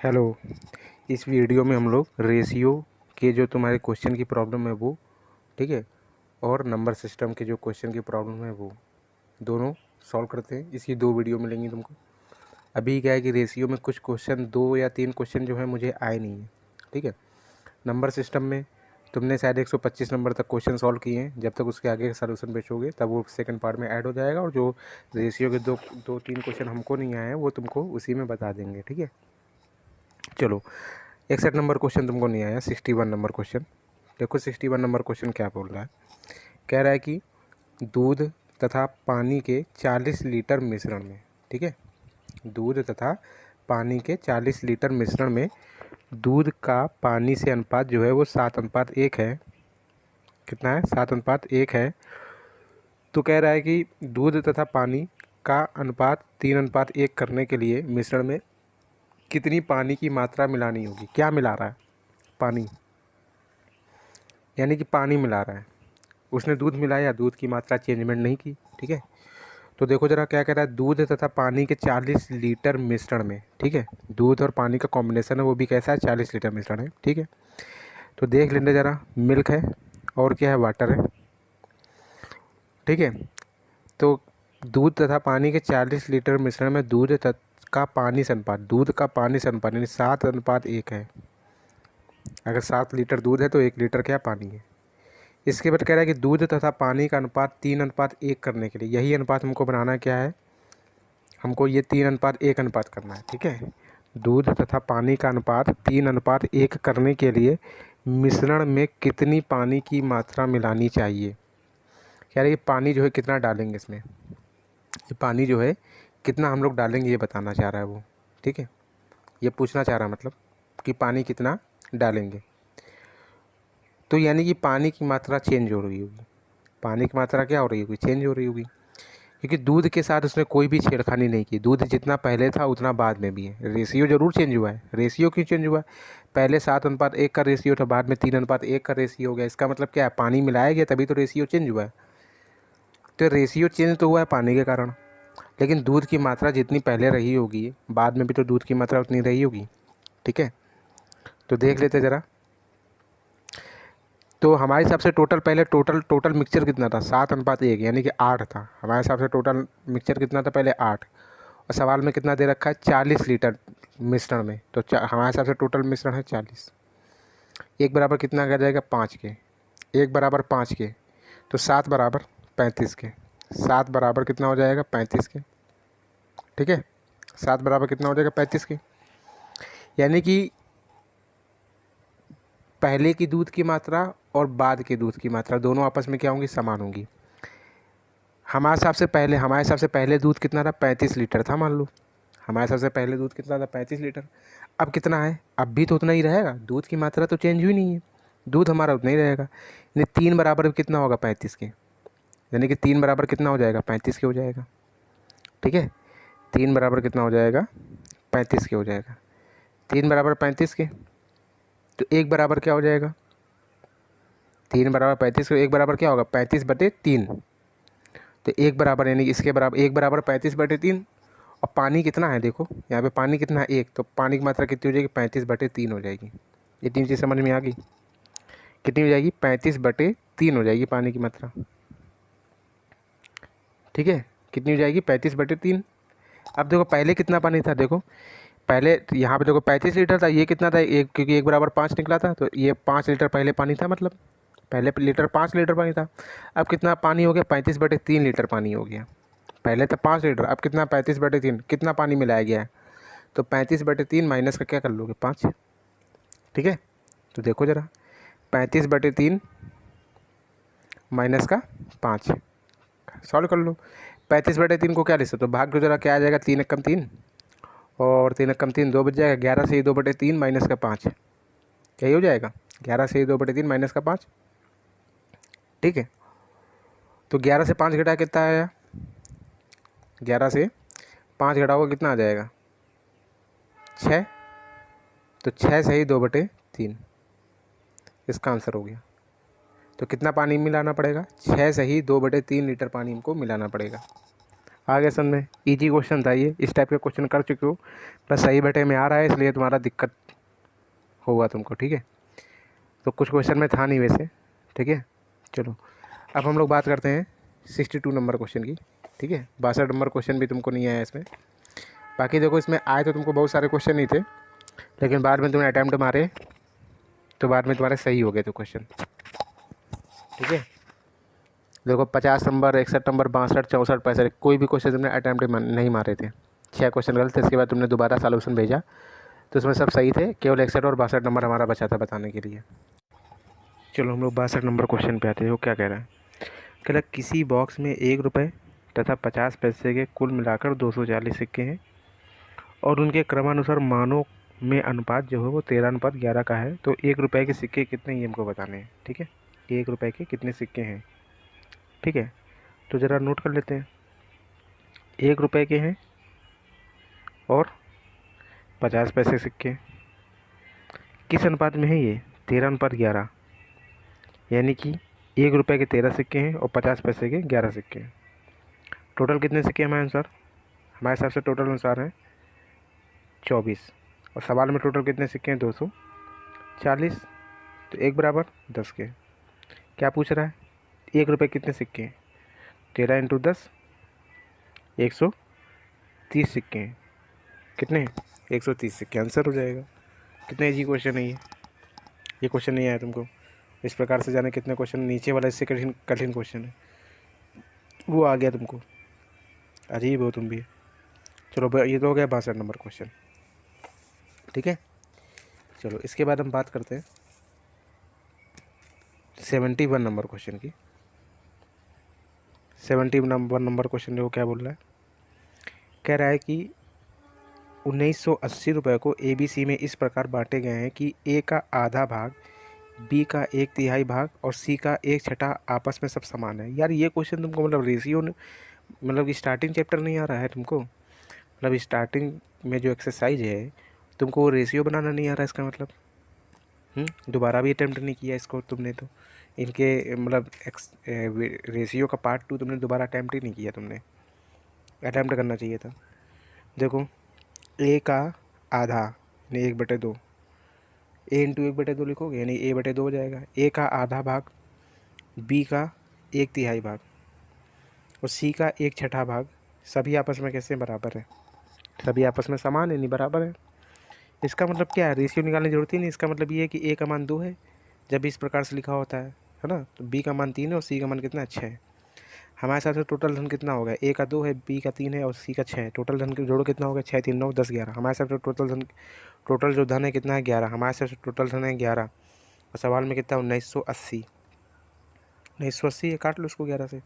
Hello. इस video में हम लोग रेशियो के जो तुम्हारे क्वेश्चन की प्रॉब्लम है वो, ठीक है, और नंबर सिस्टम के जो क्वेश्चन की प्रॉब्लम है वो दोनों सॉल्व करते हैं। इसकी दो वीडियो मिलेंगी तुमको। अभी क्या है कि रेशियो में कुछ क्वेश्चन, 2 या 3 क्वेश्चन जो है मुझे आए नहीं हैं, ठीक है। नंबर सिस्टम में तुमने शायद 125 नंबर तक क्वेश्चन सॉल्व किए हैं। जब तक उसके आगे का सलूशन बेचोगे तब वो सेकंड पार्ट में ऐड हो जाएगा, और जो रेशियो के दो तीन क्वेश्चन हमको नहीं आए हैं वो तुमको उसी में बता देंगे, ठीक है। चलो, 61 नंबर क्वेश्चन तुमको नहीं आया, 61 नंबर क्वेश्चन देखो। 61 नंबर क्वेश्चन क्या बोल रहा है? कह रहा है कि दूध तथा पानी के 40 लीटर मिश्रण में, ठीक है, दूध तथा पानी के 40 लीटर मिश्रण में दूध का पानी से अनुपात जो है वो 7:1 है। कितना है? 7:1 है। तो कह रहा है कि दूध तथा पानी का अनुपात 3:1 करने के लिए मिश्रण में कितनी पानी की मात्रा मिलानी होगी। क्या मिला रहा है? पानी, यानी कि पानी मिला रहा है। उसने दूध मिलाया, दूध की मात्रा चेंजमेंट नहीं की, ठीक है। तो देखो ज़रा क्या कह रहा है, दूध तथा पानी के 40 लीटर मिश्रण में, ठीक है, दूध और पानी का कॉम्बिनेशन है, वो भी कैसा है? 40 लीटर मिश्रण है, ठीक है। तो देख लेंगे ज़रा, मिल्क है और क्या है? वाटर है, ठीक है। तो दूध तथा पानी के 40 लीटर मिश्रण में दूध का पानी से अनुपात, दूध का पानी से अनुपात यानी 7:1 है। अगर 7 लीटर दूध है तो 1 लीटर क्या पानी है। इसके बाद कह रहा है कि दूध तथा पानी का अनुपात 3:1 करने के लिए, यही अनुपात हमको बनाना क्या है? हमको ये 3:1 अनुपात करना है, ठीक है। दूध तथा पानी का अनुपात 3:1 करने के लिए मिश्रण में कितनी पानी की मात्रा मिलानी चाहिए। कह रहे ये पानी जो है कितना डालेंगे इसमें, ये पानी जो है कितना हम लोग डालेंगे ये बताना चाह रहा है वो, ठीक है। ये पूछना चाह रहा है मतलब कि पानी कितना डालेंगे। तो यानी कि पानी की मात्रा चेंज हो रही होगी। पानी की मात्रा क्या हो रही होगी? चेंज हो रही होगी, क्योंकि दूध के साथ उसने कोई भी छेड़खानी नहीं की। दूध जितना पहले था उतना बाद में भी है। रेशियो ज़रूर चेंज हुआ है। रेशियो क्यों चेंज हुआ है? पहले 7:1 का रेशियो था, बाद में 3:1 का रेशियो हो गया। इसका मतलब क्या है? पानी मिलाया गया तभी तो रेशियो चेंज हुआ है। तो रेशियो चेंज तो हुआ है पानी के कारण, लेकिन दूध की मात्रा जितनी पहले रही होगी बाद में भी तो दूध की मात्रा उतनी रही होगी, ठीक है। तो देख लेते ज़रा। तो हमारे हिसाब से टोटल मिक्सचर कितना था? 7:1 यानी कि 8 था। हमारे हिसाब से टोटल मिक्सचर कितना था पहले? 8। और सवाल में कितना दे रखा है? 40 लीटर मिश्रण में। तो हमारे हिसाब से टोटल मिश्रण है 40। एक बराबर कितना आ जाएगा? 5 के। एक बराबर 5 के, तो 7 बराबर 35 के। 7 बराबर कितना हो जाएगा? 35 के, ठीक है। 7 बराबर कितना हो जाएगा? 35 के। यानी कि पहले की दूध की मात्रा और बाद के दूध की मात्रा दोनों आपस में क्या होंगी? समान होंगी। हमारे हिसाब से पहले दूध कितना था? 35 लीटर था, मान लो। हमारे हिसाब से पहले दूध कितना था? 35 लीटर। अब कितना है? अब भी तो उतना ही रहेगा। दूध की मात्रा तो चेंज हुई नहीं है, दूध हमारा उतना ही रहेगा। यानी 3 बराबर कितना होगा? 35 के। यानी कि 3 बराबर कितना हो जाएगा? 35 के हो जाएगा, ठीक है। 3 बराबर कितना हो जाएगा? 35 के हो जाएगा। 3 बराबर 35 के, तो 1 बराबर क्या हो जाएगा? 3 बराबर 35 के 1 बराबर क्या होगा? 35/3। तो 1 बराबर यानी इसके बराबर 1 बराबर 35/3। और पानी कितना है? देखो यहाँ पे पानी कितना है? 1। तो पानी की मात्रा कितनी हो जाएगी? 35/3 हो जाएगी। ये तीन चीज़ समझ में आ गई? कितनी हो जाएगी? 35/3 हो जाएगी पानी की मात्रा, ठीक है। कितनी हो जाएगी? 35/3। अब देखो पहले कितना पानी था, देखो पहले यहाँ पे देखो 35 लीटर था, ये कितना था? एक, क्योंकि 1 बराबर 5 निकला था, तो ये 5 लीटर पहले पानी था, मतलब पहले लीटर 5 लीटर पानी था। अब कितना पानी हो गया? 35/3 लीटर पानी हो गया। पहले था 5 लीटर, अब कितना? 35/3। कितना पानी मिलाया गया है? तो 35/3 माइनस का क्या कर लोगे? 5, ठीक है। तो देखो ज़रा, 35/3 माइनस का 5, सॉल्व कर लो। 35/3 को क्या लिख सकते हो? भाग दो जरा, क्या आ जाएगा? 3 एकम 3, और 3 एकम 3 2 बच जाएगा। 11 से 2/3 माइनस का 5, यही हो जाएगा। 11 से 2/3 माइनस का 5, ठीक है। तो 11 से 5 घटा कितना आया? 11 से 5 घटाओगे कितना आ जाएगा? 6। तो 6 से ही 2/3, इसका आंसर हो गया। तो कितना पानी मिलाना पड़ेगा? 6 से ही 2/3 लीटर पानी हमको मिलाना पड़ेगा। आगे समझ में, इजी क्वेश्चन था ये, इस टाइप के क्वेश्चन कर चुके हो, बस सही बेटे में आ रहा है इसलिए तुम्हारा दिक्कत होगा तुमको, ठीक है। तो कुछ क्वेश्चन में था नहीं वैसे, ठीक है। चलो अब हम लोग बात करते हैं 62 नंबर क्वेश्चन की, ठीक है। 62 नंबर क्वेश्चन भी तुमको नहीं आया इसमें। बाकी देखो इसमें आए तो तुमको बहुत सारे क्वेश्चन नहीं थे, लेकिन बाद में तुमने अटैम्प्ट मारे तो बाद में तुम्हारे सही हो गए थे क्वेश्चन, ठीक है। देखो 50 नंबर, 61 नंबर, 62, 64, 65, कोई भी क्वेश्चन तुमने अटैम्प्ट नहीं मारे थे। 6 क्वेश्चन गलत थे, इसके बाद तुमने दोबारा सॉल्यूशन भेजा तो उसमें सब सही थे, केवल 61 और 62 नंबर हमारा बचा था बताने के लिए। चलो हम लोग 62 नंबर क्वेश्चन पे आते हैं। वो क्या कह रहा है, कह रहा है किसी बॉक्स में 1 रुपये तथा 50 पैसे के कुल मिलाकर 240 सिक्के हैं और उनके क्रमानुसार मानों में अनुपात जो है वो 13:11 का है, तो 1 रुपये के सिक्के कितने ये हमको बताने हैं, ठीक है। 1 रुपये के कितने सिक्के हैं, ठीक है। तो ज़रा नोट कर लेते हैं। 1 रुपये के हैं और 50 पैसे सिक्के, किस अनुपात में है ये, 13:11, यानी कि 1 रुपये के 13 सिक्के हैं और 50 पैसे के 11 सिक्के हैं। टोटल कितने सिक्के हमारे अनुसार, हमारे हिसाब से टोटल अनुसार है 24, और सवाल में टोटल कितने सिक्के हैं 240, तो 1 बराबर 10 के। क्या पूछ रहा है, 1 रुपये कितने सिक्के हैं, 13 इंटू 10, 130 सिक्के हैं। कितने, 130 सिक्के, आंसर हो जाएगा। कितने इजी क्वेश्चन है ये क्वेश्चन नहीं आया तुमको। इस प्रकार से जाने कितने क्वेश्चन नीचे वाला इससे कठिन कठिन क्वेश्चन है वो आ गया तुमको, अजीब हो तुम भी। चलो ये तो हो गया 62 नंबर क्वेश्चन, ठीक है। चलो इसके बाद हम बात करते हैं 71 नंबर क्वेश्चन की। 71 नंबर क्वेश्चन जो क्या बोल रहा है, कह रहा है कि 1980 रुपये को ABC में इस प्रकार बांटे गए हैं कि A का आधा भाग, B का 1/3 भाग और C का 1/6 आपस में सब समान है। यार ये क्वेश्चन तुमको मतलब रेशियो, मतलब कि स्टार्टिंग चैप्टर नहीं आ रहा है तुमको, मतलब स्टार्टिंग में जो एक्सरसाइज है तुमको वो रेशियो बनाना नहीं आ रहा है, इसका मतलब दोबारा भी अटैम्प्ट नहीं किया इसको तुमने, तो इनके मतलब रेशियो का पार्ट 2 तुमने दोबारा अटैम्प्ट ही नहीं किया, तुमने अटैम्प्ट करना चाहिए था। देखो A का आधा यानी 1/2, A इंटू 1/2 लिखोगे यानी A/2 हो जाएगा। A का आधा भाग, B का 1/3 भाग और C का 1/6 भाग, सभी आपस में कैसे बराबर है, सभी आपस में समान है, नहीं बराबर है। इसका मतलब क्या है, रेशियो निकालने की जरूरत ही नहीं। इसका मतलब ये है कि A का मान 2 है जब इस प्रकार से लिखा होता है ना, तो B का मान 3 है और C का मान कितना, 6 है। हमारे हिसाब से टोटल धन कितना होगा, A का 2 है, B का 3 है और C का 6 है। टोटल धन के जोड़ो कितना होगा, 6, 3, 9, 10, 11। हमारे हिसाब से टोटल जो धन है कितना है, 11। हमारे हिसाब से टोटल धन है 11 और सवाल में कितना, 1980। 1980 है, काट लो उसको 11 से,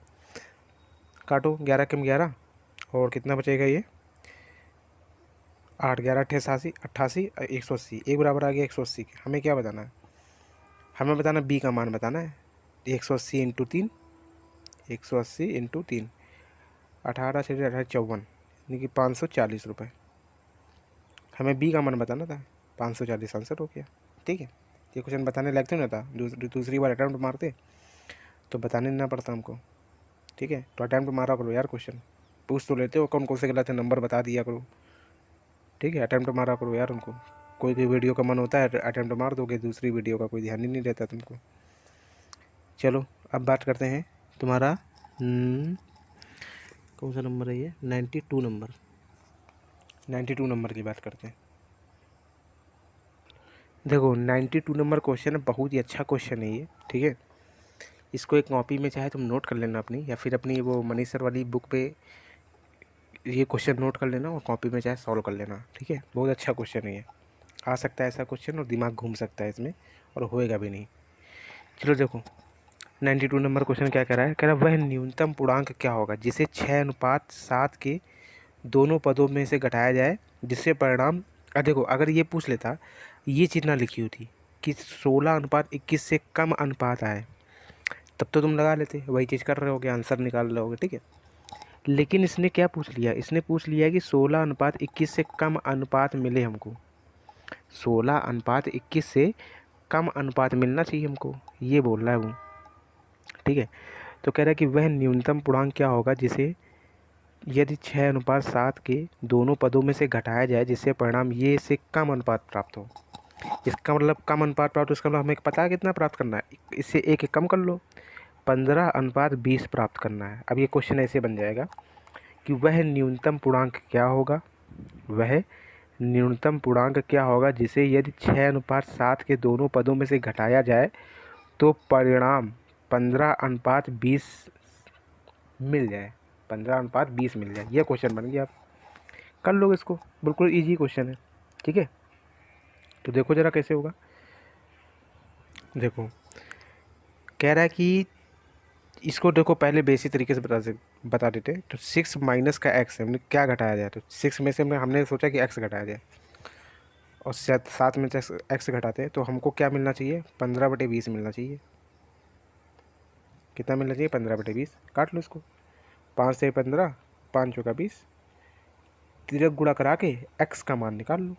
काटो 11 कम 11 और कितना बचेगा ये, 8, 11, 88, 88, 180, एक बराबर आ गया 180 के। हमें क्या बताना है, हमें बताना B का मान बताना है। 180 इंटू 3, 180 इंटू 3, 18, 6, 18, 54, यानी कि 540 रुपये। हमें B का मान बताना था, 540 आंसर हो गया, ठीक है। ये क्वेश्चन बताने लायक तो नहीं था, दूसरी बार अटैम्प्ट मारते तो बताने ना पड़ता हमको, ठीक है। तो अटैम्प्ट मारा करो यार, क्वेश्चन पूछ तो लेते हो, कौन कौन से गलत है नंबर बता दिया करो, ठीक है। अटैम्प्ट मारा करो यार उनको, कोई वीडियो का मन होता है अटैम्प्ट मार दोगे, दूसरी वीडियो का कोई ध्यान ही नहीं रहता तुमको। चलो अब बात करते हैं तुम्हारा कौन सा नंबर है ये, 92 नंबर, 92 नंबर की बात करते हैं। देखो 92 नंबर क्वेश्चन है, बहुत ही अच्छा क्वेश्चन है ये, ठीक है। इसको एक कॉपी में चाहे तुम नोट कर लेना अपनी, या फिर अपनी वो मनीष सर वाली बुक पे ये क्वेश्चन नोट कर लेना और कॉपी में चाहे सॉल्व कर लेना, ठीक है। बहुत अच्छा क्वेश्चन है ये, आ सकता है ऐसा क्वेश्चन और दिमाग घूम सकता है इसमें और होएगा भी नहीं। चलो देखो 92 नंबर क्वेश्चन क्या कह रहा है, कह रहा है वह न्यूनतम पूर्णांक क्या होगा जिसे 6:7 के दोनों पदों में से घटाया जाए, जिससे परिणाम, देखो अगर ये पूछ लेता, ये चीज़ ना लिखी होती कि 16:21 से कम अनुपात आए, तब तो तुम लगा लेते, वही चीज़ कर रहे होगे, आंसर निकाल रहे होगे, ठीक है। लेकिन इसने क्या पूछ लिया, इसने पूछ लिया कि 16:21 से कम अनुपात मिले हमको, 16:21 से कम अनुपात मिलना चाहिए हमको, ये बोल रहा है वो, ठीक है। तो कह रहा है कि वह न्यूनतम पूर्णांक क्या होगा जिसे यदि 6:7 के दोनों पदों में से घटाया जाए जिससे परिणाम ये से कम अनुपात प्राप्त हो। इसका मतलब कम अनुपात प्राप्त हो, इसका मतलब हमें पता है कितना प्राप्त करना है, इससे एक कम कर लो, 15:20 प्राप्त करना है। अब ये क्वेश्चन ऐसे बन जाएगा कि वह न्यूनतम पूर्णांक क्या होगा, वह न्यूनतम पूर्णांक क्या होगा जिसे यदि 6:7 के दोनों पदों में से घटाया जाए तो परिणाम 15:20 मिल जाए, 15:20 मिल जाए। ये क्वेश्चन बन गया, आप कर लो इसको, बिल्कुल इजी क्वेश्चन है। ठीक है, तो देखो ज़रा कैसे होगा। देखो कह रहा है कि इसको देखो पहले बेसिक तरीके से बता देते हैं। तो 6 माइनस का एक्स है, हमने क्या घटाया जाए, तो 6 में से हमने सोचा कि एक्स घटाया जाए और 7 में से एक्स घटाते हैं तो हमको क्या मिलना चाहिए, 15/20 मिलना चाहिए। कितना मिलना चाहिए, 15/20। काट लो इसको, 5 से 15, 5 चौका 20, तिरक गुणा करा के एक्स का मान निकाल लो।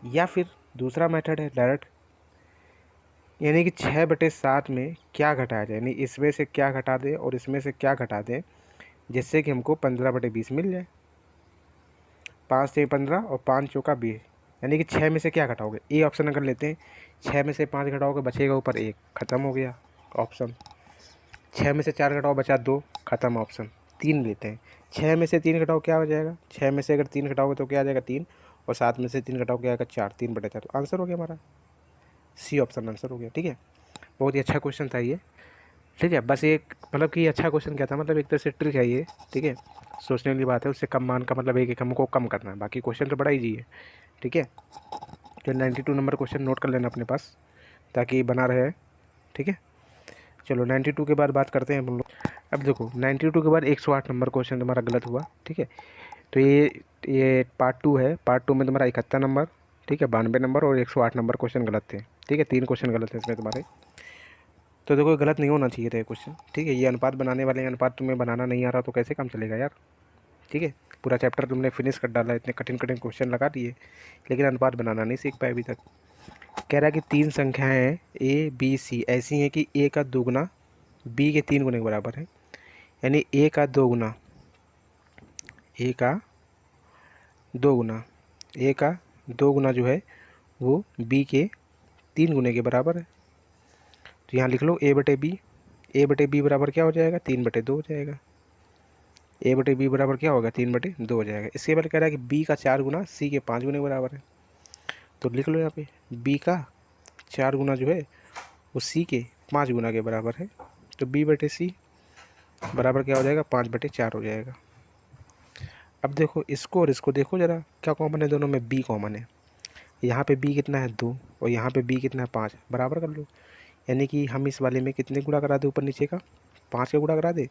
या फिर दूसरा मेथड है डायरेक्ट, यानी कि 6/7 में क्या घटाया जाए, यानी इसमें से क्या घटा दें और इसमें से क्या घटा दें जिससे कि हमको 15/20 मिल जाए। 5 से 15 और 5 चौका 20, यानी कि 6 में से क्या घटाओगे, ए ऑप्शन अगर लेते हैं, 6 में से 5 घटाओगे बचेगा ऊपर 1, ख़त्म हो गया ऑप्शन। 6 में से 4 घटाओ बचा 2, ख़त्म ऑप्शन। 3 लेते हैं, 6 में से 3 घटाओ क्या हो जाएगा, 6 में से अगर 3 घटाओगे तो क्या आ जाएगा 3, और 7 में से 3 घटाओ क्या आएगा 4, 3/4। तो आंसर हो गया हमारा, सी ऑप्शन आंसर हो गया। ठीक है, बहुत ही अच्छा क्वेश्चन था ये। ठीक है, बस एक मतलब कि अच्छा क्वेश्चन क्या था, मतलब एक तरह से ट्रिक है ये। ठीक है, सोचने वाली बात है, उससे कम मान का मतलब एक हमको कम करना है, बाकी क्वेश्चन तो बड़ा ईजी है। ठीक है, तो 92 नंबर क्वेश्चन नोट कर लेना अपने पास ताकि बना रहे। ठीक है, चलो 92 के बाद बात करते हैं हम लोग। अब देखो 92 के बाद 108 नंबर क्वेश्चन तुम्हारा गलत हुआ। ठीक है, तो ये पार्ट 2 है, पार्ट 2 में तुम्हारा 71 नंबर, ठीक है, 92 नंबर और 108 नंबर क्वेश्चन गलत थे। ठीक है, 3 क्वेश्चन गलत है इसमें तुम्हारे। तो देखो गलत नहीं होना चाहिए था ये क्वेश्चन। ठीक है, ये अनुपात बनाने वाले अनुपात तुम्हें बनाना नहीं आ रहा तो कैसे काम चलेगा यार। ठीक है, पूरा चैप्टर तुमने फिनिश कर डाला, इतने कठिन कठिन क्वेश्चन लगा दिए लेकिन अनुपात बनाना नहीं सीख पाए अभी तक। कह रहा है कि 3 संख्याएं ए बी सी ऐसी हैं कि ए का दोगुना बी के 3 गुने के बराबर है, यानी ए का दोगुना ए का दो गुना जो है वो बी के 3 गुने के बराबर है। तो यहाँ लिख लो ए बटे बी बराबर क्या हो जाएगा, 3/2 हो जाएगा। ए/बी बराबर क्या होगा, 3/2 हो जाएगा। इसके बाद कह रहा है कि बी का 4 गुना सी के 5 गुने बराबर है। तो लिख लो यहाँ पे बी का 4 गुना जो है वो सी के 5 गुना के बराबर है। तो b/c बराबर क्या हो जाएगा, 5/4 हो जाएगा। अब देखो इसको और इसको देखो ज़रा, क्या कॉमन है दोनों में, b कॉमन है। यहाँ पे b कितना है 2 और यहाँ पे b कितना है 5, बराबर कर लो। यानी कि हम इस वाले में कितने गुणा करा दें, ऊपर नीचे का 5 का गुणा करा दें,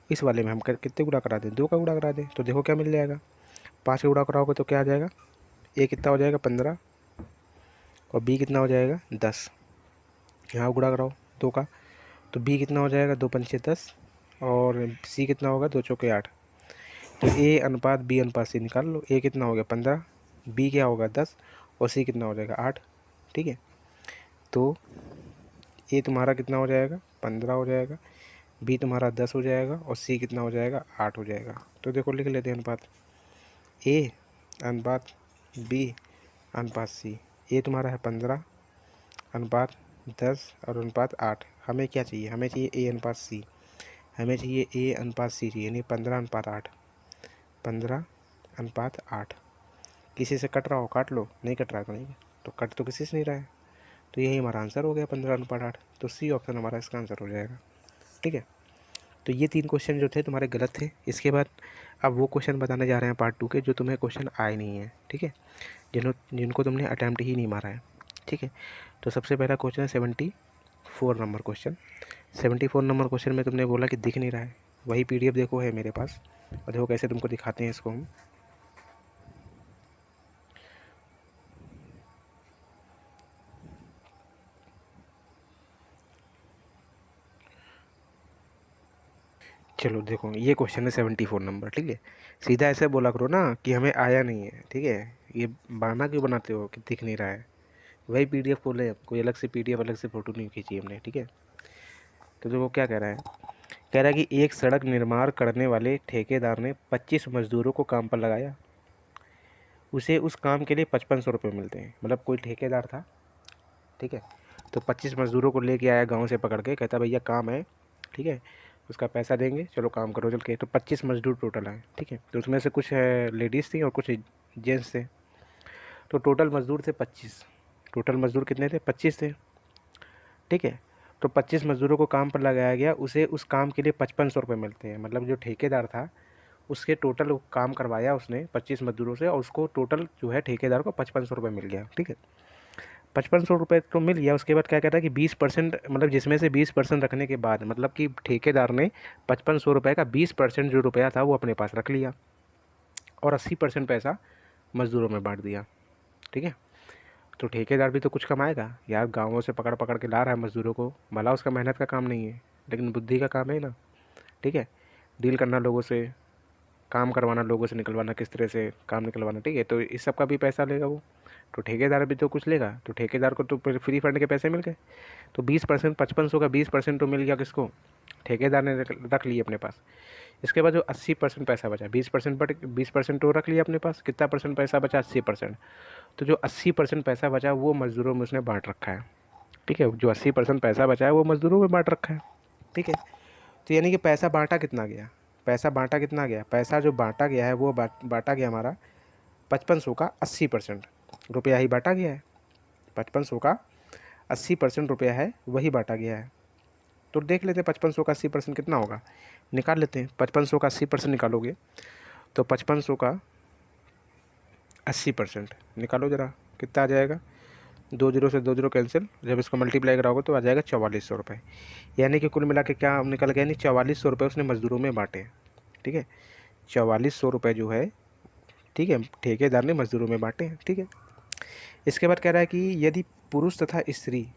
इस वाले में हम कितने गुणा करा दें, 2 का गुणा करा दें। तो देखो क्या मिल जाएगा, 5 का गुणा कराओगे तो क्या आ जाएगा, ए कितना हो जाएगा 15 और बी कितना हो जाएगा 10। यहाँ गुणा कराओ 2 का, तो बी कितना हो जाएगा 2×5 = 10 और सी कितना होगा 2×4 = 8। तो ए अनुपात बी अनुपात सी निकाल लो, ए कितना हो गया 15, बी क्या होगा 10 और सी कितना हो जाएगा 8। ठीक है, तो ए तुम्हारा कितना हो जाएगा 15 हो जाएगा, बी तुम्हारा 10 हो जाएगा और सी कितना हो जाएगा 8 हो जाएगा। तो देखो लिख लेते हैं अनुपात ए अनुपात बी अनुपात सी। ए तुम्हारा है 15 अनुपात 10 और अनुपात 8। हमें क्या चाहिए, हमें चाहिए ए अनुपात सी, हमें चाहिए ए अनुपात सी चाहिए, यानी 15:8, 15:8। किसी से कट रहा हो काट लो, नहीं कट रहा है तो नहीं, तो कट तो किसी से नहीं रहा है। तो यही हमारा आंसर हो गया 15:8। तो सी ऑप्शन हमारा इसका आंसर हो जाएगा। ठीक है, तो ये 3 क्वेश्चन जो थे तुम्हारे गलत थे। इसके बाद अब वो क्वेश्चन बताने जा रहे हैं पार्ट 2 के जो तुम्हें क्वेश्चन आए नहीं है। ठीक है, जिनको तुमने अटैम्प्ट ही नहीं मारा है। ठीक है, तो सबसे पहला क्वेश्चन है 74 नंबर क्वेश्चन। 74 नंबर क्वेश्चन में तुमने बोला कि दिख नहीं रहा है, वही PDF देखो है मेरे पास, और देखो कैसे तुमको दिखाते हैं इसको हम। चलो देखो ये क्वेश्चन है 74 नंबर। ठीक है, सीधा ऐसे बोला करो ना कि हमें आया नहीं है। ठीक है, ये बहाना क्यों बनाते हो कि दिख नहीं रहा है, वही PDF खोले, कोई अलग से PDF अलग से फ़ोटो नहीं खींची हमने। ठीक है, तो देखो क्या कह रहा है कह रहा है कि एक सड़क निर्माण करने वाले ठेकेदार ने 25 मजदूरों को काम पर लगाया, उसे उस काम के लिए 5500 रुपये मिलते हैं। मतलब कोई ठेकेदार था, ठीक है, तो 25 मजदूरों को लेके आया गांव से पकड़ के, कहता भैया काम है, ठीक है, उसका पैसा देंगे, चलो काम करो चल के। तो 25 मजदूर टोटल आए, ठीक है, तो उसमें से कुछ लेडीज़ थी और कुछ जेंट्स थे, तो टोटल मजदूर थे 25। टोटल मजदूर कितने थे? 25 थे, ठीक है। तो 25 मजदूरों को काम पर लगाया गया, उसे उस काम के लिए 5500 रुपये मिलते हैं। मतलब जो ठेकेदार था उसके टोटल काम करवाया उसने 25 मजदूरों से, और उसको टोटल जो है ठेकेदार को 5500 रुपये मिल गया, ठीक है। 5500 रुपये तो मिल गया। उसके बाद क्या कहता है कि 20%, मतलब जिसमें से 20% रखने के बाद, मतलब कि ठेकेदार ने 5500 रुपये का 20% जो रुपया था वो अपने पास रख लिया, और 80% पैसा मजदूरों में बांट दिया, ठीक है। तो ठेकेदार भी तो कुछ कमाएगा यार, गाँवों से पकड़ पकड़ के ला रहा है मजदूरों को, भला उसका मेहनत का काम नहीं है, लेकिन बुद्धि का काम है ना, ठीक है। डील करना लोगों से, काम करवाना, लोगों से निकलवाना, किस तरह से काम निकलवाना, ठीक है। तो इस सब का भी पैसा लेगा वो, तो ठेकेदार भी तो कुछ लेगा। तो ठेकेदार को तो फ्री फंड के पैसे मिल गए। तो 20%, 5500 का 20% तो मिल गया किसको? ठेकेदार ने रख लिए अपने पास। इसके बाद जो 80% पैसा बचा, 20% बट 20% तो रख लिया अपने पास, कितना परसेंट पैसा बचा? 80%। तो जो 80% पैसा बचा वो मज़दूरों में उसने बांट रखा है, ठीक है। जो 80% पैसा बचा है वो मज़दूरों में बांट रखा है, ठीक है। तो यानी कि पैसा बांटा कितना गया? पैसा बांटा कितना गया? पैसा जो बांटा गया है वो बांटा गया हमारा 5500 का 80% रुपया ही बांटा गया है। 5500 का 80% रुपया है वही बांटा गया है। तो देख लेते हैं 5500 का 80% कितना होगा, निकाल लेते हैं। 5500 का 80% निकालोगे तो 5500 का 80% निकालो ज़रा, कितना आ जाएगा? 2 जीरो से 2 जीरो कैंसिल, जब इसको मल्टीप्लाई कराओगे तो आ जाएगा 4400 रुपये। यानी कि कुल मिला के क्या निकल गया? नहीं, 4400 रुपये उसने मजदूरों में बांटे, ठीक है। 4400 रुपये जो है, ठीक है, ठेकेदार ने मजदूरों में बांटे हैं, ठीक है। इसके बाद कह रहा है कि यदि पुरुष तथा स्त्री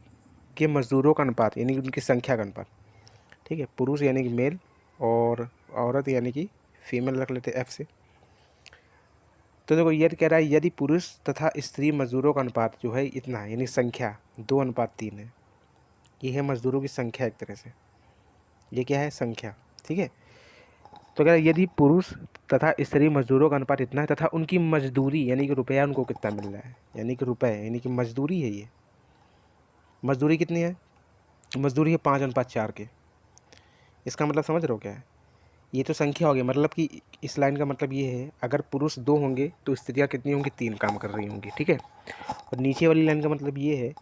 के मजदूरों का अनुपात, यानी कि उनकी संख्या का अनुपात, ठीक है, पुरुष यानी कि मेल और औरत यानी कि फीमेल रख लेते एफ से। तो देखो ये कह रहा है यदि पुरुष तथा स्त्री मजदूरों का अनुपात जो है इतना है, यानी संख्या 2:3 है, ये है मजदूरों की संख्या एक तरह से, ये क्या है? संख्या, ठीक है। तो कह रहा है यदि पुरुष तथा स्त्री मजदूरों का अनुपात इतना है तथा उनकी मजदूरी यानी कि रुपया उनको कितना मिल रहा है, यानी कि रुपए यानी कि मजदूरी है, ये मजदूरी कितनी है? मजदूरी है 5:4 के। इसका मतलब समझ रहे हो क्या है? ये तो संख्या हो गई, मतलब कि इस लाइन का मतलब ये है अगर पुरुष 2 होंगे तो स्त्रियाँ कितनी होंगी? 3 काम कर रही होंगी, ठीक है। और नीचे वाली लाइन का मतलब ये है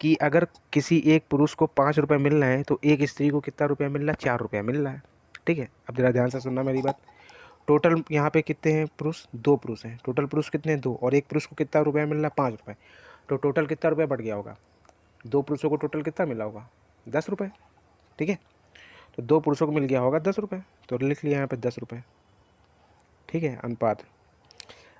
कि अगर किसी एक पुरुष को 5 रुपये मिल रहे हैं तो एक स्त्री को कितना रुपया मिल रहा है? 4 रुपया मिल रहा है, ठीक है। अब जरा ध्यान से सुनना मेरी बात। टोटल यहाँ पे कितने हैं पुरुष? 2 पुरुष हैं। टोटल पुरुष कितने हैं? 2, और एक पुरुष को कितना रुपया मिल रहा है? 5 रुपये। तो टोटल कितना रुपया बढ़ गया होगा? 2 पुरुषों को टोटल कितना मिला होगा? 10 रुपये, ठीक है। तो 2 पुरुषों को मिल गया होगा 10 रुपये, तो लिख लिया यहाँ पे 10 रुपये, ठीक है, अनुपात।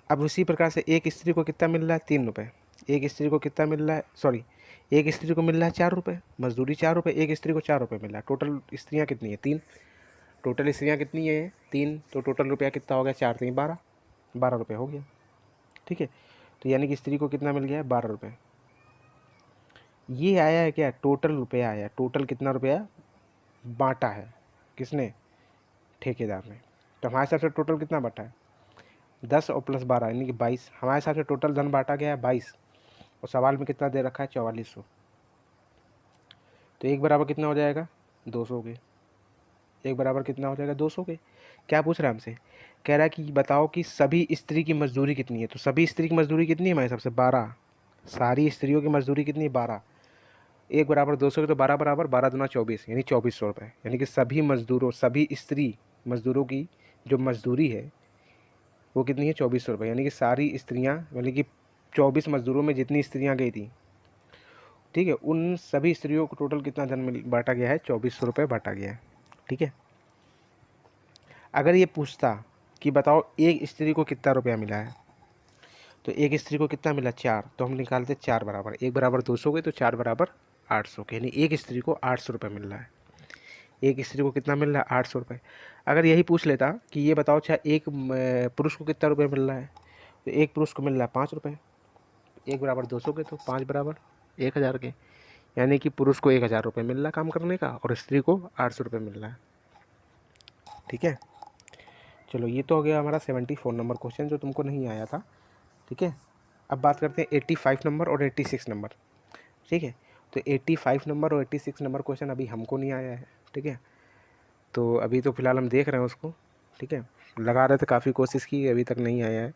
अब उसी प्रकार से एक स्त्री को कितना मिल रहा है? 3 रुपये। एक स्त्री को कितना मिल रहा है? सॉरी, एक स्त्री को मिल रहा है 4 रुपये, मजदूरी 4 रुपये, एक स्त्री को 4 रुपये मिल रहा है। टोटल स्त्रियाँ कितनी है? 3। टोटल स्त्रियाँ कितनी है? 3। तो टोटल रुपया कितना हो गया? 4×3 12, 12 रुपये हो गया, ठीक है। तो यानी कि स्त्री को कितना मिल गया है? 12 रुपये। ये आया है क्या? टोटल रुपया आया। टोटल कितना रुपया बांटा है? किसने? ठेकेदार ने। तो हमारे हिसाब से टोटल कितना बांटा है? 10 और प्लस 12 यानी कि 22। हमारे हिसाब से टोटल धन बांटा गया है 22, और सवाल में कितना दे रखा है? 4400। तो एक बराबर कितना हो जाएगा? 200 के। एक बराबर कितना हो जाएगा? 200 के। क्या पूछ रहा है हमसे? कह रहा है कि बताओ कि सभी स्त्री की मजदूरी कितनी है। तो सभी स्त्री की मजदूरी कितनी है हमारे हिसाब से? 12। सारी स्त्रियों की मजदूरी कितनी है? 12। एक बराबर 200 के, तो 12 बराबर 12×2 = 24, यानी 2400 रुपये। यानी कि सभी मजदूरों, सभी स्त्री मजदूरों की जो मजदूरी है वो कितनी है? 2400 रुपये। यानी कि सारी स्त्रियाँ, यानी कि 24 मजदूरों में जितनी स्त्रियाँ गई थी, ठीक है, उन सभी स्त्रियों को टोटल कितना धन मिल बांटा गया है? 2400 रुपये बांटा गया है, ठीक है। अगर ये पूछता कि बताओ एक स्त्री को कितना रुपया मिला है, तो एक स्त्री को कितना मिला? 4। तो हम निकालते 4 बराबर, एक बराबर 200 के, तो 4 बराबर 800 के, यानी एक स्त्री को 800 रुपये मिल रहा है। एक स्त्री को कितना मिल रहा है? 800 रुपये। अगर यही पूछ लेता कि ये बताओ अच्छा एक पुरुष को कितना रुपये मिल रहा है, तो एक पुरुष को मिल रहा है 5 रुपये। एक बराबर 200 के, तो 5 बराबर 1000 के, यानी कि पुरुष को 1000 रुपये मिल रहा है काम करने का, और स्त्री को 800 रुपये मिल रहा है। ठीक है। चलो ये तो हो गया हमारा 74 नंबर क्वेश्चन जो तुमको नहीं आया था। ठीक है, अब बात करते हैं 85 नंबर और 86 नंबर। ठीक है, तो 85 नंबर और 86 नंबर क्वेश्चन अभी हमको नहीं आया है। ठीक है, तो अभी तो फ़िलहाल हम देख रहे हैं उसको। ठीक है, लगा रहे थे, काफ़ी कोशिश की, अभी तक नहीं आया है।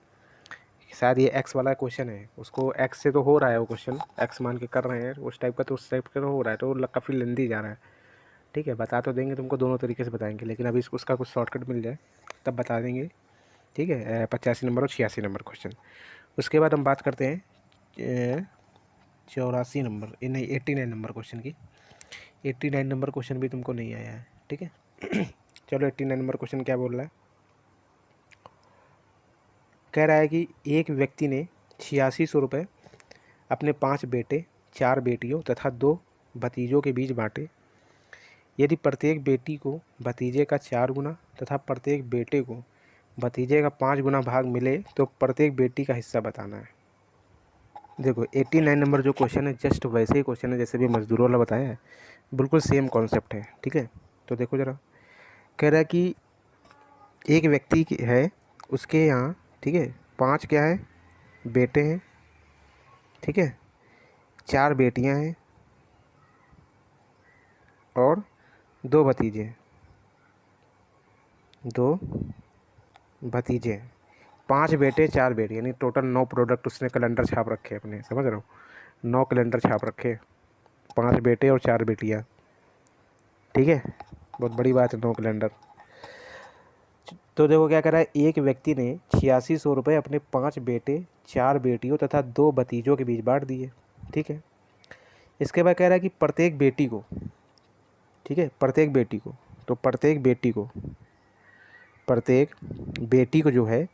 शायद ये एक्स वाला क्वेश्चन है, उसको एक्स से तो हो रहा है वो क्वेश्चन, एक्स मान के कर रहे हैं उस टाइप का, तो उस टाइप का तो हो रहा है, तो काफ़ी लेंदी जा रहा है। ठीक है, बता तो देंगे तुमको, दोनों तरीके से बताएंगे, लेकिन अभी उसका कुछ शॉर्टकट मिल जाए तब बता देंगे। ठीक है, 85 नंबर और 86 नंबर क्वेश्चन। उसके बाद हम बात करते हैं 84 नंबर, नहीं 89 नंबर क्वेश्चन की। 89 नंबर क्वेश्चन भी तुमको नहीं आया है। ठीक है चलो 89 नंबर क्वेश्चन क्या बोल रहा है, कह रहा है कि एक व्यक्ति ने 8600 रुपये अपने 5 बेटे, 4 बेटियों तथा 2 भतीजों के बीच बांटे। यदि प्रत्येक बेटी को भतीजे का 4 गुना तथा प्रत्येक बेटे को भतीजे का 5 गुना भाग मिले तो प्रत्येक बेटी का हिस्सा बताना है। देखो 89 नंबर जो क्वेश्चन है जस्ट वैसे ही क्वेश्चन है जैसे भी मजदूरों वाला बताया है, बिल्कुल सेम कॉन्सेप्ट है। ठीक है, तो देखो ज़रा, कह रहा है कि एक व्यक्ति है, उसके यहाँ, ठीक है, 5 क्या है, बेटे हैं। ठीक है, 4 बेटियां हैं और 2 भतीजे हैं, 2 भतीजे हैं। 5 बेटे 4 बेटी, यानी टोटल 9 प्रोडक्ट उसने कैलेंडर छाप रखे अपने, समझ रहे हो, 9 कैलेंडर छाप रखे, 5 बेटे और 4 बेटियां। ठीक है, बहुत बड़ी बात है 9 कैलेंडर। तो देखो क्या कह रहा है, एक व्यक्ति ने 8600 रुपये अपने 5 बेटे, 4 बेटियों तथा 2 भतीजों के बीच बांट दिए। ठीक है, इसके बाद कह रहा है कि प्रत्येक बेटी को, ठीक है, प्रत्येक बेटी को, तो प्रत्येक बेटी को जो है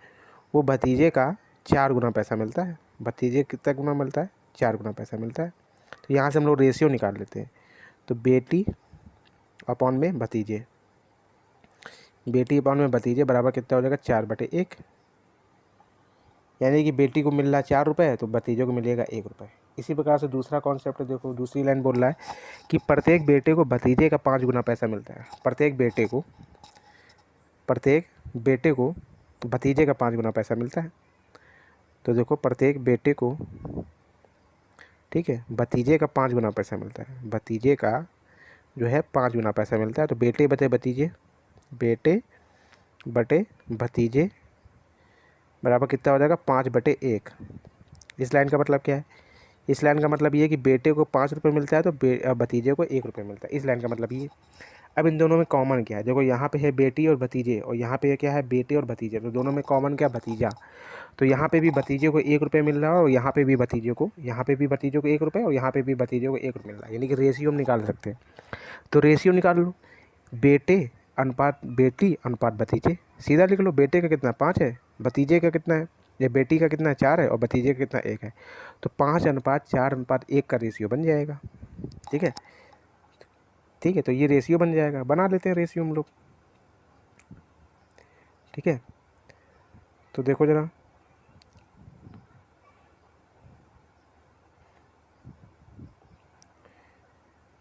वो भतीजे का 4 गुना पैसा मिलता है। भतीजे कितना गुना मिलता है, 4 गुना पैसा मिलता है। तो यहाँ से हम लोग रेशियो निकाल लेते हैं, तो बेटी अपॉन में भतीजे, बेटी अपॉन में भतीजे बराबर कितना हो जाएगा, 4/1। यानी कि बेटी को मिल रहा है 4 रुपये तो भतीजों को मिलेगा 1 रुपये। इसी प्रकार से दूसरा कॉन्सेप्ट देखो, दूसरी लाइन बोल रहा है कि प्रत्येक बेटे को भतीजे का 5 गुना पैसा मिलता है। प्रत्येक बेटे को भतीजे का 5 गुना पैसा मिलता है। तो देखो प्रत्येक बेटे को, ठीक है, भतीजे का 5 गुना पैसा मिलता है, भतीजे का जो है 5 गुना पैसा मिलता है। तो बेटे बटे भतीजे, बेटे बटे भतीजे बराबर कितना हो जाएगा, 5/1। इस लाइन का मतलब क्या है, इस लाइन का मतलब ये है कि बेटे को 5 रुपये मिलता है तो भतीजे को 1 रुपये मिलता है। इस लाइन का मतलब ये। अब इन दोनों में कॉमन क्या है, देखो यहाँ पे है बेटी और भतीजे और यहाँ पे क्या है, बेटे और भतीजे, तो दोनों में कॉमन क्या, भतीजा। तो यहाँ पे भी भतीजे को 1 रुपये मिल रहा है और यहाँ पे भी भतीजे को, 1 रुपये और यहाँ पे भी भतीजे को 1 रुपये मिल रहा है, यानी कि रेशियो हम निकाल सकते हैं। तो रेशियो निकाल लो, बेटे अनुपात बेटी अनुपात भतीजे, सीधा लिख लो, बेटे का कितना 5 है, भतीजे का कितना है, या बेटी का कितना 4 है और भतीजे का कितना 1 है। तो 5:4:1 का रेशियो बन जाएगा। ठीक है, ठीक है, तो ये रेशियो बन जाएगा, बना लेते हैं रेशियो हम लोग। ठीक है, तो देखो ज़रा,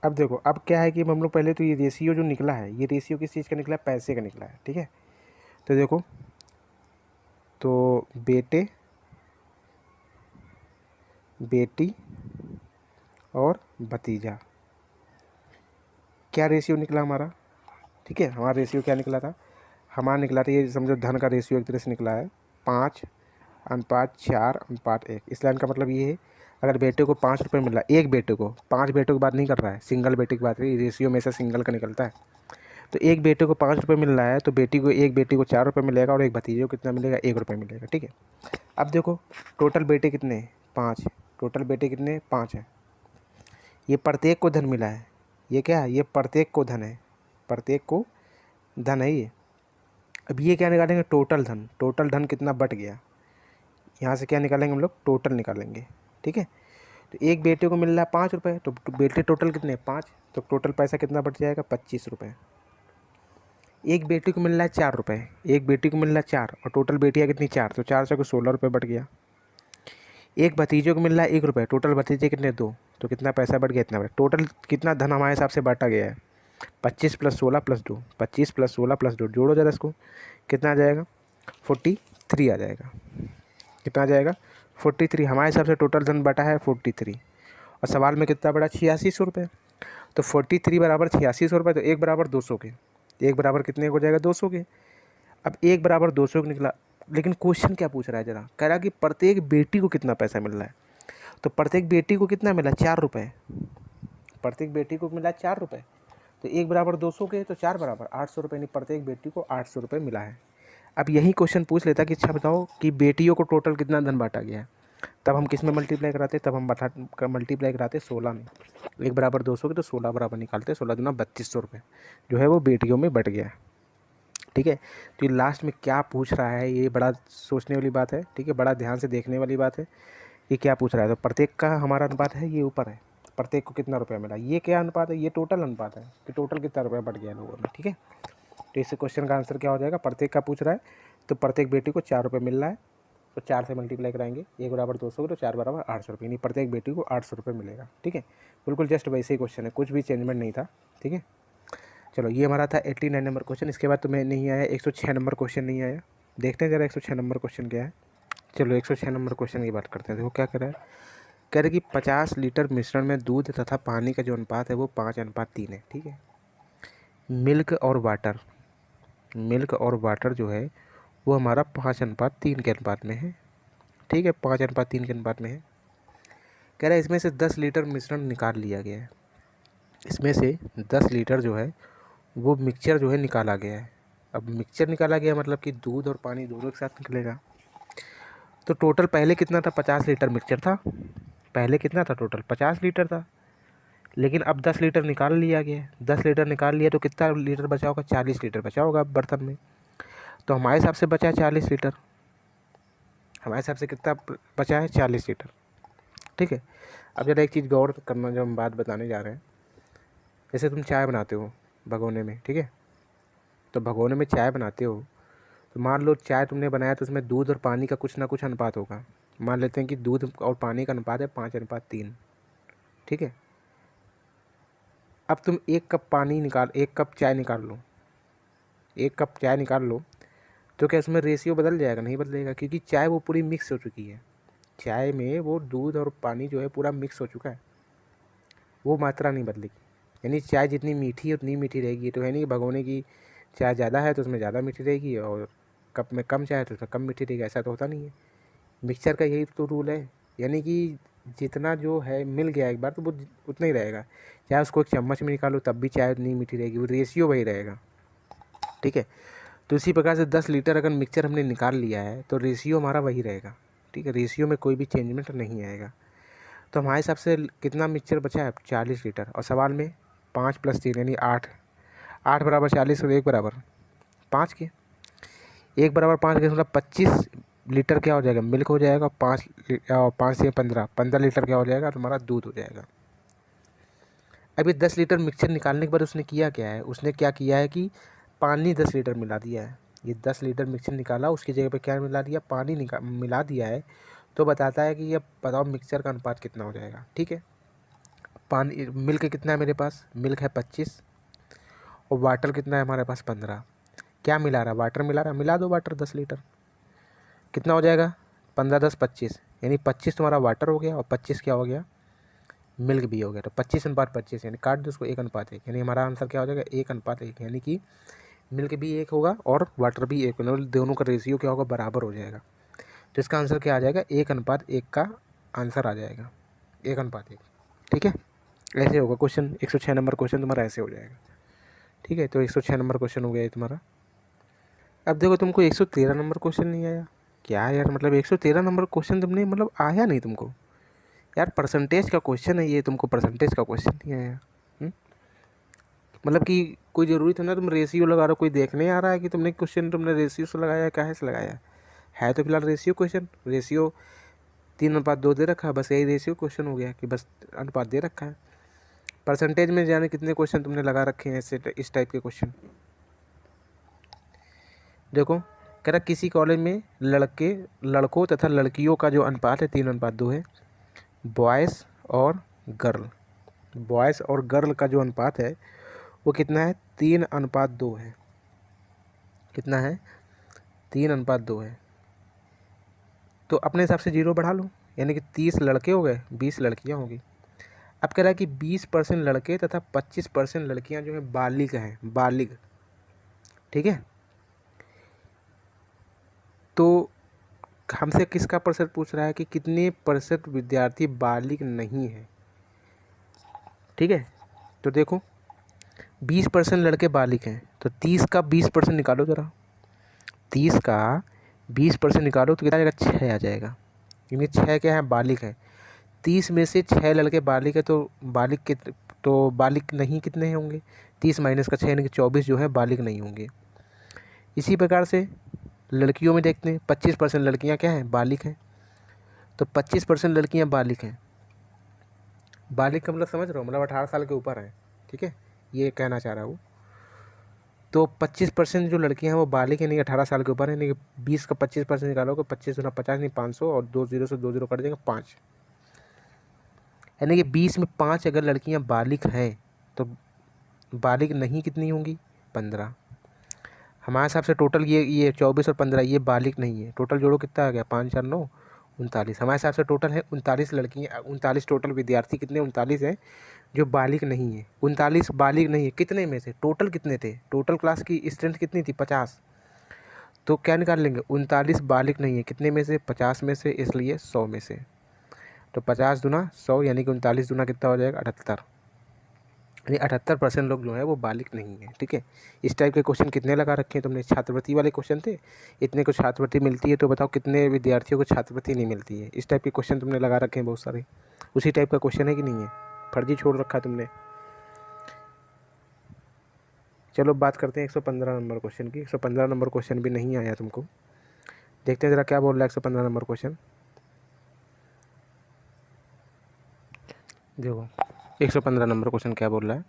अब देखो, अब क्या है कि हम लोग पहले तो ये रेशियो जो निकला है, ये रेशियो किस चीज़ का निकला है, पैसे का निकला है। ठीक है, तो देखो, तो बेटे, बेटी और भतीजा, क्या रेशियो निकला हमारा। ठीक है, हमारा रेशियो क्या निकला था, हमारा निकला था, ये समझो धन का रेशियो एक तरह से निकला है 5:4:1। इस लाइन का मतलब ये है, अगर बेटे को 5 रुपये मिल रहा है, एक बेटे को, 5 बेटों की बात नहीं कर रहा है, सिंगल बेटे की बात है, रेशियो में से सिंगल का निकलता है। तो एक बेटे को 5 रुपये मिल रहा है तो एक बेटी को 4 रुपये मिलेगा और एक भतीजे को कितना मिलेगा, 1 रुपये मिलेगा। ठीक है, अब देखो टोटल बेटे कितने हैं, 5, टोटल बेटे कितने, 5 हैं। ये प्रत्येक को धन मिला है, ये क्या है, ये प्रत्येक को धन है, प्रत्येक को धन है ये। अब ये क्या निकालेंगे, टोटल धन, टोटल धन कितना बट गया, यहाँ से क्या निकालेंगे हम लोग, टोटल निकालेंगे। ठीक है, तो एक बेटे को मिल रहा है 5 रुपये, तो बेटे टोटल कितने, 5, तो टोटल पैसा कितना बच जाएगा, 25 रुपये। एक बेटी को मिल रहा है 4 रुपये, एक बेटी को मिल रहा है 4 और टोटल बेटियाँ कितनी, 4, तो 4 से को 16 रुपये बट गया। एक भतीजे को मिल रहा है 1 रुपये, टोटल भतीजे कितने, 2, तो कितना पैसा बढ़ गया, इतना बढ़, टोटल कितना धन हमारे हिसाब से बांटा गया है, 25 + 16 + 2, 25 + 16 + 2, जोड़ो जरा इसको, कितना आ जाएगा? 43 आ जाएगा। कितना आ जाएगा? 43। हमारे हिसाब से टोटल धन बटा है 43, और सवाल में कितना बड़ा? 8600 रुपये। तो 43 बराबर 8600 रुपये, तो 1 बराबर 200 के। 1 बराबर कितने हो जाएगा? 200 के। अब 1 बराबर 200 के निकला, लेकिन क्वेश्चन क्या पूछ रहा है जरा? कह रहा कि प्रत्येक बेटी को कितना पैसा मिल रहा है। तो प्रत्येक बेटी को कितना मिला? 4 रुपये। प्रत्येक बेटी को मिला 4 रुपये। तो 1 बराबर 200 के, तो 4 बराबर 800 रुपये, नहीं प्रत्येक बेटी को 800 रुपये मिला है। अब यही क्वेश्चन पूछ लेता कि अच्छा बताओ कि बेटियों को टोटल कितना धन बांटा गया है, तब हम किस में मल्टीप्लाई कराते? तब हम मल्टीप्लाई कराते 16 में। 1 बराबर 200 के, तो 16 बराबर निकालते, 16 दूना 3200 रुपये जो है वो बेटियों में बट गया। ठीक है, तो ये लास्ट में क्या पूछ रहा है, ये बड़ा सोचने वाली बात है। ठीक है, बड़ा ध्यान से देखने वाली बात है, ये क्या पूछ रहा है। तो प्रत्येक का हमारा अनुपात है, ये ऊपर है, प्रत्येक को कितना रुपया मिला। ये क्या अनुपात है? ये टोटल अनुपात है कि टोटल कितना रुपया बढ़ गया लोगों में। ठीक है, तो इस क्वेश्चन का आंसर क्या हो जाएगा? प्रत्येक का पूछ रहा है, तो प्रत्येक बेटी को 4 रुपये मिल रहा है, तो 4 से मल्टीप्लाई कराएंगे। 1 बराबर 200 तो 4 बराबर 800 रुपये, यानी प्रत्येक बेटी को 800 रुपये मिलेगा। ठीक है, बिल्कुल जस्ट वैसे ही क्वेश्चन है, कुछ भी चेंजमेंट नहीं था। ठीक है, चलो ये हमारा था 89 नंबर क्वेश्चन। इसके बाद तो मैं नहीं आया, 106 नंबर क्वेश्चन नहीं आया। देखते हैं ज़रा 106 नंबर क्वेश्चन क्या है। चलो 106 नंबर क्वेश्चन की बात करते हैं। देखो क्या कह रहा है, कह रहे कि 50 लीटर मिश्रण में दूध तथा पानी का जो अनुपात है वो 5:3 है। ठीक है, मिल्क और वाटर जो है वो हमारा 5:3 के अनुपात में है। ठीक है, 5:3 के अनुपात में है। कह रहा है इसमें से 10 लीटर मिश्रण निकाल लिया गया है। इसमें से 10 लीटर जो है वो मिक्सचर जो है निकाला गया है। अब मिक्सचर निकाला गया मतलब कि दूध और पानी दोनों के साथ निकलेगा। तो टोटल पहले कितना था? 50 लीटर मिक्सचर था। पहले कितना था? टोटल 50 लीटर था, लेकिन अब 10 लीटर निकाल लिया गया है। 10 लीटर निकाल लिया तो कितना लीटर बचा होगा? 40 लीटर बचा होगा बर्तन में। तो हमारे हिसाब से बचा है 40 लीटर। हमारे हिसाब से कितना बचा है? 40 लीटर। ठीक है, अब ज़रा एक चीज़ गौर करना, जो हम बात बताने जा रहे हैं। जैसे तुम चाय बनाते हो भगोने में, ठीक है, तो भगोने में चाय बनाते हो, तो मान लो चाय तुमने बनाया तो उसमें दूध और पानी का कुछ ना कुछ अनुपात होगा। मान लेते हैं कि दूध और पानी का अनुपात है 5:3। ठीक है, अब तुम 1 कप चाय निकाल लो, 1 कप चाय निकाल लो, तो क्या उसमें रेशियो बदल जाएगा? नहीं बदलेगा, क्योंकि चाय वो पूरी मिक्स हो चुकी है। चाय में वो दूध और पानी जो है पूरा मिक्स हो चुका है, वो मात्रा नहीं बदलेगी। यानी चाय जितनी मीठी है उतनी मीठी रहेगी। तो है नहीं कि भगोने की चाय ज़्यादा है तो उसमें ज़्यादा मीठी रहेगी, और कप में कम चाय है तो उसमें कम मीठी रहेगी, ऐसा तो होता नहीं है। मिक्सचर का यही तो रूल है, यानी कि जितना जो है मिल गया एक बार तो वो उतना ही रहेगा। चाहे उसको 1 चम्मच में निकालो तब भी चाय उतनी मीठी रहेगी, वो रेशियो वही रहेगा। ठीक है, तो इसी प्रकार से 10 लीटर अगर मिक्सचर हमने निकाल लिया है तो रेशियो हमारा वही रहेगा। ठीक है, रेशियो में कोई भी चेंजमेंट नहीं आएगा। तो हमारे हिसाब से कितना मिक्सचर बचा है? 40 लीटर। और सवाल में 5 + 3 यानी 8, 8 बराबर 40 और 1 बराबर 5 के। 1 बराबर 5 के मतलब 25 लीटर क्या हो जाएगा? मिल्क हो जाएगा। 5 से 15 लीटर क्या हो जाएगा? तुम्हारा दूध हो जाएगा। अभी 10 लीटर मिक्सचर निकालने के बाद उसने किया क्या है? उसने क्या किया है कि पानी 10 लीटर मिला दिया है। ये 10 लीटर मिक्सचर निकाला, उसकी जगह पे क्या मिला दिया? पानी मिला दिया है। तो बताता है कि ये बताओ मिक्सचर का अनुपात कितना हो जाएगा। ठीक है, पानी मिल्क कितना है मेरे पास? मिल्क है 25, और वाटर कितना है हमारे पास? 15। क्या मिला रहा? वाटर मिला रहा, मिला दो वाटर 10 लीटर। कितना हो जाएगा? 15 10 25, यानी 25 तुम्हारा वाटर हो गया और 25 क्या हो गया? मिल्क भी हो गया। तो 25:25, यानी काट दो उसको, 1:1, यानी हमारा आंसर क्या हो जाएगा? 1:1, यानी कि मिल्क भी 1 होगा और वाटर भी 1, दोनों का रेशियो क्या होगा? बराबर हो जाएगा। तो इसका आंसर क्या आ जाएगा? 1:1 का आंसर आ जाएगा, 1:1। ठीक है, ऐसे होगा क्वेश्चन। 106 नंबर क्वेश्चन तुम्हारा ऐसे हो जाएगा। ठीक है, तो 106 नंबर क्वेश्चन हो गया ये तुम्हारा। अब देखो तुमको 113 नंबर क्वेश्चन नहीं आया। क्या यार, मतलब 113 नंबर क्वेश्चन तुमने मतलब आया नहीं तुमको यार? परसेंटेज का क्वेश्चन है ये, तुमको परसेंटेज का क्वेश्चन नहीं आया? मतलब कि कोई ज़रूरी था ना तुम रेशियो लगा रहे हो? कोई देखने आ रहा है कि तुमने क्वेश्चन तुमने रेशियो से लगाया है, काहे से लगाया है? तो फिलहाल रेशियो क्वेश्चन, रेशियो 3:2 दे रखा है, बस यही रेशियो क्वेश्चन हो गया कि बस अनुपात दे रखा है। परसेंटेज में जाने कितने क्वेश्चन तुमने लगा रखे हैं ऐसे इस टाइप के क्वेश्चन। देखो कह रहा किसी कॉलेज में लड़कों तथा लड़कियों का जो अनुपात है 3:2 है। बॉयज़ और गर्ल का जो अनुपात है वो कितना है, 3:2 है। कितना है, 3:2 है। तो अपने हिसाब से 0 बढ़ा लो, यानी कि 30 लड़के हो गए, 20 लड़कियां होगी। अब कह रहा है कि 20% लड़के तथा 25% लड़कियां जो हैं बालिग हैं, बालिग। ठीक है, तो हमसे किसका प्रतिशत पूछ रहा है कि कितने प्रतिशत विद्यार्थी बालिग नहीं है। ठीक है, तो देखो 20% लड़के बालिग हैं, तो 30 का 20% निकालो ज़रा। 30 का 20% निकालो तो कितना आ जाएगा, 6 आ जाएगा। यानी 6 क्या है, बालिग है। 30 में से 6 लड़के बालिग है, तो बालिग कित तो बालिग नहीं कितने होंगे, 30 माइनस का 6 यानी कि 24 जो है बालिग नहीं होंगे। इसी प्रकार से लड़कियों में देखते हैं, 25% लड़कियां क्या हैं, बालिग हैं। तो 25% लड़कियां बालिग हैं। बालिग का मतलब समझ रहे हो, मतलब 18 साल के ऊपर है। ठीक है, ये कहना चाह रहा हूँ। तो 25% जो लड़कियां हैं वो बालिग है, नहीं 18 साल के ऊपर है। नहीं 20 का 25% निकालोगे, 25 गुना 50 नहीं 500, और 2 0 से 2 0 कट देंगे 5। यानी कि 20 में 5 अगर लड़कियां बालिग हैं तो बालिग नहीं कितनी होंगी, 15। हमारे हिसाब से टोटल ये 24 और 15 ये बालिग नहीं है। टोटल जोड़ो कितना आ गया, 5 4 9 39। हमारे हिसाब से टोटल है 39 लड़कियाँ, 39 टोटल विद्यार्थी कितने, 39 हैं जो बालिग नहीं है। 39 बालिग नहीं है, कितने में से, टोटल कितने थे, टोटल क्लास की स्ट्रेंथ कितनी थी, 50। तो क्या निकाल लेंगे, 39 बालिग नहीं है, कितने में से, 50 में से, इसलिए 100 में से। तो 50 दूना 100 यानी कि 39 दूना कितना हो जाएगा, 78। यानी 78% लोग जो है वो बालिग नहीं है। ठीक है, इस टाइप के क्वेश्चन कितने लगा रखे हैं तुमने, छात्रवृत्ति वाले क्वेश्चन थे। इतने को छात्रवृत्ति मिलती है, तो बताओ कितने विद्यार्थियों को छात्रवृत्ति नहीं मिलती है। इस टाइप के क्वेश्चन तुमने लगा रखे हैं बहुत सारे। उसी टाइप का क्वेश्चन है कि नहीं है, फर्जी छोड़ रखा है तुमने। चलो बात करते हैं 115 नंबर क्वेश्चन की। 115 नंबर क्वेश्चन भी नहीं आया तुमको, देखते हैं ज़रा क्या बोल रहा है 115 नंबर क्वेश्चन। देखो 115 नंबर क्वेश्चन क्या बोल रहा है।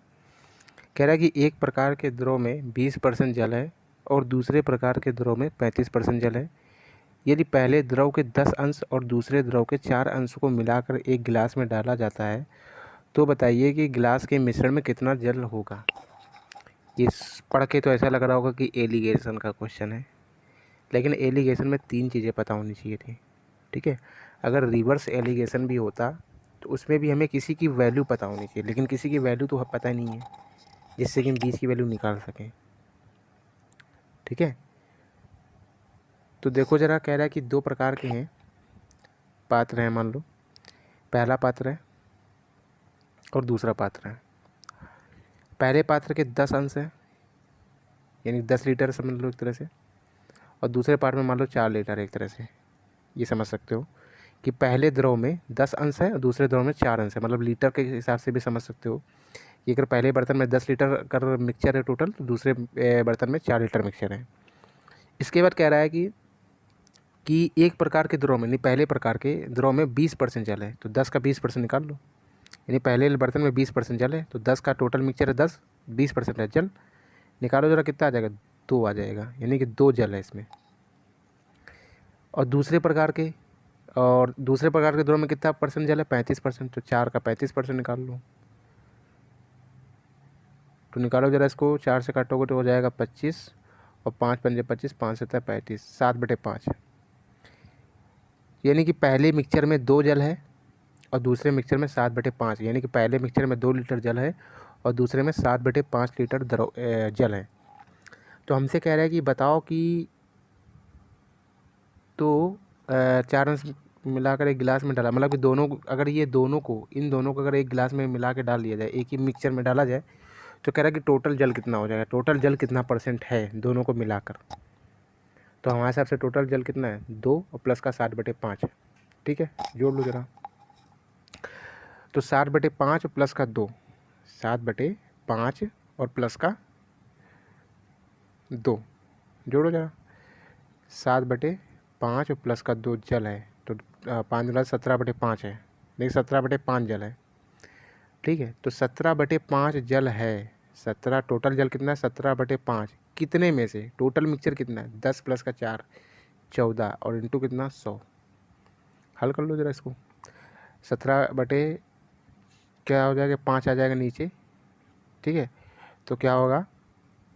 कह रहा है कि एक प्रकार के द्रव में 20% जल है और दूसरे प्रकार के द्रव में 35% जल है। यदि पहले द्रव के 10 अंश और दूसरे द्रव के 4 अंश को मिलाकर एक गिलास में डाला जाता है, तो बताइए कि गिलास के मिश्रण में कितना जल होगा। ये पढ़ के तो ऐसा लग रहा होगा कि एलिगेशन का क्वेश्चन है, लेकिन एलिगेशन में 3 चीज़ें पता होनी चाहिए थी। ठीक है, अगर रिवर्स एलिगेशन भी होता तो उसमें भी हमें किसी की वैल्यू पता होनी चाहिए, लेकिन किसी की वैल्यू तो पता नहीं है जिससे कि हम 20 की वैल्यू निकाल सकें। ठीक है, तो देखो ज़रा, कह रहा है कि 2 प्रकार के हैं पात्र हैं, मान लो पहला पात्र है और दूसरा पात्र है। पहले पात्र के 10 अंश हैं, यानी 10 लीटर समझ लो एक तरह से, और दूसरे पात्र में मान लो 4 लीटर, एक तरह से ये समझ सकते हो कि पहले द्रव में 10 अंश है और दूसरे द्रव में 4 अंश है। मतलब लीटर के हिसाब से भी समझ सकते हो कि अगर पहले बर्तन में 10 लीटर का मिक्सचर है टोटल, तो दूसरे बर्तन में 4 लीटर मिक्सचर है। इसके बाद कह रहा है कि एक प्रकार के द्रव में, नहीं पहले प्रकार के द्रव में 20% जल है, तो 10 का 20% निकाल लो। यानी पहले बर्तन में 20% जल है, तो 10 का टोटल मिक्सचर है 10, 20% है जल, निकालो जरा कितना आ जाएगा, 2 आ जाएगा, यानी कि 2 जल है इसमें। और दूसरे प्रकार के द्रव में कितना परसेंट जल है, 35%, तो 4 का 35% निकाल लो। तो निकालो जरा इसको, 4 से काटोगे तो हो जाएगा 25, और 5 पंजे 25, 5 7 35, 7/5। यानी कि पहले मिक्सचर में 2 जल है और दूसरे मिक्सचर में 7/5, यानी कि पहले मिक्सचर में 2 लीटर जल है और दूसरे में 7/5 लीटर जल है। तो हमसे कह रहा है कि बताओ कि तो 4 अंश मिलाकर एक गिलास में डाला, मतलब कि दोनों, अगर ये दोनों को, इन दोनों को अगर एक गिलास में मिला के डाल दिया जाए, एक ही मिक्सचर में डाला जाए, तो कह रहा है कि टोटल जल कितना हो जाएगा, टोटल जल कितना परसेंट है दोनों को मिलाकर। तो हमारे हिसाब से टोटल जल कितना है, 2 और प्लस का 7/5। ठीक है, जोड़ लो जरा। तो 7/5 प्लस का 2, 7/5 और प्लस का 2, जोड़ो जरा। 7/5 और प्लस का 2 जल है, तो 5 17/5 है, नहीं 17/5 जल है। ठीक है, तो 17/5 जल है। 17 टोटल जल कितना है, 17/5 कितने में से, टोटल मिक्सचर कितना है, 10 प्लस का 4 14, और इंटू कितना 100। हल कर लो जरा इसको। 17 बटे क्या हो जाएगा, 5 आ जाएगा नीचे। ठीक है, तो क्या होगा,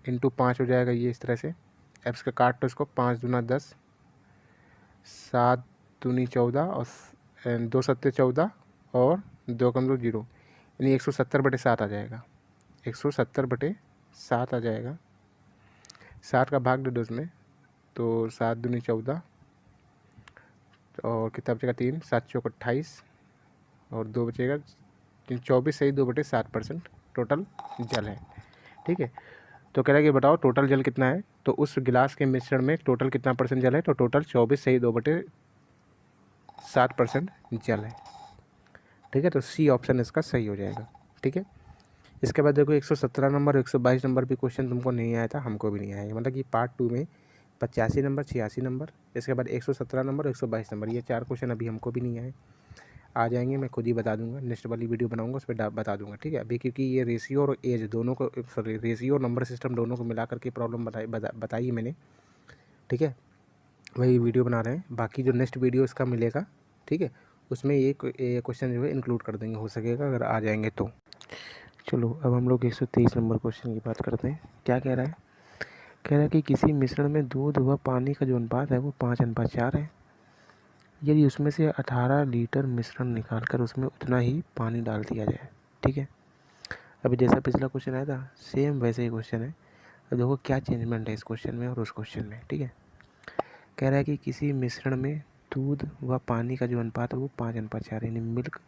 इंटू 5 हो जाएगा ये इस तरह से। अब इसका काट तो इसको, 5 दूना 10, 7 दूनी 14 और 2 सत्ते 14 और 2 कम 2 0, यानी 170/7 आ जाएगा। 170/7 आ जाएगा। 7 का भाग दे दो उसमें, तो 7 दूनी 14 और कितना बचेगा 3, 7 चौक 28 और 2 बचेगा 24, सही 2/7% टोटल जल है। ठीक है, तो कह रहा है कि बताओ टोटल जल कितना है। तो उस गिलास के मिश्रण में टोटल कितना परसेंट जल है, तो टोटल 24 सही 2/7% जल है। ठीक है, तो सी ऑप्शन इसका सही हो जाएगा। ठीक है, इसके बाद देखो 117 नंबर 122 नंबर भी क्वेश्चन तुमको नहीं आया था, हमको भी नहीं आया, मतलब कि पार्ट 2 में 85 नंबर 86 नंबर, इसके बाद 117 नंबर 122 नंबर, ये 4 क्वेश्चन अभी हमको भी नहीं आए। आ जाएंगे, मैं खुद ही बता दूंगा, नेक्स्ट वाली वीडियो बनाऊंगा उस पर बता दूंगा। ठीक है, अभी क्योंकि ये रेशियो और एज दोनों को, सॉरी रेशियो और नंबर सिस्टम दोनों को मिला करके प्रॉब्लम बताई मैंने। ठीक है, वही वीडियो बना रहे हैं, बाकी जो नेक्स्ट वीडियो इसका मिलेगा, ठीक है, उसमें ये क्वेश्चन जो है इंक्लूड कर देंगे, हो सकेगा अगर आ जाएंगे तो। चलो अब हम लोग 123 नंबर क्वेश्चन की बात करते हैं। क्या कह रहा है, कह रहा है कि किसी मिश्रण में दूध व पानी का जो अनुपात है वो 5:4 है। यदि उसमें से 18 लीटर मिश्रण निकाल कर उसमें उतना ही पानी डाल दिया जाए। ठीक है, अभी जैसा पिछला क्वेश्चन आया था सेम वैसे ही क्वेश्चन है। अब देखो क्या चेंजमेंट है इस क्वेश्चन में और उस क्वेश्चन में। ठीक है, कह रहा है कि किसी मिश्रण में दूध व पानी का जो अनुपात है वो 5:4, यानी मिल्क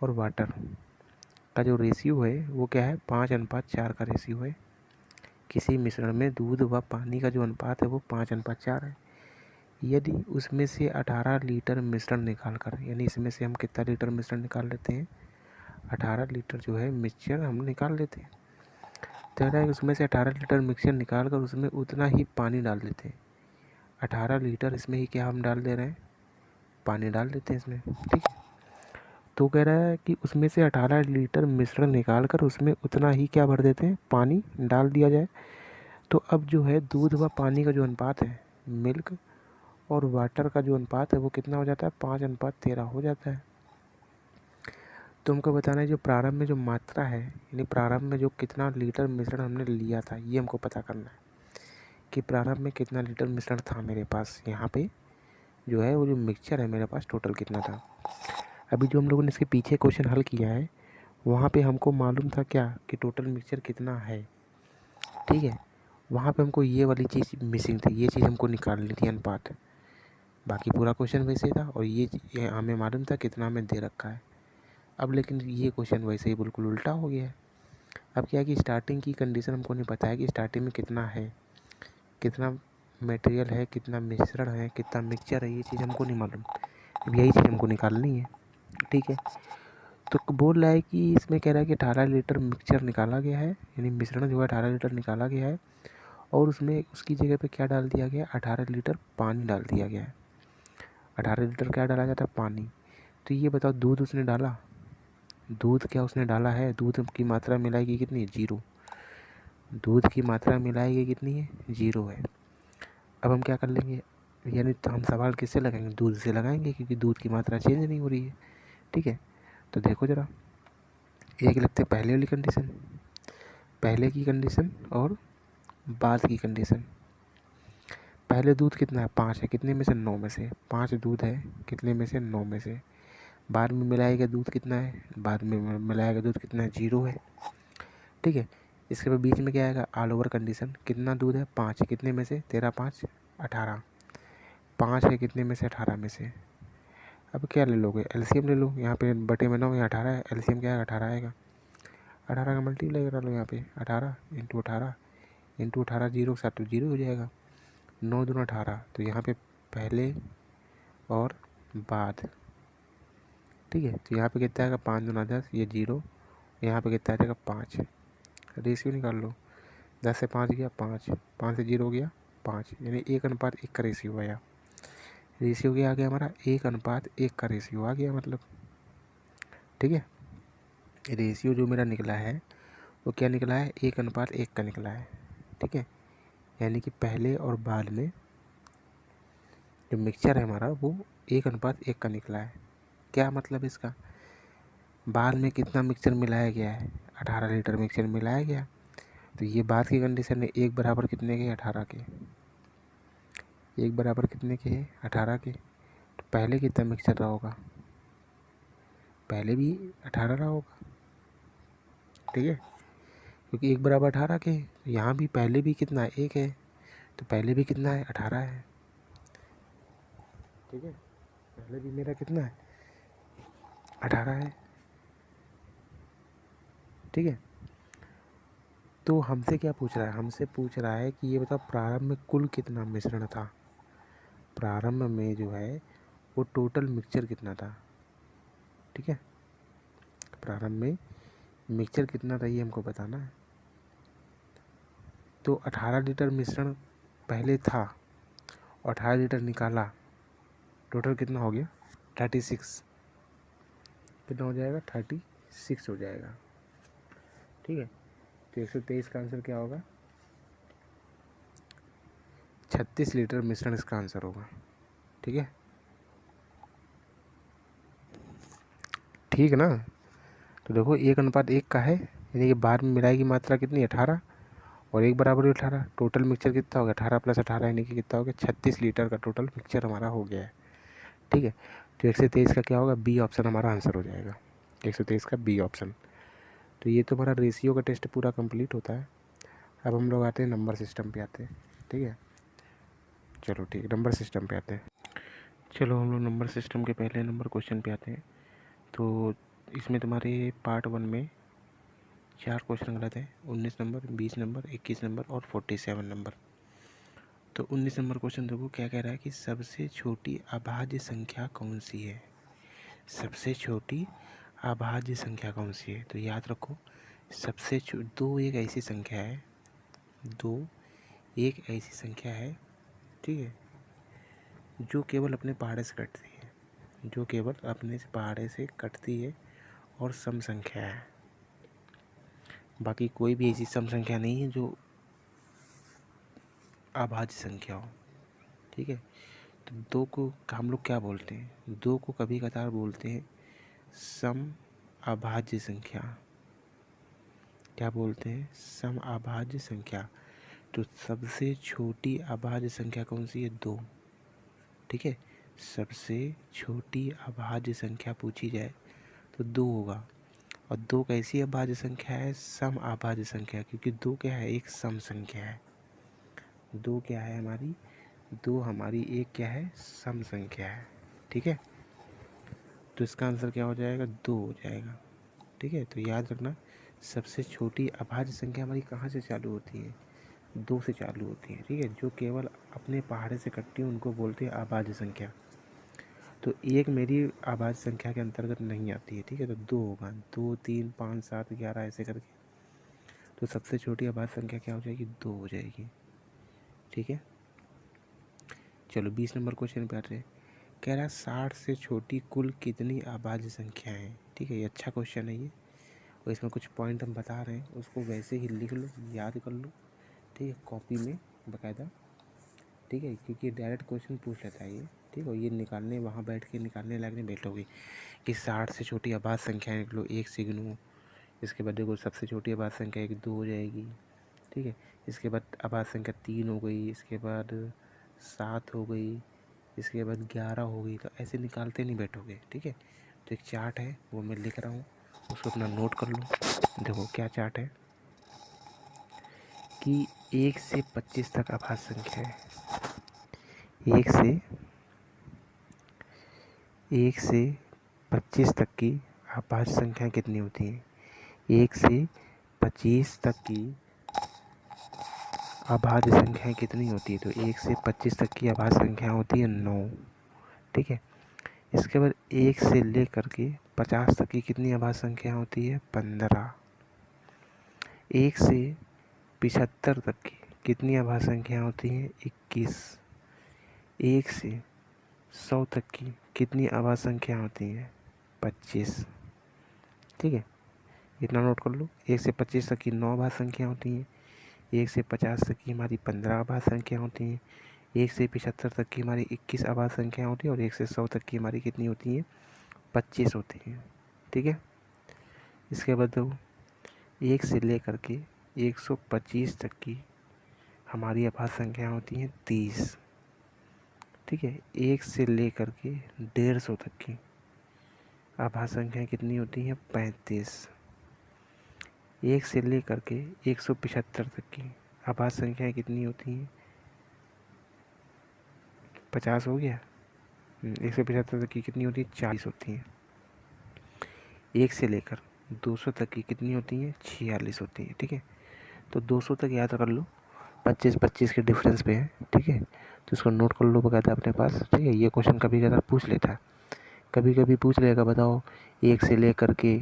और वाटर का जो रेशियो है वो क्या है, 5:4 का रेशियो है। किसी मिश्रण में दूध व पानी का जो अनुपात है वो 5:4 है। यदि उसमें से 18 लीटर मिश्रण निकाल कर, यानी इसमें से हम कितना लीटर मिश्रण निकाल लेते हैं, 18 लीटर जो है मिक्सचर हम निकाल लेते हैं। तो कह रहा है उसमें से 18 लीटर मिक्सचर निकाल कर उसमें उतना ही पानी डाल देते हैं। 18 लीटर इसमें ही क्या हम डाल दे रहे हैं, पानी डाल देते हैं इसमें। ठीक है, तो कह रहा है कि उसमें से 18 लीटर मिश्रण निकाल कर उसमें उतना ही क्या भर देते हैं, पानी डाल दिया जाए। तो अब जो है दूध व पानी का जो अनुपात है, मिल्क और वाटर का जो अनुपात है वो कितना हो जाता है, 5:13 हो जाता है। तो हमको बताना है जो प्रारंभ में जो मात्रा है, यानी प्रारंभ में जो कितना लीटर मिश्रण हमने लिया था, ये हमको पता करना है कि प्रारंभ में कितना लीटर मिश्रण था मेरे पास, यहाँ पे जो है वो जो मिक्सचर है मेरे पास टोटल कितना था। अभी जो हम लोगों ने इसके पीछे क्वेश्चन हल किया है वहाँ पे हमको मालूम था क्या कि टोटल मिक्सचर कितना है। ठीक है, वहाँ पे हमको ये वाली चीज़ मिसिंग थी, ये चीज़ हमको निकालनी थी अनुपात। बाकी पूरा क्वेश्चन वैसे ही था और ये हमें मालूम था कितना हमें दे रखा है। अब लेकिन ये क्वेश्चन वैसे ही बिल्कुल उल्टा हो गया है। अब क्या है कि स्टार्टिंग की कंडीशन हमको नहीं पता है कि स्टार्टिंग में कितना है, कितना मटेरियल है, कितना मिश्रण है, कितना मिक्सचर है, ये चीज़ हमको नहीं मालूम। अब यही चीज़ हमको निकालनी है। ठीक है, तो बोल रहा है कि इसमें कह रहा है कि 18 लीटर मिक्सचर निकाला गया है, यानी मिश्रण जो है 18 लीटर निकाला गया है और उसमें उसकी जगह पे क्या डाल दिया गया, 18 लीटर पानी डाल दिया गया है। 18 लीटर क्या डाला जाता है, पानी। तो ये बताओ दूध उसने डाला, दूध क्या उसने डाला है, दूध की मात्रा मिलाएगी कितनी, 0। दूध की मात्रा मिलाएगी कितनी है, 0 है। अब हम क्या कर लेंगे, यानी तो हम सवाल किससे लगाएंगे, दूध से लगाएंगे क्योंकि दूध की मात्रा चेंज नहीं हो रही है। ठीक है, तो देखो ज़रा एक लिखते पहले वाली कंडीशन, पहले की कंडीशन और बाद की कंडीशन। पहले दूध कितना है, 5 है, कितने में से, 9 में से 5 दूध है, कितने में से, 9 में से। बाद में मिलाएगा दूध कितना है, बाद में मिलाएगा दूध कितना है, 0 है। ठीक है, इसके बाद बीच में क्या आएगा, ऑल ओवर कंडीशन, कितना दूध है, 5 है, कितने में से, 13 5 18, 5 है कितने में से, 18 में से। अब क्या ले लोगे, एलसीएम ले लो, यहाँ पे बटे में 9 यहाँ 18 है, एलसीएम क्या है, 18 आएगा। 18 का मल्टीप्लाई करा लो यहाँ पे, 18 इंटू 18 इंटू 18, 0 के साथ तो 0 हो जाएगा। 9 दूना 18, तो यहाँ पे पहले और बाद। ठीक है, तो यहाँ पे कितना आएगा, 5 दूना 10, ये 0, यहाँ पे कितना आ जाएगा, 5। रेशियो निकाल लो, 10 से 5 गया 5, 5 से 0 गया 5, यानी 1:1 का रेशियो आया। रेशियो क्या आ गया हमारा, 1:1 का रेशियो आ गया मतलब। ठीक है, रेशियो जो मेरा निकला है वो क्या निकला है, 1:1 का निकला है। ठीक है, यानी कि पहले और बाद में जो मिक्सचर है हमारा वो 1:1 का निकला है। क्या मतलब इसका, बाद में कितना मिक्सचर मिलाया गया है, 18 लीटर मिक्सचर मिलाया गया तो ये बाद की कंडीशन है, एक बराबर कितने के, 18 के। एक बराबर कितने के है, 18 के। तो पहले कितना मिक्सचर रहा होगा, पहले भी 18 रहा होगा, ठीक है, क्योंकि एक बराबर 18 के। तो यहाँ भी पहले भी कितना है, एक है, तो पहले भी कितना है, 18 है, ठीक है। पहले भी मेरा कितना है, 18 है, ठीक है। तो हमसे क्या पूछ रहा है, हमसे पूछ रहा है कि ये बताओ प्रारंभ में कुल कितना मिश्रण था। प्रारंभ में जो है वो टोटल मिक्सचर कितना था, ठीक है। प्रारंभ में मिक्सचर कितना था ये हमको बताना है। तो 18 लीटर मिश्रण पहले था और 18 लीटर निकाला, टोटल कितना हो गया, 36। कितना हो जाएगा, 36 हो जाएगा, ठीक है। तो 123 का आंसर क्या होगा, 36 लीटर मिश्रण इसका आंसर होगा, ठीक है। ठीक है ना। तो देखो 1:1 का है, यानी कि बार में मिलाई की मात्रा कितनी, 18, और एक बराबर 18। टोटल मिक्सचर कितना होगा, 18 + 18 यानी कि कितना हो गया, 36 लीटर का टोटल मिक्सचर हमारा हो गया है, ठीक है। तो 123 का क्या होगा, बी ऑप्शन हमारा आंसर हो जाएगा, 123 का बी ऑप्शन। तो ये तो हमारा रेशियो का टेस्ट पूरा कंप्लीट होता है। अब हम लोग आते हैं नंबर सिस्टम पे आते हैं, ठीक है। चलो ठीक है, नंबर सिस्टम पे आते हैं। चलो हम लोग नंबर सिस्टम के पहले नंबर क्वेश्चन पे आते हैं। तो इसमें तुम्हारे पार्ट 1 में 4 क्वेश्चन गलत है, 19 नंबर, 20 नंबर, 21 नंबर और 47 नंबर। तो 19 नंबर क्वेश्चन देखो क्या कह रहा है कि सबसे छोटी अभाज्य संख्या कौन सी है। सबसे छोटी अभाज्य संख्या कौन सी है, तो याद रखो दो एक ऐसी संख्या है, दो एक ऐसी संख्या है, ठीक है, जो केवल अपने पहाड़े से कटती है, जो केवल अपने पहाड़े से कटती है और सम संख्या है। बाकी कोई भी ऐसी सम संख्या नहीं है जो अभाज्य संख्या हो, ठीक है। तो दो को हम लोग क्या बोलते हैं, दो को कभी कभार बोलते हैं सम अभाज्य संख्या। क्या बोलते हैं, सम अभाज्य संख्या। तो सबसे छोटी अभाज्य संख्या कौन सी है, दो, ठीक है। सबसे छोटी अभाज्य संख्या पूछी जाए तो दो होगा। और दो कैसी अभाज्य संख्या है, सम अभाज्य संख्या, क्योंकि दो क्या है, एक सम संख्या है। दो क्या है हमारी, दो हमारी एक क्या है, सम संख्या है, ठीक है। तो इसका आंसर क्या हो जाएगा, दो हो जाएगा, ठीक है। तो याद रखना सबसे छोटी अभाज्य संख्या हमारी कहाँ से चालू होती है, दो से चालू होती है, ठीक है। जो केवल अपने पहाड़े से कटती है उनको बोलते हैं अभाज्य संख्या। तो एक मेरी अभाज्य संख्या के अंतर्गत नहीं आती है, ठीक है। तो दो होगा, 2 3 5 7 11 ऐसे करके। तो सबसे छोटी अभाज्य संख्या क्या हो जाएगी, दो हो जाएगी, ठीक है। चलो 20 नंबर क्वेश्चन पे आते हैं। कह रहा है 60 से छोटी कुल कितनी अभाज्य संख्या है, ठीक है। ये अच्छा क्वेश्चन है ये, और इसमें कुछ पॉइंट हम बता रहे हैं, उसको वैसे ही लिख लो, याद कर लो, ठीक है, कॉपी में बाकायदा, ठीक है, क्योंकि डायरेक्ट क्वेश्चन पूछ लेता है ये, ठीक है। ये निकालने वहाँ बैठ के निकालने लायक नहीं बैठोगे कि 60 से छोटी अभाज्य संख्या निकलो, एक से गिनो, इसके बाद देखो सबसे छोटी अभाज्य संख्या एक दो हो जाएगी, ठीक है। इसके बाद अभाज्य संख्या 3 हो गई, इसके बाद 7 हो गई, इसके बाद 11 हो गई। तो ऐसे निकालते नहीं बैठोगे, ठीक है। तो एक चार्ट है वो मैं लिख रहा हूँ, उसको अपना नोट कर लो। देखो क्या चार्ट है कि 1 से 25 तक अभाज्य संख्या है। 1 से 25 तक की अभाज्य संख्या कितनी होती है, 1 से 25 तक की अभाज्य संख्या कितनी होती है। तो 1 से 25 तक की अभाज्य संख्या होती है 9, ठीक है। इसके बाद 1 से लेकर के 50 तक की कितनी अभाज्य संख्या होती है, 15। 1 से 75 तक की कितनी अभाज्य संख्या होती है, 21। 1 से 100 तक की कितनी अभाज्य संख्या होती है, 25, ठीक है। इतना नोट कर लो। 1 से 25 तक की 9 अभाज्य संख्या होती हैं, 1 से 50 तक की हमारी 15 अभाज्य संख्या होती हैं, 1 से 75 तक की हमारी 21 अभाज्य संख्या होती है, और 1 से 100 तक की हमारी कितनी होती है, 25 होती हैं, ठीक है। इसके बाद दो 1 से लेकर के 125 तक की हमारी अभाज्य संख्या होती हैं 30। ठीक है, 1 से लेकर के 150 तक की अभाज्य संख्या कितनी होती हैं 35। 1 से लेकर के 175 तक की अभाज्य संख्याएँ कितनी होती हैं 50 हो गया। 175 तक की कितनी होती है 40 होती हैं। 1 से लेकर 200 तक की कितनी होती हैं 46 होती हैं। ठीक है, तो 200 तक याद कर लो, 25-25 के डिफरेंस पे है। ठीक है, तो इसको नोट कर लो बकायदा अपने पास। ठीक है, ये क्वेश्चन कभी कभी पूछ लेता है, कभी कभी पूछ लेगा, बताओ 1 से लेकर के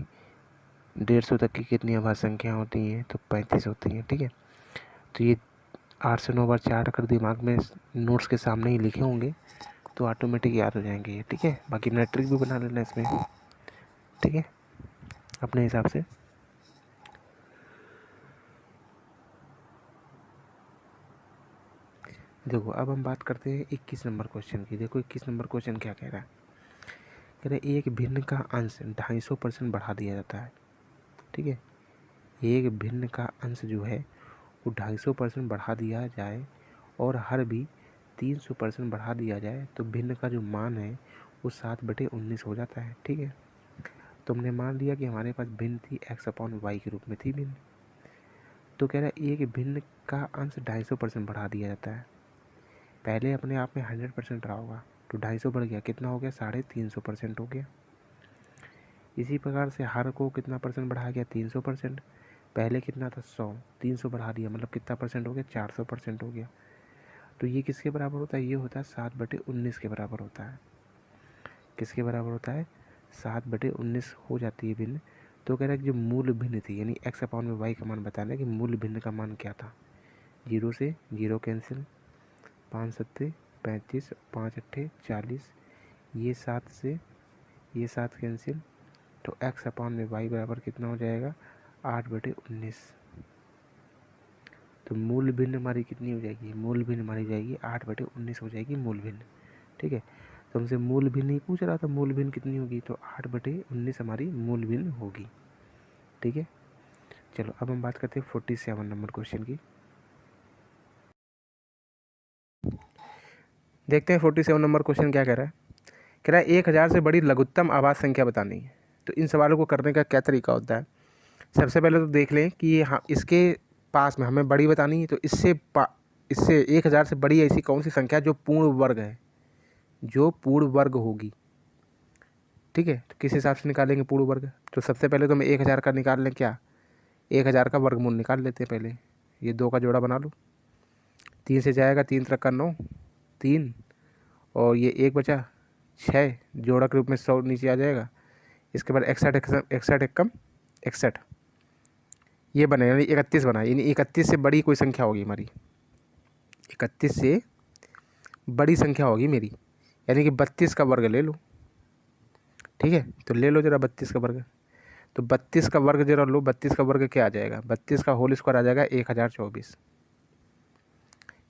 150 तक की कितनी अभाज्य संख्या होती हैं, तो 35 होती हैं। ठीक है, तो ये 8 से 9 बार चार्ट अगर दिमाग में नोट्स के सामने ही लिखे होंगे तो ऑटोमेटिक याद हो जाएंगे ये। ठीक है, बाकी मैंने ट्रिक भी बना लेना इसमें। ठीक है, अपने हिसाब से। देखो अब हम बात करते हैं 21 नंबर क्वेश्चन की। देखो 21 नंबर क्वेश्चन क्या कह रहा है, कह रहे एक भिन्न का अंश 250% बढ़ा दिया जाता है। ठीक है, एक भिन्न का अंश जो है वो 250% बढ़ा दिया जाए और हर भी 300% बढ़ा दिया जाए तो भिन्न का जो मान है वो 7/19 हो जाता है। ठीक है, तो हमने मान लिया कि हमारे पास भिन्न थी x/y के रूप में थी भिन्न। तो कह रहा है एक भिन्न का अंश 250% बढ़ा दिया जाता है। पहले अपने आप में 100% रहा होगा, तो 250 बढ़ गया, कितना हो गया 350% हो गया। इसी प्रकार से हर को कितना परसेंट बढ़ा गया 300%। पहले कितना था 100, 300 बढ़ा दिया, मतलब कितना परसेंट हो गया 400% हो गया। तो ये किसके बराबर होता है, ये होता है 7/19 के बराबर होता है। किसके बराबर होता है 7/19 हो जाती है भिन्न। तो कह रहा है कि जो मूल भिन्न थी, यानी x/y का मान बताना है कि मूल भिन्न का मान क्या था। 0 से 0 कैंसिल, 5 7 35, 5 8 40, ये 7 से ये 7 कैंसिल, तो x/y बराबर कितना हो जाएगा 8/19। तो मूल भिन्न हमारी कितनी हो जाएगी, मूल भिन्न हमारी जाएगी 8/19 हो जाएगी मूल भिन्न। ठीक है, तो हमसे मूल भिन्न ही पूछ रहा था, मूल भिन्न कितनी होगी, तो 8/19 हमारी मूल भिन्न होगी। ठीक है, चलो अब हम बात करते हैं 47 नंबर क्वेश्चन की। देखते हैं 47 नंबर क्वेश्चन क्या कह रहा है। कह रहा है 1000 से बड़ी लघुत्तम आभाज्य संख्या बतानी है। तो इन सवालों को करने का क्या तरीका होता है, सबसे पहले तो देख लें कि हाँ इसके पास में हमें बड़ी बतानी है, तो इससे 1000 से बड़ी ऐसी कौन सी संख्या जो पूर्ण वर्ग है, जो पूर्ण वर्ग होगी। ठीक है, तो किस हिसाब से निकालेंगे पूर्ण वर्ग, तो सबसे पहले तो हम 1000 का निकाल लें, क्या 1000 का वर्गमूल निकाल लेते हैं पहले। ये 2 का जोड़ा बना लो, 3 से जाएगा 3 3 का 9, 3 और ये 1 बचा 6, जोड़ा के रूप में 100 नीचे आ जाएगा। इसके बाद 61 एकम 61, ये बने यानी 31 बना, यानी 31 से बड़ी कोई संख्या होगी हमारी, 31 से बड़ी संख्या होगी मेरी, यानी कि 32 का वर्ग ले लो। ठीक है, तो ले लो जरा 32 का वर्ग, तो 32 का वर्ग जरा लो, 32 का वर्ग क्या आ जाएगा, 32 का होल स्क्वायर आ जाएगा 1024।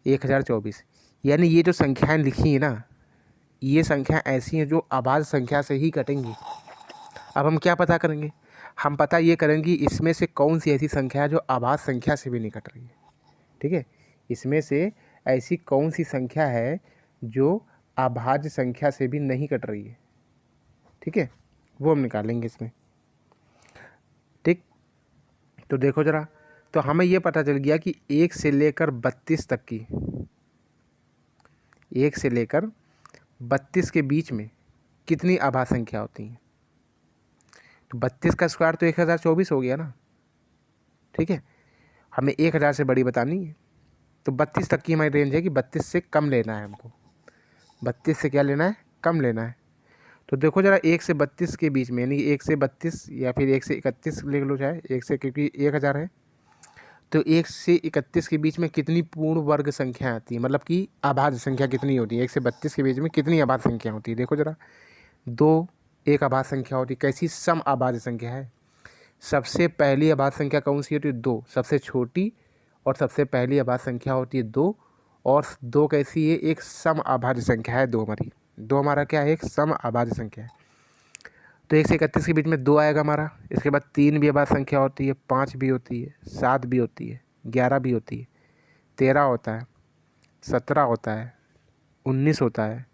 1024, यानी ये जो संख्याएं लिखी है ना, ये संख्या ऐसी हैं जो अभाज्य संख्या से ही कटेंगी। अब हम क्या पता करेंगे, हम पता ये करेंगे इसमें से कौन सी ऐसी संख्या है जो अभाज्य संख्या से भी नहीं कट रही है। ठीक है, इसमें से ऐसी कौन सी संख्या है जो अभाज्य संख्या से भी नहीं कट रही है। ठीक है, वो हम निकालेंगे इसमें। ठीक, तो देखो जरा, तो हमें ये पता चल गया कि 1 से लेकर 32 तक की, 1 से लेकर 32 के बीच में कितनी अभाज्य संख्या होती हैं। तो 32 का स्क्वायर तो 1024 हो गया ना। ठीक है, हमें 1000 से बड़ी बतानी है, तो 32 तक की हमारी रेंज है कि 32 से कम लेना है हमको। 32 से क्या लेना है, कम लेना है। तो देखो जरा 1 से 32 के बीच में, यानी 1 से 32 या फिर 1 से 31 ले लो, चाहे 1 से, क्योंकि 1000 है, तो 1 से 31 के बीच में कितनी पूर्ण वर्ग संख्या आती है, मतलब कि अभाज्य संख्या कितनी होती है। 1 से 32 के बीच में कितनी अभाज्य संख्या होती है, देखो जरा, 2 एक अभाज्य संख्या होती है। कैसी, सम अभाज्य संख्या है। सबसे पहली अभाज्य संख्या कौन सी होती है, 2, सबसे छोटी और सबसे पहली अभाज्य संख्या होती है 2। और 2 कैसी है, एक सम अभाज्य संख्या है 2 हमारी, 2 हमारा क्या है, एक सम अभाज्य संख्या है। तो 1 से 31 के बीच में 2 आएगा हमारा। इसके बाद 3 भी अभाज्य संख्या होती है, 5 भी होती है, 7 भी होती है, 11 भी होती है, 13 होता है, 17 होता है, 19 होता है,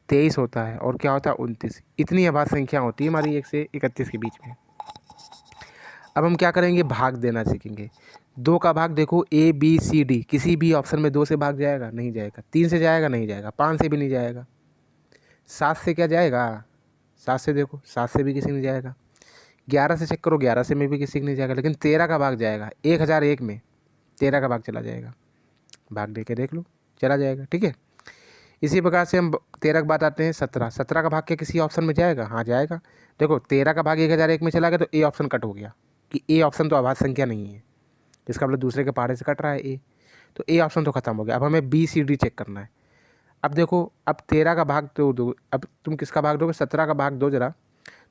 23 होता है और क्या होता है 29। इतनी अभाज्य संख्या होती है हमारी 1 से 31 के बीच में। अब हम क्या करेंगे, भाग देना सीखेंगे। 2 का भाग देखो, A B C D, किसी भी ऑप्शन में 2 से भाग जाएगा? नहीं जाएगा। 3 से जाएगा? नहीं जाएगा। 5 से भी नहीं जाएगा। 7 से क्या जाएगा? 7 से देखो, 7 से भी किसी नहीं जाएगा। 11 से चेक करो, 11 से में भी किसी का नहीं जाएगा। लेकिन 13 का भाग जाएगा। 1001 में 13 का भाग चला जाएगा। भाग दे के देख लो, चला जाएगा। ठीक है, इसी प्रकार से हम 13 के बाद आते हैं 17। 17 का भाग क्या किसी ऑप्शन में जाएगा? हाँ जाएगा। देखो 13 का भाग 1001 में चला गया तो ए ऑप्शन कट हो गया, कि ए ऑप्शन तो अभाज्य संख्या नहीं है, इसका मतलब दूसरे के पहाड़े से कट रहा है ए, तो ए ऑप्शन तो खत्म हो गया। अब हमें बी सी डी चेक करना है। अब देखो, अब 13 का भाग तो दो, अब तुम किसका भाग दोगे? 17 का भाग दो जरा।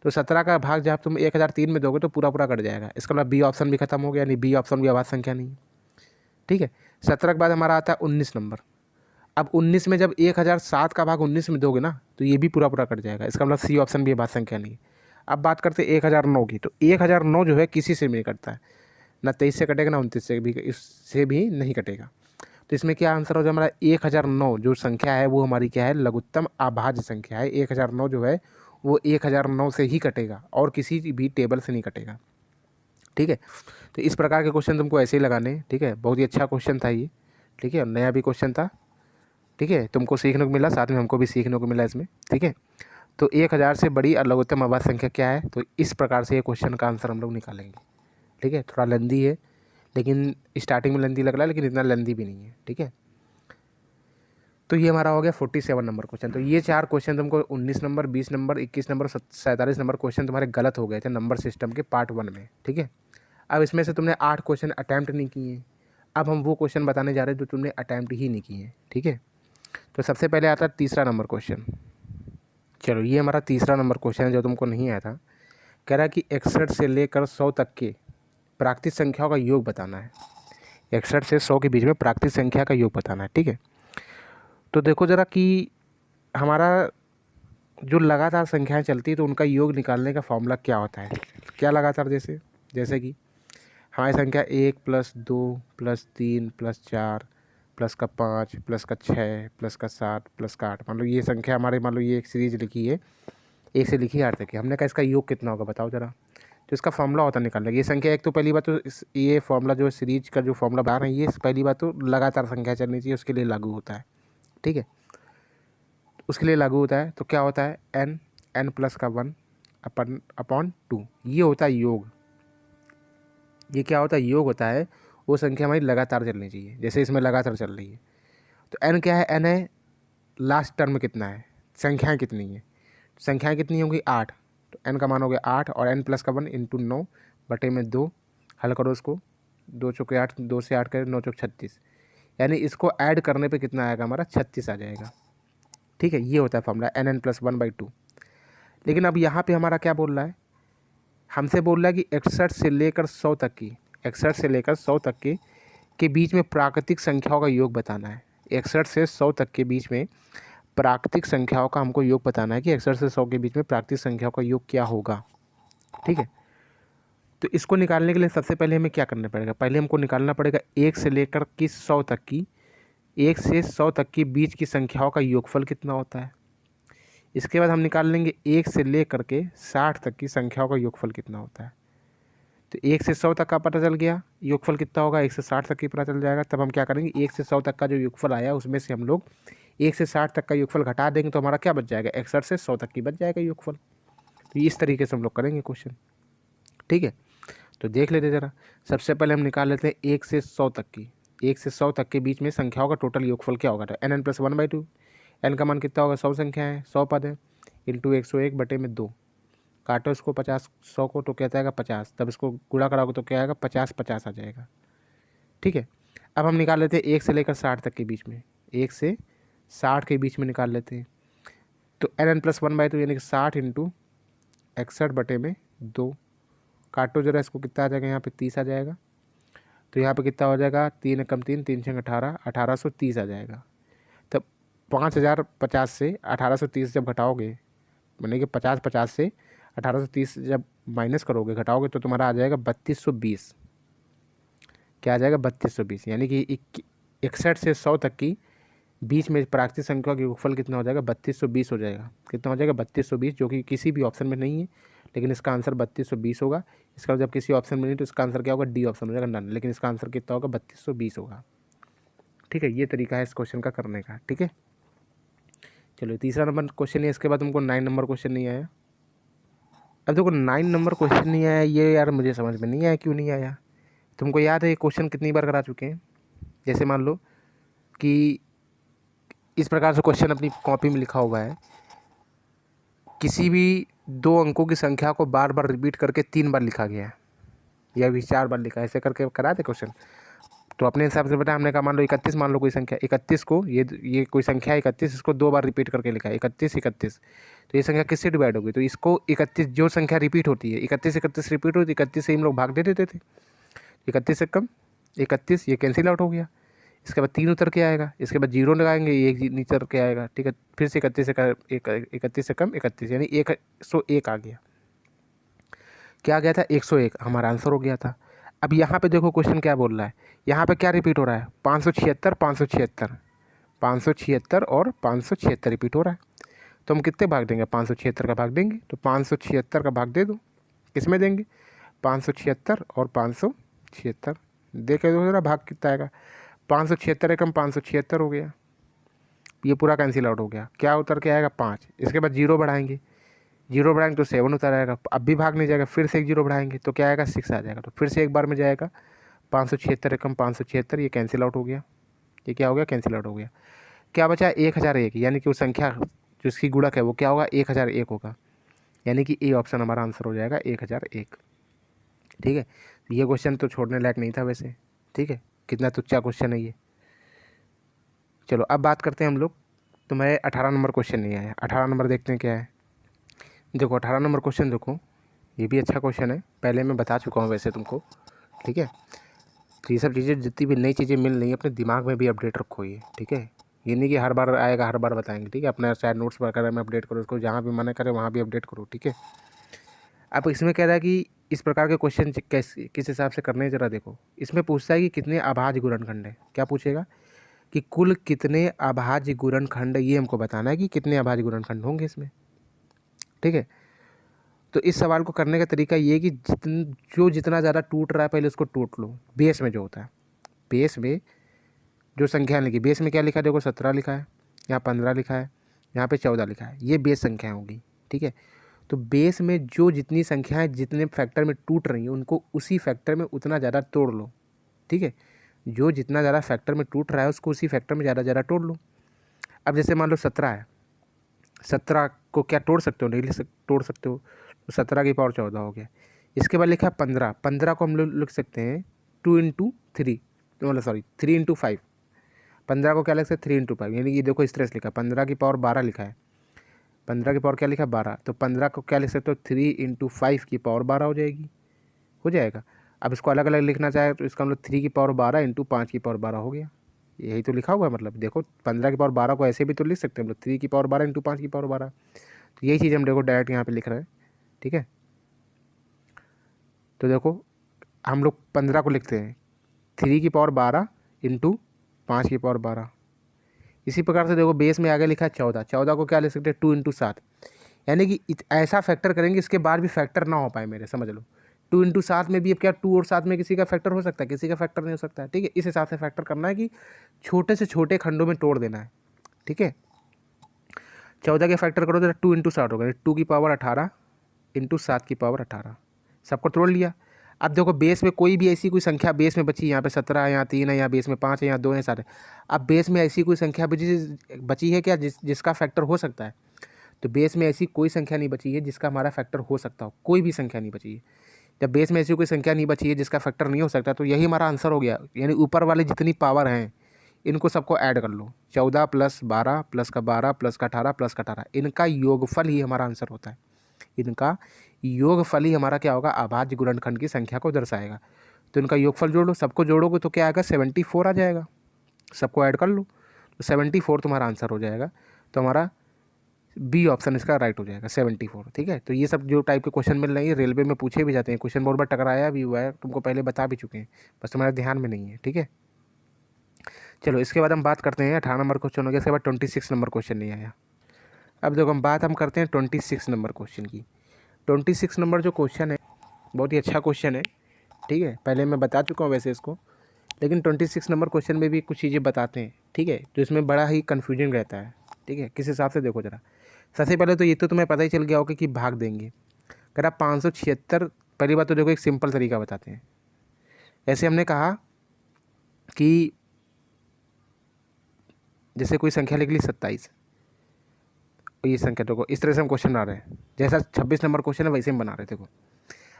तो 17 का भाग जब तुम 1003 में दोगे तो पूरा पूरा कट जाएगा, इसका मतलब बी ऑप्शन भी खत्म हो गया, यानी बी ऑप्शन भी अभाज्य संख्या नहीं है। ठीक है, 17 के बाद हमारा आता है 19 नंबर। अब 19 में जब 1007 का भाग 19 में दोगे ना तो ये भी पूरा पूरा कट जाएगा, इसका मतलब सी ऑप्शन भी अभाज्य संख्या नहीं है। अब बात करते हैं 1009 की, तो 1009 जो है किसी से भी नहीं कटता है, ना 23 से कटेगा ना 29 से भी, इससे भी नहीं कटेगा। तो इसमें क्या आंसर हो जाए हमारा? 1009 जो संख्या है वो हमारी क्या है? लघुत्तम अभाज्य संख्या है। 1009 जो है वो 1009 से ही कटेगा और किसी भी टेबल से नहीं कटेगा। ठीक है, तो इस प्रकार के क्वेश्चन तुमको ऐसे ही लगाने हैं। ठीक है, बहुत ही अच्छा क्वेश्चन था ये। ठीक है, नया भी क्वेश्चन था। ठीक है, तुमको सीखने को मिला, साथ में हमको भी सीखने को मिला इसमें। ठीक है, तो 1000 से बड़ी और लघुत्तम अभाज्य संख्या क्या है? तो इस प्रकार से ये क्वेश्चन का आंसर हम लोग निकालेंगे। ठीक है, थोड़ा लेंदी है, लेकिन स्टार्टिंग में लेंदी लग रहा है, लेकिन इतना लेंदी भी नहीं है। ठीक है, तो ये हमारा हो गया 47 नंबर क्वेश्चन। तो ये 4 क्वेश्चन तुमको 19 number, 20 number, 21 number, 47 number question तुम्हारे गलत हो गए थे नंबर सिस्टम के पार्ट 1 में। ठीक है, अब इसमें से तुमने 8 क्वेश्चन अटैम्प्ट नहीं किए। अब हम वो क्वेश्चन बताने जा रहे हैं जो तुमने अटैम्प्ट ही नहीं किए। ठीक है, तो सबसे पहले आता है तीसरा नंबर क्वेश्चन। चलो, ये हमारा तीसरा नंबर क्वेश्चन है जो तुमको नहीं आया था। कह रहा है कि 61 से लेकर 100 तक के प्राकृतिक संख्याओं का योग बताना है। 61 से 100 के बीच में प्राकृतिक संख्या का योग बताना है। ठीक है, तो देखो ज़रा कि हमारा जो लगातार संख्याएं चलती है तो उनका योग निकालने का फॉर्मूला क्या होता है? क्या लगातार? जैसे जैसे कि हमारी संख्या 1 + 2 + 3 + 4 + 5 + 6 + 7 + 8, मान लो ये संख्या हमारे, मान लो ये एक सीरीज लिखी है, 1 से लिखी 8 तक की। हमने कहा इसका योग कितना होगा बताओ ज़रा। तो इसका फॉर्मूला होता है निकालने का। ये संख्या एक तो पहली बात तो ये फॉर्मूला जो है सीरीज का जो फॉर्मूला बना रहे हैं, ये पहली बात तो लगातार संख्या चलनी चाहिए उसके लिए लागू होता है। ठीक है, उसके लिए लागू होता है। तो क्या होता है? n+1 अपॉन 2, ये होता है योग। ये क्या होता है? योग होता है। वो संख्या हमारी लगातार चलनी चाहिए, जैसे इसमें लगातार चल रही है। तो n क्या है? n है लास्ट टर्म कितना है, संख्याएं कितनी है। संख्याएं कितनी होंगी? 8। तो n का मान हो गया 8 और n+1 × 9 बटे में 2। हल करो इसको, 2 चौके 8, 2 से 8 करें 9 चौक 36, यानी इसको ऐड करने पे कितना आएगा हमारा? 36 आ जाएगा। ठीक है, ये होता है फॉर्मूला n+1/2। लेकिन अब यहाँ पे हमारा क्या बोल रहा है? हमसे बोल रहा है कि 61 से लेकर 100 तक की, 61 से लेकर 100 तक के बीच में प्राकृतिक संख्याओं का योग बताना है। 61 से 100 तक के बीच में प्राकृतिक संख्याओं का हमको योग बताना है कि 61 से 100 के बीच में प्राकृतिक संख्याओं का योग क्या होगा। ठीक है, तो इसको निकालने के लिए सबसे पहले हमें क्या करना पड़ेगा? पहले हमको निकालना पड़ेगा 1 से लेकर की 100 तक की, 1 से 100 तक के बीच की संख्याओं का योगफल कितना होता है। इसके बाद हम निकाल लेंगे 1 से लेकर के 60 तक की संख्याओं का योगफल कितना होता है। तो 1 से 100 तक का पता चल गया, योगफल कितना होगा 1 से 60 तक की पता चल जाएगा। तब हम क्या करेंगे, 1 से 100 तक का जो योगफल आया उसमें से हम लोग 1 से 60 तक का योगफल घटा देंगे तो हमारा क्या बच जाएगा? 61 से 100 तक की बच जाएगा योगफल। तो इस तरीके से हम लोग करेंगे क्वेश्चन। ठीक है, तो देख लेते ज़रा। सबसे पहले हम निकाल लेते हैं 1 से 100 तक की। 1 से 100 तक के बीच में संख्याओं का टोटल योगफल क्या होगा? तो n+1/2। n का मान कितना होगा? 100 संख्या है, 100 पद है, इंटू 101 बटे में 2। काटो इसको 50, 100 को तो क्या आएगा 50, तब इसको गुणा कराओगे तो क्या आएगा? 50 आ जाएगा। ठीक है, अब हम निकाल लेते हैं 1 से लेकर 60 तक के बीच में, 1 से 60 के बीच में निकाल लेते हैं। तो n+1/2 यानी कि 60 इंटू 61 बटे में 2। काटो जरा इसको, कितना आ जाएगा? यहाँ पे 30 आ जाएगा। तो यहाँ पे कितना हो जाएगा? 3 एकम 3, 3 छंग 18, 1830 आ जाएगा। तब 5050 से 1830 जब घटाओगे, माने कि 50 50 से 1830 जब माइनस करोगे, घटाओगे, तो तुम्हारा आ जाएगा 3220। क्या आ जाएगा? 3220। यानी कि 61 से 100 तक की बीच में प्राकृतिक संख्या का योगफल कितना हो जाएगा? 3220 हो जाएगा। कितना हो जाएगा? 3220, जो कि किसी भी ऑप्शन में नहीं है, लेकिन इसका आंसर 3220 होगा। इसका जब किसी ऑप्शन में नहीं, तो इसका आंसर क्या होगा? डी ऑप्शन हो जाएगा, नन। लेकिन इसका आंसर कितना होगा? 3220 होगा। ठीक है, ये तरीका है इस क्वेश्चन का करने का। ठीक है, चलो तीसरा नंबर क्वेश्चन है। इसके बाद तुमको 9 नंबर क्वेश्चन नहीं आया। अब देखो 9 नंबर क्वेश्चन नहीं आया, ये यार मुझे समझ में नहीं आया क्यों नहीं आया। तुमको याद है ये क्वेश्चन कितनी बार करा चुके हैं? जैसे मान लो कि इस प्रकार से क्वेश्चन अपनी कॉपी में लिखा हुआ है, किसी भी 2 अंकों की संख्या को बार बार रिपीट करके 3 बार लिखा गया है, या भी 4 बार लिखा है, ऐसे करके करा दे क्वेश्चन। तो अपने हिसाब से बेटा हमने कहा, मान लो 31, मान लो कोई संख्या 31 को, ये कोई संख्या 31, इसको 2 बार रिपीट करके लिखा है, 31 31। तो ये संख्या किससे डिवाइड होगी? तो इसको 31, जो संख्या रिपीट होती है 31 31 रिपीट होती है, 31 से हम लोग भाग दे देते थे। 31 से कम 31, ये कैंसिल आउट हो गया। इसके बाद 3 उतर के आएगा, इसके बाद 0 लगाएंगे, ये नीचे उतर के आएगा। ठीक है, फिर से 31 से कम 31, यानी 101 आ गया। क्या आ गया था? 101 हमारा आंसर हो गया था। अब यहाँ पे देखो क्वेश्चन क्या बोल रहा है, यहाँ पे क्या रिपीट हो रहा है? 576 576 576 और 576 रिपीट हो रहा है। तो हम कितने भाग देंगे? 576 का भाग देंगे। तो 576 का भाग दे दो, किसमें देंगे? 576 और 576, देखे दो जरा भाग कितना आएगा। 576 एकम 576 हो गया, ये पूरा कैंसिल आउट हो गया। क्या उतर के आएगा? 5। इसके बाद 0 बढ़ाएंगे, 0 बढ़ाएंगे तो 7 उतर आएगा। अब भी भाग नहीं जाएगा, फिर से एक 0 बढ़ाएंगे तो क्या आएगा? 6 आ जाएगा। तो फिर से एक बार में जाएगा 576 एकम 576, ये कैंसिल आउट हो गया। ये क्या हो गया? कैंसिल आउट हो गया। क्या बचा? 1001, यानी कि वो संख्या जो इसकी गुणक है वो क्या होगा? 1001 होगा। यानी कि ए ऑप्शन हमारा आंसर हो जाएगा 1001। ठीक है, तो ये क्वेश्चन तो छोड़ने लायक नहीं था वैसे। ठीक है, कितना तुच्चा क्वेश्चन है ये। चलो अब बात करते हैं हम लोग। तो मैं 18 नंबर क्वेश्चन नहीं आया। 18 नंबर देखते हैं क्या है। देखो 18 नंबर क्वेश्चन देखो, ये भी अच्छा क्वेश्चन है, पहले मैं बता चुका हूँ वैसे तुमको। ठीक है, तो ये सब चीज़ें, जितनी भी नई चीज़ें मिल रही हैं, अपने दिमाग में भी अपडेट रखो ये। ठीक है, ये नहीं कि हर बार आएगा हर बार बताएंगे। ठीक है, अपना शायद नोट्स वगैरह में अपडेट करो उसको, जहाँ भी मन करे वहाँ भी अपडेट करो। ठीक है, अब इसमें कह रहा है कि इस प्रकार के क्वेश्चन किस हिसाब से करने हैं ज़रा देखो। इसमें पूछता है कि कितने अभाज्य गुणनखंड है। क्या पूछेगा? कि कुल कितने अभाज्य गुणनखंड, ये हमको बताना है कि कितने अभाज्य गुणनखंड होंगे इसमें। ठीक है, तो इस सवाल को करने का तरीका ये है कि जितना ज़्यादा टूट रहा है पहले उसको टूट लो। बेस में जो होता है, बेस में जो संख्या लिखी, बेस में क्या लिखा है? देखो 17 लिखा है, यहाँ 15 लिखा है, यहाँ पे 14 लिखा है, ये बेस संख्याएं होगी। ठीक है, तो बेस में जो जितनी संख्याएं जितने फैक्टर में टूट रही हैं, उनको उसी फैक्टर में उतना ज़्यादा तोड़ लो। ठीक है, जो जितना ज़्यादा फैक्टर में टूट रहा है उसको उसी फैक्टर में ज़्यादा तोड़ लो। अब जैसे मान लो 17 है, 17 को क्या तोड़ सकते हो? नहीं तोड़ सकते हो, तो 17 की पावर 14 हो गया। इसके बाद लिखा है 15, 15 को हम लोग लिख सकते हैं 2 इंटू 3, मतलब सॉरी 3 इंटू 5। 15 को क्या लिख सकते हैं? 3 इंटू 5, यानी कि देखो इस तरह से लिखा है, 15 की पावर 12 लिखा है। 15 की पावर क्या लिखा है? 12। तो 15 को क्या लिख सकते हो? 3 इंटू 5 की पावर 12 हो जाएगी, हो जाएगा। अब इसको अलग अलग लिखना चाहे तो इसका मतलब 3 की पावर 12 इंटू 5 की पावर 12 हो गया। यही तो लिखा हुआ है। मतलब देखो 15 की पावर 12 को ऐसे भी तो लिख सकते हैं हम लोग, 3 की पावर 12 इंटू 5 की पावर 12। तो यही चीज़ हम देखो डायरेक्ट यहाँ पे लिख रहे हैं। ठीक है, तो देखो हम लोग 15 को लिखते हैं 3 की पावर 12 इंटू 5 की पावर 12। इसी प्रकार से देखो बेस में आगे लिखा है 14, 14 को क्या लिख सकते हैं? 2 इंटू 7। यानी कि ऐसा फैक्टर करेंगे इसके बाद भी फैक्टर ना हो पाए मेरे, समझ लो। 2 इंटू 7 में भी अब क्या 2 और 7 में किसी का फैक्टर हो सकता है? किसी का फैक्टर नहीं हो सकता है। ठीक है, इस हिसाब से फैक्टर करना है कि छोटे से छोटे खंडों में तोड़ देना है। ठीक है, 14 के फैक्टर करो तो 2 इंटू 7 होगा, 2 की पावर 18 इंटू 7 की पावर 18, सबको तोड़ लिया। अब देखो बेस में कोई भी ऐसी कोई संख्या बेस में बची, यहाँ पे 17 है, यहाँ 3 है, यहाँ बेस में 5 है, यहाँ 2 है, 7 है। अब बेस में ऐसी कोई संख्या बची है क्या जिसका फैक्टर हो सकता है? तो बेस में ऐसी कोई संख्या नहीं बची है जिसका हमारा फैक्टर हो सकता हो, कोई भी संख्या नहीं बची है। जब बेस में ऐसी कोई संख्या नहीं बची है जिसका फैक्टर नहीं हो सकता, तो यही हमारा आंसर हो गया। यानी ऊपर वाले जितनी पावर हैं इनको सबको ऐड कर लो, 14 प्लस 12 प्लस का 12 प्लस का 18 प्लस का 18, इनका योगफल ही हमारा आंसर होता है। इनका योगफल ही हमारा क्या होगा? अभाज्य गुणनखंड की संख्या को दर्शाएगा। तो इनका योगफल जोड़ लो, सबको जोड़ोगे तो क्या आएगा? 74 आ जाएगा। सबको ऐड कर लो तो 74 तुम्हारा आंसर हो जाएगा। तो हमारा बी ऑप्शन इसका राइट हो जाएगा 74। ठीक है, तो ये सब जो टाइप के क्वेश्चन मिल रहे हैं रेलवे में पूछे भी जाते हैं, क्वेश्चन बहुत बार टकराया भी हुआ है, तुमको पहले बता भी चुके हैं, बस तुम्हारे ध्यान में नहीं है। ठीक है, चलो इसके बाद हम बात करते हैं 18 नंबर क्वेश्चन हो गया, इसके बाद 26 नंबर क्वेश्चन नहीं आया। अब देखो हम करते हैं 26 नंबर क्वेश्चन की। 26 नंबर जो क्वेश्चन है बहुत ही अच्छा क्वेश्चन है। ठीक है, पहले मैं बता चुका हूँ वैसे इसको, लेकिन 26 नंबर क्वेश्चन में भी कुछ चीज़ें बताते हैं। ठीक है, तो इसमें बड़ा ही कन्फ्यूजन रहता है। ठीक है, किस हिसाब से देखो जरा, सबसे पहले तो ये तो तुम्हें पता ही चल गया होगा कि भाग देंगे। अगर आप 576, पहली बात तो देखो एक सिंपल तरीका बताते हैं। ऐसे हमने कहा कि जैसे कोई संख्या लिख ली 27, ये संख्या देखो इस तरह से हम क्वेश्चन बना रहे हैं, जैसा 26 नंबर क्वेश्चन है वैसे हम बना रहे थे। देखो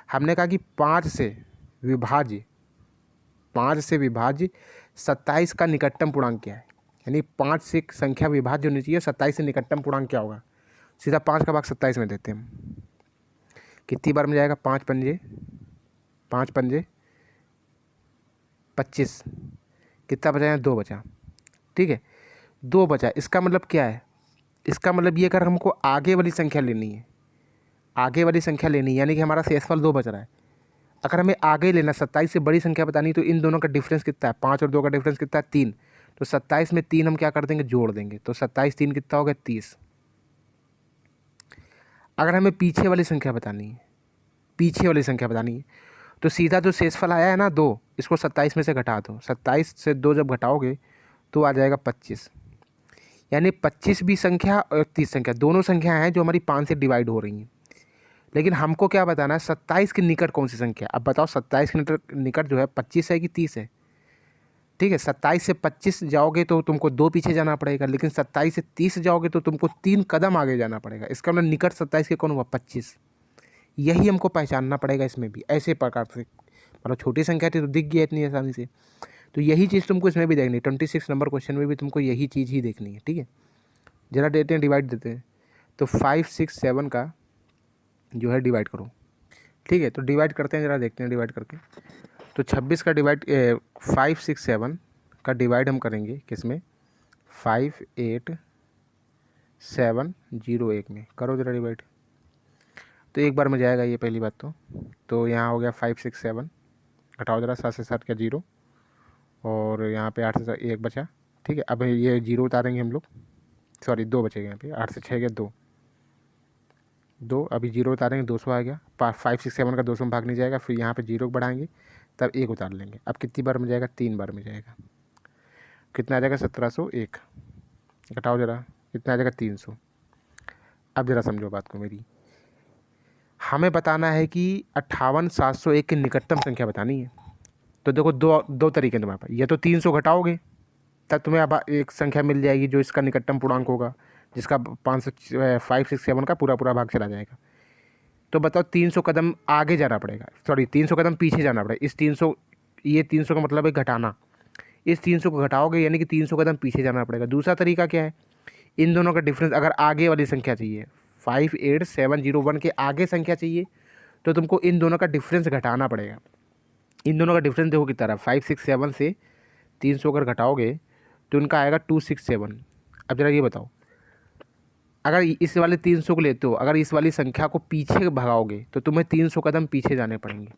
हमने कहा कि 5 से विभाज्य 27 का निकटतम पूर्णांक क्या है, यानी 5 से संख्या विभाज्य होनी चाहिए, 27 से निकटतम पूर्णांक क्या होगा। सीधा 5 का भाग 27 में देते हैं हम, कितनी बार में जाएगा, 5 पंजे 25, कितना बचा है, 2 बचा। ठीक है, 2 बचा, इसका मतलब क्या है, इसका मतलब ये अगर हमको आगे वाली संख्या लेनी है, यानी कि हमारा शेषफल 2 बच रहा है। अगर हमें आगे लेना 27 से बड़ी संख्या बतानी तो इन दोनों का डिफरेंस कितना है, 5 और 2 का डिफरेंस कितना है, 3। तो 27 में 3 हम क्या कर देंगे, जोड़ देंगे, तो 27 3 कितना हो गया, 30। अगर हमें पीछे वाली संख्या बतानी है, तो सीधा जो शेषफल आया है ना 2, इसको 27 में से घटा दो, 27 से 2 जब घटाओगे तो आ जाएगा 25। यानी 25 भी संख्या और 30 संख्या दोनों संख्या हैं जो हमारी 5 से डिवाइड हो रही हैं। लेकिन हमको क्या बताना है, 27 के निकट कौन सी संख्या। अब बताओ 27 के निकट जो है 25 है कि 30 है। ठीक है, 27 से 25 जाओगे तो तुमको 2 पीछे जाना पड़ेगा, लेकिन 27 से 30 जाओगे तो तुमको 3 कदम आगे जाना पड़ेगा। इसका मतलब निकट 27 के कौन हुआ, 25। यही हमको पहचानना पड़ेगा इसमें भी, ऐसे प्रकार से। मतलब छोटी संख्या थी तो दिख गया इतनी आसानी से, तो यही चीज़ तुमको इसमें भी देखनी है। 26 नंबर क्वेश्चन में भी तुमको यही चीज़ ही देखनी है। ठीक है, जरा देते हैं, डिवाइड देते हैं, तो 5 6 7 का जो है डिवाइड करो। ठीक है, तो डिवाइड करते हैं, जरा देखते हैं डिवाइड करके। तो 26 का डिवाइड 5 6 7 का डिवाइड हम करेंगे किस में, 5 8 7 0 1 में। करो जरा डिवाइड, तो एक बार में जाएगा ये पहली बात तो यहाँ हो गया 5 6 7, घटाओ जरा, 7 से 7 का 0, और यहाँ पे 8 से 1 बचा। ठीक है, अब ये 0 उतारेंगे हम लोग, सॉरी 2 बचेगा यहाँ पे, 8 से 6 गया 2, अभी 0 उतारेंगे 200 आ गया। 5 6 7 का 200 में भाग नहीं जाएगा, फिर यहाँ पे 0 बढ़ाएंगे, तब 1 उतार लेंगे। अब कितनी बार में जाएगा, 3 बार में जाएगा। कितना आ जाएगा, 1701। घटाओ जरा, कितना आ जाएगा, 300। अब जरा समझो बात को मेरी, हमें बताना है कि 58701 की निकटतम संख्या बतानी है। तो देखो दो तरीके हैं तुम्हारे पास, या तो 300 घटाओगे तब तुम्हें अब एक संख्या मिल जाएगी जो इसका निकटतम पूर्णांक होगा, जिसका 5 6 7 का पूरा भाग चला जाएगा। तो बताओ 300 कदम आगे जाना पड़ेगा, सॉरी 300 कदम पीछे जाना पड़ेगा। ये 300 का मतलब है घटाना, इस 300 को घटाओगे यानी कि 300 कदम पीछे जाना पड़ेगा। दूसरा तरीका क्या है, इन दोनों का डिफरेंस अगर आगे वाली संख्या चाहिए, 5 8 7 0 1 के आगे संख्या चाहिए, तो तुमको इन दोनों का डिफरेंस घटाना पड़ेगा। इन दोनों का डिफरेंस देखो कितना रहा, 5 6 7 से 300 अगर घटाओगे तो इनका आएगा 2 6 7। अब जरा ये बताओ, अगर इस वाले 300 को लेते हो, अगर इस वाली संख्या को पीछे भगाओगे तो तुम्हें 300 कदम पीछे जाने पड़ेंगे।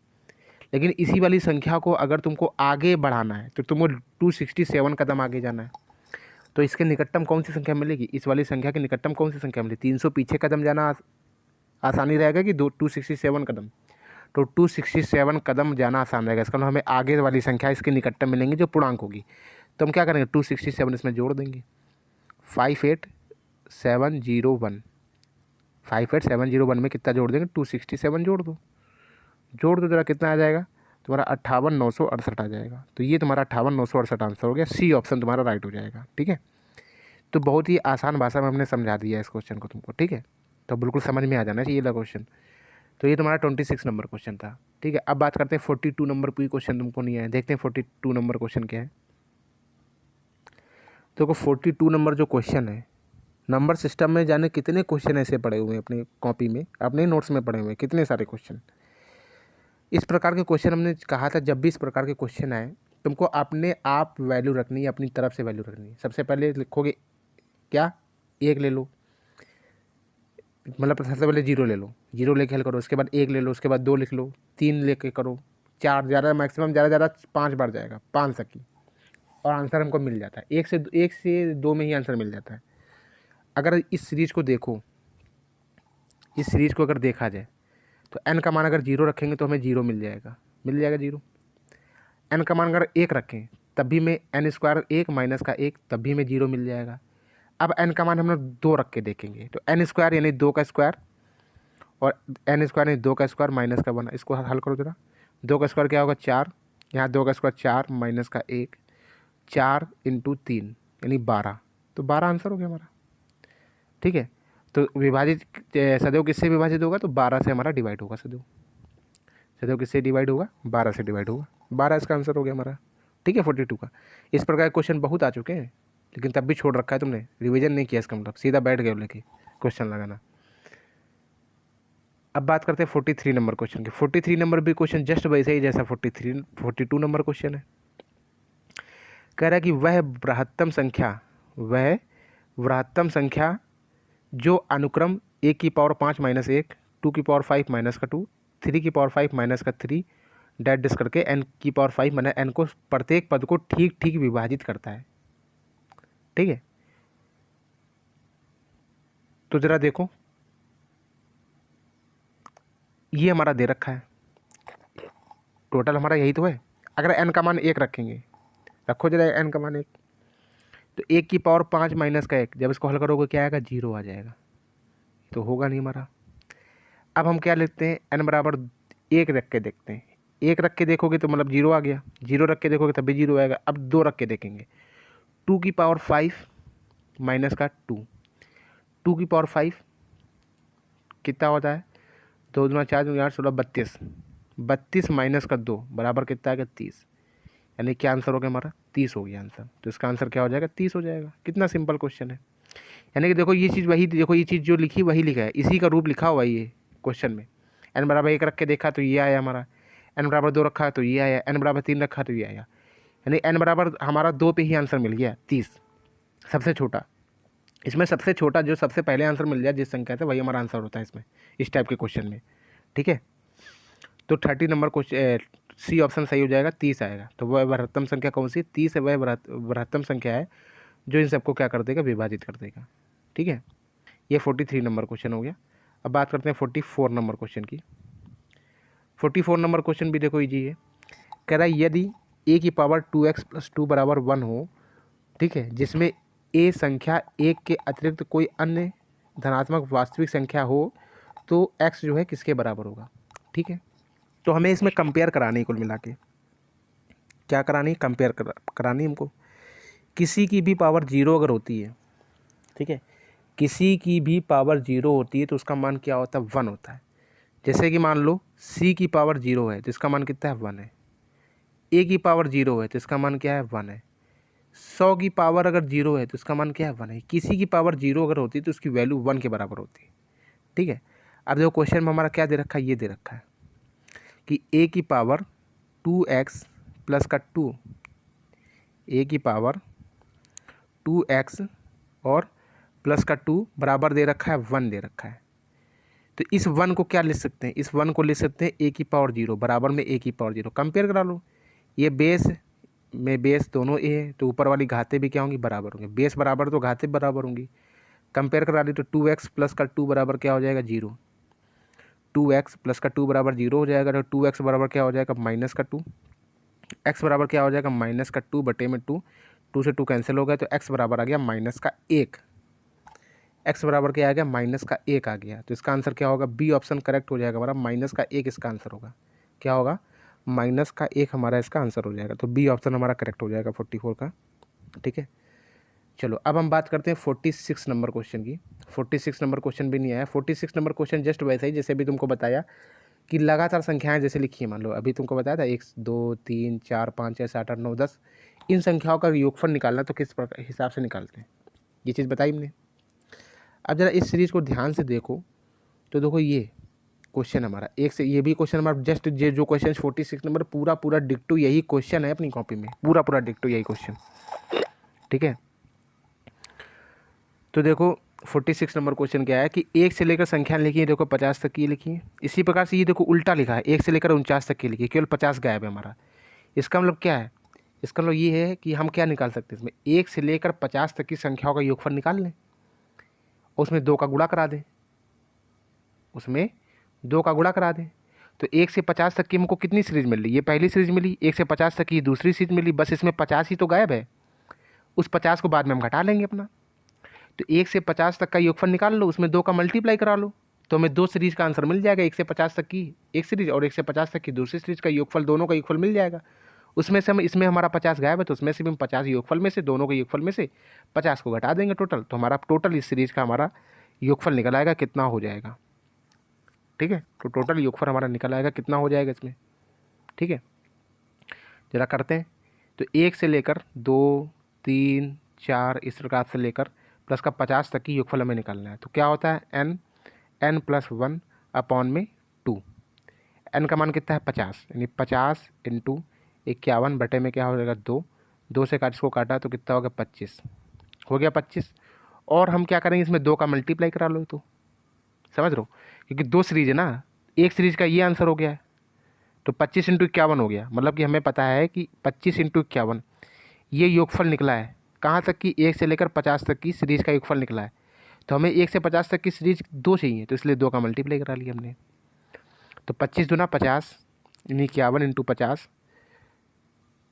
लेकिन इसी वाली संख्या को अगर तुमको आगे बढ़ाना है तो तुमको 267 कदम आगे जाना है। तो इसके निकटतम कौन सी संख्या मिलेगी, इस वाली संख्या के निकटतम कौन सी संख्या मिलेगी, 300 पीछे कदम जाना आसानी रहेगा कि 267 कदम। तो 267 कदम जाना आसान रहेगा, इसका मतलब हमें आगे वाली संख्या इसके निकटतम मिलेंगी जो पूर्णांक होगी। तो हम क्या करेंगे, 267 इसमें जोड़ देंगे, 58701। 58701 में कितना जोड़ देंगे, 267 जोड़ दो जरा, कितना आ जाएगा तुम्हारा, 58,968 आ जाएगा। तो ये तुम्हारा 58,968 आंसर हो गया, सी ऑप्शन तुम्हारा राइट हो जाएगा। ठीक है, तो बहुत ही आसान भाषा में हमने समझा दिया इस क्वेश्चन को तुमको। ठीक है, तो बिल्कुल समझ में आ जाना चाहिए ये क्वेश्चन। तो ये तुम्हारा 26 नंबर क्वेश्चन था। ठीक है, अब बात करते हैं 42 नंबर कोई क्वेश्चन तुमको नहीं आया, देखते हैं 42 नंबर क्वेश्चन क्या है। तो 42 नंबर जो क्वेश्चन है, नंबर सिस्टम में जाने कितने क्वेश्चन ऐसे पड़े हुए हैं अपनी कॉपी में, अपने नोट्स में पड़े हुए हैं, कितने सारे क्वेश्चन। इस प्रकार के क्वेश्चन हमने कहा था, जब भी इस प्रकार के क्वेश्चन आए तुमको अपने आप वैल्यू रखनी है, अपनी तरफ से वैल्यू रखनी है। सबसे पहले लिखोगे क्या, 1 ले लो, मतलब सबसे पहले जीरो ले लो, जीरो लेके हल करो, उसके बाद एक ले लो, उसके बाद 2 लिख लो, 3 लेके करो, 4, ज़्यादा मैक्सिमम ज़्यादा 5 बार जाएगा, 5 तक की, और आंसर हमको मिल जाता है। एक से 2 में ही आंसर मिल जाता है। अगर इस सीरीज को देखो, इस सीरीज को अगर देखा जाए तो n का मान अगर 0 रखेंगे तो हमें 0 मिल जाएगा 0। n का मान अगर 1 रखें तब भी में n स्क्वायर 1 माइनस का 1 तब भी में 0 मिल जाएगा। अब n का मान हम लोग 2 रख के देखेंगे तो n स्क्वायर यानी 2 का स्क्वायर, और n स्क्वायर यानी 2 का स्क्वायर माइनस का 1, इसको हल करो जरा। 2 का स्क्वायर क्या होगा 4, यहाँ 2 का स्क्वायर 4 माइनस का 1, 4 इंटू 3 यानी 12, तो 12 आंसर हो गया हमारा। ठीक है, तो विभाजित सदैव किससे विभाजित होगा तो 12 से हमारा डिवाइड होगा। सदैव किससे डिवाइड होगा 12 से डिवाइड होगा, 12 इसका आंसर हो गया हमारा। ठीक है, 42 का। इस प्रकार के क्वेश्चन बहुत आ चुके हैं, लेकिन तब भी छोड़ रखा है तुमने, रिवीजन नहीं किया इसका मतलब, सीधा बैठ गए लेके क्वेश्चन लगाना। अब बात करते हैं 43 नंबर क्वेश्चन की। 43 नंबर भी क्वेश्चन जस्ट वैसे ही जैसा 42 नंबर क्वेश्चन है। कह रहा है कि वह बृहत्तम संख्या जो अनुक्रम a की पावर 5 माइनस 1, 2 की पावर 5 माइनस का 2, 3 की पावर 5 माइनस का 3 डैट डिस करके n की पावर 5 माइनस n को प्रत्येक पद को ठीक ठीक विभाजित करता है। ठीक है, तो जरा देखो, ये हमारा दे रखा है, टोटल हमारा यही तो है। अगर n का मान 1 रखेंगे, रखो जरा n का मान 1, तो 1 की पावर 5 माइनस का 1, जब इसको हल करोगे क्या आएगा 0 आ जाएगा, तो होगा नहीं हमारा। अब हम क्या लिखते हैं, n बराबर 1 रख के देखते हैं। 1 रख के देखोगे तो मतलब 0 आ गया, 0 रख के देखोगे तब भी 0 आएगा। अब 2 रख के देखेंगे, 2 की पावर 5 माइनस का 2, 2 की पावर 5 कितना होता है, 2 दूना 4 दूना 8 16 32, 32 माइनस का 2 बराबर कितना आएगा 30, यानी क्या आंसर हो गया हमारा 30 हो गया आंसर। तो इसका आंसर क्या हो जाएगा 30 हो जाएगा। कितना सिंपल क्वेश्चन है। यानी कि देखो ये चीज़ वही, देखो ये चीज़ जो लिखी वही लिखा है, इसी का रूप लिखा हुआ है ये क्वेश्चन में। n बराबर 1 रख के देखा तो ये आया हमारा, n बराबर 2 रखा तो ये आया, n बराबर 3 रखा तो ये आया, यानी n बराबर हमारा 2 पे ही आंसर मिल गया 30, सबसे छोटा। इसमें सबसे छोटा जो सबसे पहले आंसर मिल जाए जिस संख्या से, वही हमारा आंसर होता है इसमें, इस टाइप के क्वेश्चन में। ठीक है, तो 30 नंबर क्वेश्चन सी ऑप्शन सही हो जाएगा, 30 आएगा। तो वह बृहत्तम संख्या कौन सी 30 है, वह बृहत्तम संख्या है जो इन सबको क्या कर देगा विभाजित कर देगा। ठीक है, ये 43 नंबर क्वेश्चन हो गया। अब बात करते हैं 44 नंबर क्वेश्चन की। 44 नंबर क्वेश्चन भी देखो इजी है। कह रहा है यदि a की पावर 2x + 2 बराबर 1 हो, ठीक है, जिसमें a संख्या 1 के अतिरिक्त कोई अन्य धनात्मक वास्तविक संख्या हो, तो x जो है किसके बराबर होगा। ठीक है, तो हमें इसमें कंपेयर करानी है, कुल मिला के क्या करानी, कंपेयर करानी हमको। किसी की भी पावर 0 अगर होती है, ठीक है, किसी की भी पावर 0 होती है तो उसका मान क्या होता है 1 होता है। जैसे कि मान लो c की पावर 0 है तो इसका मान कितना है 1 है, a की पावर 0 है तो इसका मान क्या है 1 है, 100 की पावर अगर 0 है तो इसका मान क्या है 1 है। किसी की पावर 0 अगर होती है तो उसकी वैल्यू 1 के बराबर होती है। ठीक है, अब देखो क्वेश्चन में हमारा क्या दे रखा है, ये दे रखा है कि a की पावर 2x प्लस का 2, a की पावर 2x और प्लस का 2 बराबर दे रखा है 1 दे रखा है। तो इस 1 को क्या लिख सकते हैं, इस 1 को लिख सकते हैं a की पावर 0 बराबर में a की पावर 0। कंपेयर करा लो, ये बेस में बेस दोनों a है तो ऊपर वाली घातें भी क्या होंगी बराबर होंगी, बेस बराबर तो घातें बराबर होंगी। कंपेयर करा ली तो 2x प्लस का 2 बराबर क्या हो जाएगा 0, 2x प्लस का 2 बराबर 0 हो जाएगा। तो 2x बराबर क्या हो जाएगा माइनस का 2, x बराबर क्या हो जाएगा माइनस का 2 बटे में 2, 2 से 2 कैंसिल हो गया तो x बराबर आ गया माइनस का 1, x बराबर क्या आ गया माइनस का 1 आ गया। तो इसका आंसर क्या होगा, बी ऑप्शन करेक्ट हो जाएगा हमारा, माइनस का 1 इसका आंसर होगा। क्या होगा, माइनस का 1 हमारा इसका आंसर हो जाएगा। तो बी ऑप्शन हमारा करेक्ट हो जाएगा 44 का। ठीक है, चलो अब हम बात करते हैं 46 नंबर क्वेश्चन की। 46 नंबर क्वेश्चन भी नहीं आया। 46 नंबर क्वेश्चन जस्ट वैसा ही जैसे भी तुमको बताया कि लगातार संख्याएं जैसे लिखी है, मान लो अभी तुमको बताया था 1 2 3 4 5 6 7 8 9 10, इन संख्याओं का योगफल निकालना तो किस प्रकार हिसाब से निकालते हैं, ये चीज़ बताई हमने। अब जरा इस सीरीज़ को ध्यान से देखो तो देखो ये क्वेश्चन हमारा एक से, ये भी क्वेश्चन हमारा जस्ट ये जो क्वेश्चन 46 नंबर पूरा डिक्टो यही क्वेश्चन है अपनी कॉपी में, पूरा डिक्टो यही क्वेश्चन। ठीक है, तो देखो 46 नंबर क्वेश्चन क्या है कि 1 से लेकर संख्या लिखी है, देखो 50 तक की लिखी है। इसी प्रकार से ये देखो उल्टा लिखा है, 1 से लेकर 49 तक की लिखी है, केवल 50 गायब है हमारा। इसका मतलब क्या है? इसका मतलब ये है कि हम क्या निकाल सकते हैं इसमें, 1 से लेकर 50 तक की संख्याओं का योगफल निकाल लें, उसमें 2 का गुणा करा दें, उसमें 2 का गुणा करा दें। तो 1 से 50 तक की हमको कितनी सीरीज मिल रही? ये पहली सीरीज मिली। 1 से 50 तक की दूसरी सीरीज मिली। बस इसमें 50 ही तो गायब है, उस 50 को बाद में हम घटा लेंगे अपना। तो 1 से 50 तक का योगफल निकाल लो, उसमें 2 का मल्टीप्लाई करा लो, तो हमें 2 सीरीज का आंसर मिल जाएगा। 1 से 50 तक की एक सीरीज और 1 से 50 तक की दूसरी सीरीज का योगफल, दोनों का योगफल मिल जाएगा। उसमें से हम, इसमें हमारा 50 गायब है, तो उसमें से भी हम 50 योगफल में से, दोनों के योगफल में से 50 को घटा देंगे टोटल, तो हमारा टोटल इस सीरीज का हमारा योगफल निकल आएगा, कितना हो जाएगा। ठीक है, तो टोटल योगफल हमारा निकल आएगा, कितना हो जाएगा इसमें। ठीक है, जरा करते हैं। तो 1 से लेकर 2, 3, 4 इस प्रकार से लेकर प्लस का 50 तक की योगफल हमें निकालना है। तो क्या होता है, n प्लस 1 अपॉन में 2। n का मान कितना है 50, यानी 50 इंटू 51 बटे में क्या हो जाएगा 2। 2 से इसको काटा तो कितना हो गया 25, हो गया 25। और हम क्या करेंगे, इसमें 2 का मल्टीप्लाई करा लो, तो समझ रहे हो, क्योंकि 2 सीरीज है ना, एक सीरीज का ये आंसर हो गया है। तो 25 इंटू 51 हो गया, मतलब कि हमें पता है कि 25 इंटू 51 ये योगफल निकला है। कहाँ तक की, 1 से लेकर 50 तक की सीरीज का योगफल निकला है। तो हमें 1 से 50 तक की सीरीज 2 चाहिए, तो इसलिए 2 का मल्टीप्लाई करा लिया हमने। तो 25 दूना 50, यानी 51 इंटू 50,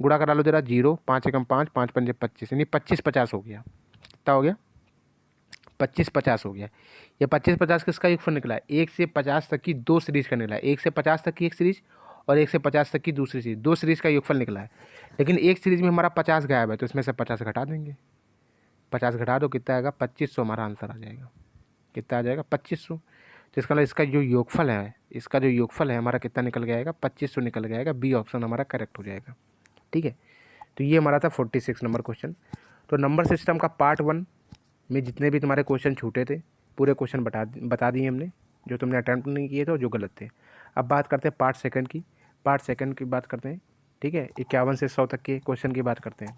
गुणा करा लो जरा, 0, 5 एकम 5, 5 पंजे 25, यानी 25 50 हो गया। कितना हो गया, 25 50 हो गया। ये 25 50 किसका योगफल निकला है, 1 से 50 तक की 2 सीरीज का निकला है। 1 से 50 तक की एक सीरीज और 1 से 50 तक की दूसरी सीरीज, 2 सीरीज का योगफल निकला है। लेकिन एक सीरीज में हमारा 50 गायब है, तो इसमें से 50 घटा देंगे। 50 घटा दो, कितना आएगा 2500, हमारा आंसर आ जाएगा। कितना आ जाएगा 2500। तो इसका मतलब इसका जो योगफल है, इसका जो योगफल है हमारा कितना निकल गया आएगा, 2500 निकल गया आएगा। बी ऑप्शन हमारा करेक्ट हो जाएगा। ठीक है, तो ये हमारा था 46 नंबर क्वेश्चन। तो नंबर सिस्टम का पार्ट 1 में जितने भी तुम्हारे क्वेश्चन छूटे थे, पूरे क्वेश्चन बता दिए हमने, जो तुमने अटैम्प्ट नहीं किए थे और जो गलत थे। अब बात करते हैं पार्ट सेकंड की। पार्ट सेकंड की बात करते हैं। ठीक है, 51 से 100 तक के क्वेश्चन की बात करते हैं।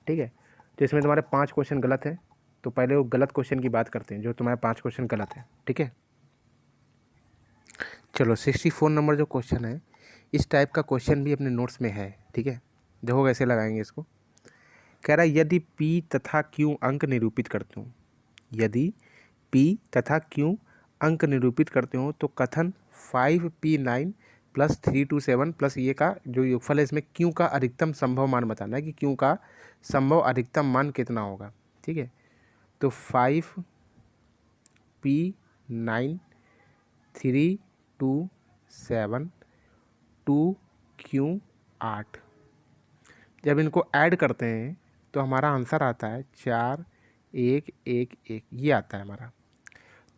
ठीक है, तो इसमें तुम्हारे 5 क्वेश्चन गलत है, तो पहले वो गलत क्वेश्चन की बात करते हैं, जो तुम्हारे 5 क्वेश्चन गलत है। ठीक है, चलो 64 नंबर जो क्वेश्चन है, इस टाइप का क्वेश्चन भी अपने नोट्स में है। ठीक है, देखो कैसे लगाएंगे इसको। कह रहा है यदि P तथा Q अंक निरूपित करते हो, यदि P तथा Q अंक निरूपित करते हो तो कथन 5P9 प्लस 327 प्लस ये का जो योगफल है, इसमें Q का अधिकतम संभव मान बताना है कि Q का संभव अधिकतम मान कितना होगा। ठीक है, तो 5P9 327 2Q8, जब इनको ऐड करते हैं तो हमारा आंसर आता है 4111, ये आता है हमारा।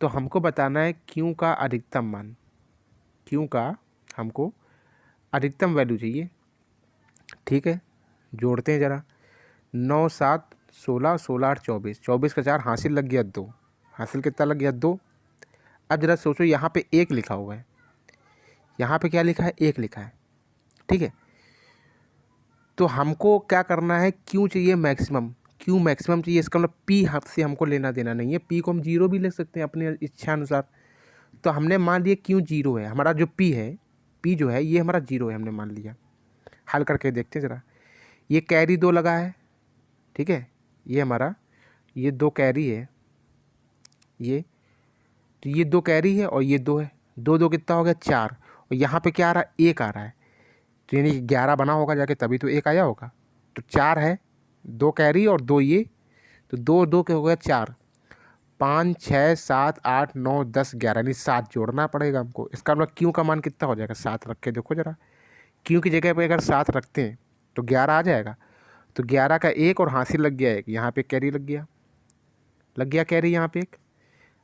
तो हमको बताना है Q का अधिकतम मान, Q का हमको अधिकतम वैल्यू चाहिए। ठीक है, जोड़ते हैं ज़रा, 9 7 16 16 8 24, 24 का 4 हासिल लग गया 2, हासिल कितना लग गया 2। अब ज़रा सोचो, यहाँ पे 1 लिखा हुआ है, यहाँ पे क्या लिखा है 1 लिखा है। ठीक है, तो हमको क्या करना है, Q चाहिए मैक्सिमम, Q मैक्सिमम चाहिए। इसका मतलब P से हमको लेना देना नहीं है, P को हम 0 भी ले सकते हैं अपने इच्छा अनुसार। तो हमने मान लिया Q 0 है, हमारा जो P है, P जो है ये हमारा 0 है, हमने मान लिया। हल करके देखते हैं ज़रा, ये कैरी 2 लगा है। ठीक है, ये हमारा ये 2 कैरी है, ये तो ये 2 कैरी है और ये 2 है, 2 2 कितना हो गया 4, और यहाँ पे क्या आ रहा है 1 आ रहा है, तो यानी 11 बना होगा जाके, तभी तो 1 आया होगा। तो 4 है, 2 कैरी और 2 ये, तो 2 2 के हो गया 4, 5 6 7 8 9 10 11, यानी 7 जोड़ना पड़ेगा हमको। इसका मतलब Q का मान कितना हो जाएगा, 7 रख के देखो ज़रा, Q की जगह पे अगर 7 रखते हैं तो 11 आ जाएगा। तो 11 का 1 और हासिल लग गया 1, यहाँ पे कैरी लग गया कैरी यहाँ पे 1।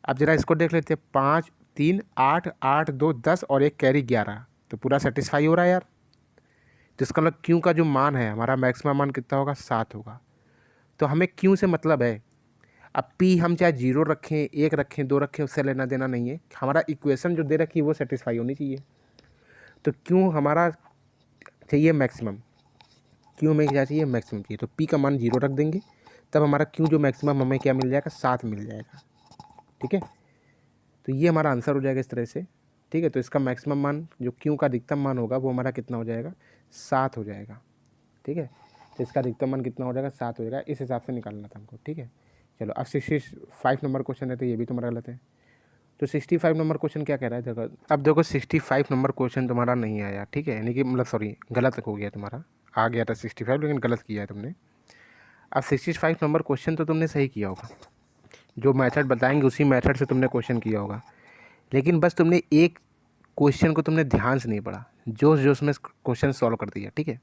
अब ज़रा इसको देख लेते हैं, 5 3 8 8 2 10 और 1 कैरी 11, तो पूरा सेटिस्फाई हो रहा है यार। तो इसका मतलब Q का जो मान है हमारा मैक्सिमम मान कितना होगा, 7 होगा। तो हमें Q से मतलब है। अब P हम चाहे 0 रखें, 1 रखें, 2 रखें, उससे लेना देना नहीं है, हमारा इक्वेशन जो दे रखी है वो सेटिस्फाई होनी चाहिए। तो Q हमारा चाहिए मैक्सिमम, Q में क्या चाहिए मैक्सिमम चाहिए, तो P का मान 0 रख देंगे, तब हमारा Q जो मैक्सिमम हमें क्या मिल जाएगा, 7 मिल जाएगा। ठीक है, तो ये हमारा आंसर हो जाएगा इस तरह से। ठीक है, तो इसका मैक्सिमम मान जो क्यू का अधिकतम मान होगा वो हमारा कितना हो जाएगा, 7 हो जाएगा। ठीक है, तो इसका अधिकतम मान कितना हो जाएगा, 7 हो जाएगा। इस हिसाब से निकालना था हमको। ठीक है, चलो अब 65 नंबर क्वेश्चन है, तो ये भी तुम्हारा गलत है। तो 65 नंबर क्वेश्चन क्या कह रहा है, देखो अब देखो 65 नंबर क्वेश्चन तुम्हारा नहीं आया। ठीक है, यानी कि मतलब सॉरी गलत हो गया तुम्हारा, आ गया था 65 लेकिन गलत किया है तुमने। अब 65 नंबर क्वेश्चन तो तुमने सही किया होगा, जो मेथड बताएंगे उसी मेथड से तुमने क्वेश्चन किया होगा, लेकिन बस तुमने एक क्वेश्चन को तुमने ध्यान से नहीं पढ़ा, जोश जोश में क्वेश्चन सॉल्व कर दिया। ठीक है,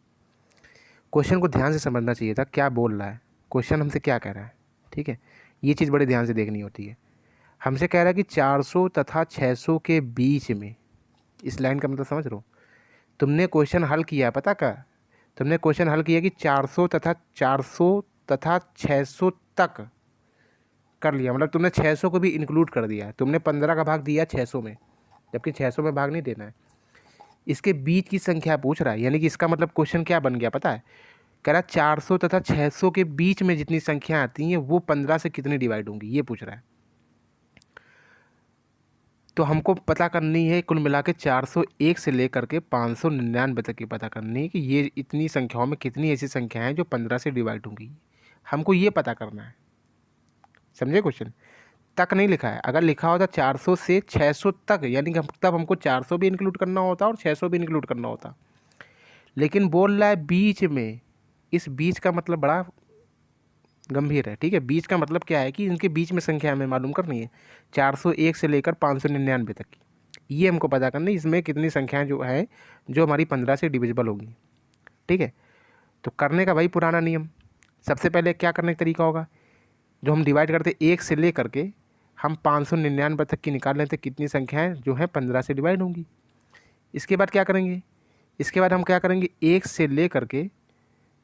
क्वेश्चन को ध्यान से समझना चाहिए था, क्या बोल रहा है क्वेश्चन, हमसे क्या कह रहा है। ठीक है, ये चीज़ बड़े ध्यान से देखनी होती है। हमसे कह रहा है कि 400 तथा 600 के बीच में, इस लाइन का मतलब समझ रहे हो। तुमने क्वेश्चन हल किया, पता क्या तुमने क्वेश्चन हल किया कि 400 तथा 600 तक कर लिया, मतलब तुमने 600 को भी इंक्लूड कर दिया। तुमने 15 का भाग दिया 600 में, जबकि 600 में भाग नहीं देना है। इसके बीच की संख्या पूछ रहा है, यानी कि इसका मतलब क्वेश्चन क्या बन गया पता है, कह रहा 400 तथा 600 के बीच में जितनी संख्या आती हैं वो 15 से कितनी डिवाइड होंगी, ये पूछ रहा है। तो हमको पता करनी है कुल मिला के 401 से लेकर के 599 तक की पता करनी है कि ये इतनी संख्याओं में कितनी ऐसी संख्याएं हैं जो 15 से डिवाइड होंगी, हमको ये पता करना है। समझे, क्वेश्चन तक नहीं लिखा है। अगर लिखा होता 400 से 600 तक, यानी कि तब हमको 400 भी इंक्लूड करना होता और 600 भी इंक्लूड करना होता, लेकिन बोल रहा है बीच में। इस बीच का मतलब बड़ा गंभीर है। ठीक है, बीच का मतलब क्या है कि इनके बीच में संख्या हमें मालूम करनी है, 401 से लेकर 599 तक की, ये हमको पता करनी है। इसमें कितनी संख्याएं जो है जो हमारी 15 से डिविजिबल होगी। ठीक है, तो करने का भाई पुराना नियम, सबसे पहले क्या करने का तरीका होगा, जो हम डिवाइड करते 1 से ले करके हम 599 तक की निकाल लेते कितनी संख्याएं जो हैं 15 से डिवाइड होंगी। इसके बाद क्या करेंगे, इसके बाद हम क्या करेंगे, 1 से ले करके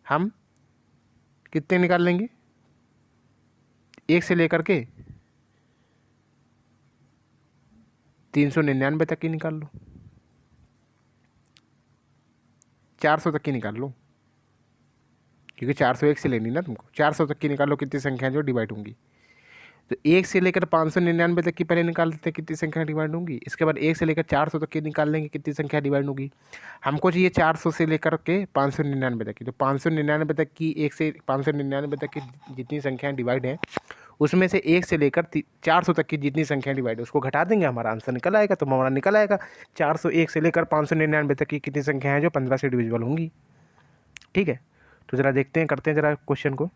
हम कितने निकाल लेंगे, 1 से लेकर के 399 तक की निकाल लो, 400 तक की निकाल लो, क्योंकि 401 से लेनी ना तुमको। 400 तक की निकाल लो कितनी संख्या जो डिवाइड होंगी। तो 1 से लेकर 599 तक की पहले निकाल लेते हैं कितनी संख्या डिवाइड होंगी। इसके बाद 1 से लेकर 400 तक की निकाल लेंगे कितनी संख्या डिवाइड होगी। हमको चाहिए 400 से लेकर के 599 तक की, तो 599 तक की, 1 से 599 तक की जितनी संख्याएँ डिवाइड हैं उसमें से 1 से लेकर 400 तक की जितनी संख्या डिवाइड है उसको घटा देंगे, हमारा आंसर निकल आएगा। तो हमारा निकल आएगा 401 से लेकर 599 तक की कितनी संख्या है जो 15 से डिविजिबल होंगी। ठीक है, तो ज़रा देखते हैं, करते हैं ज़रा क्वेश्चन को।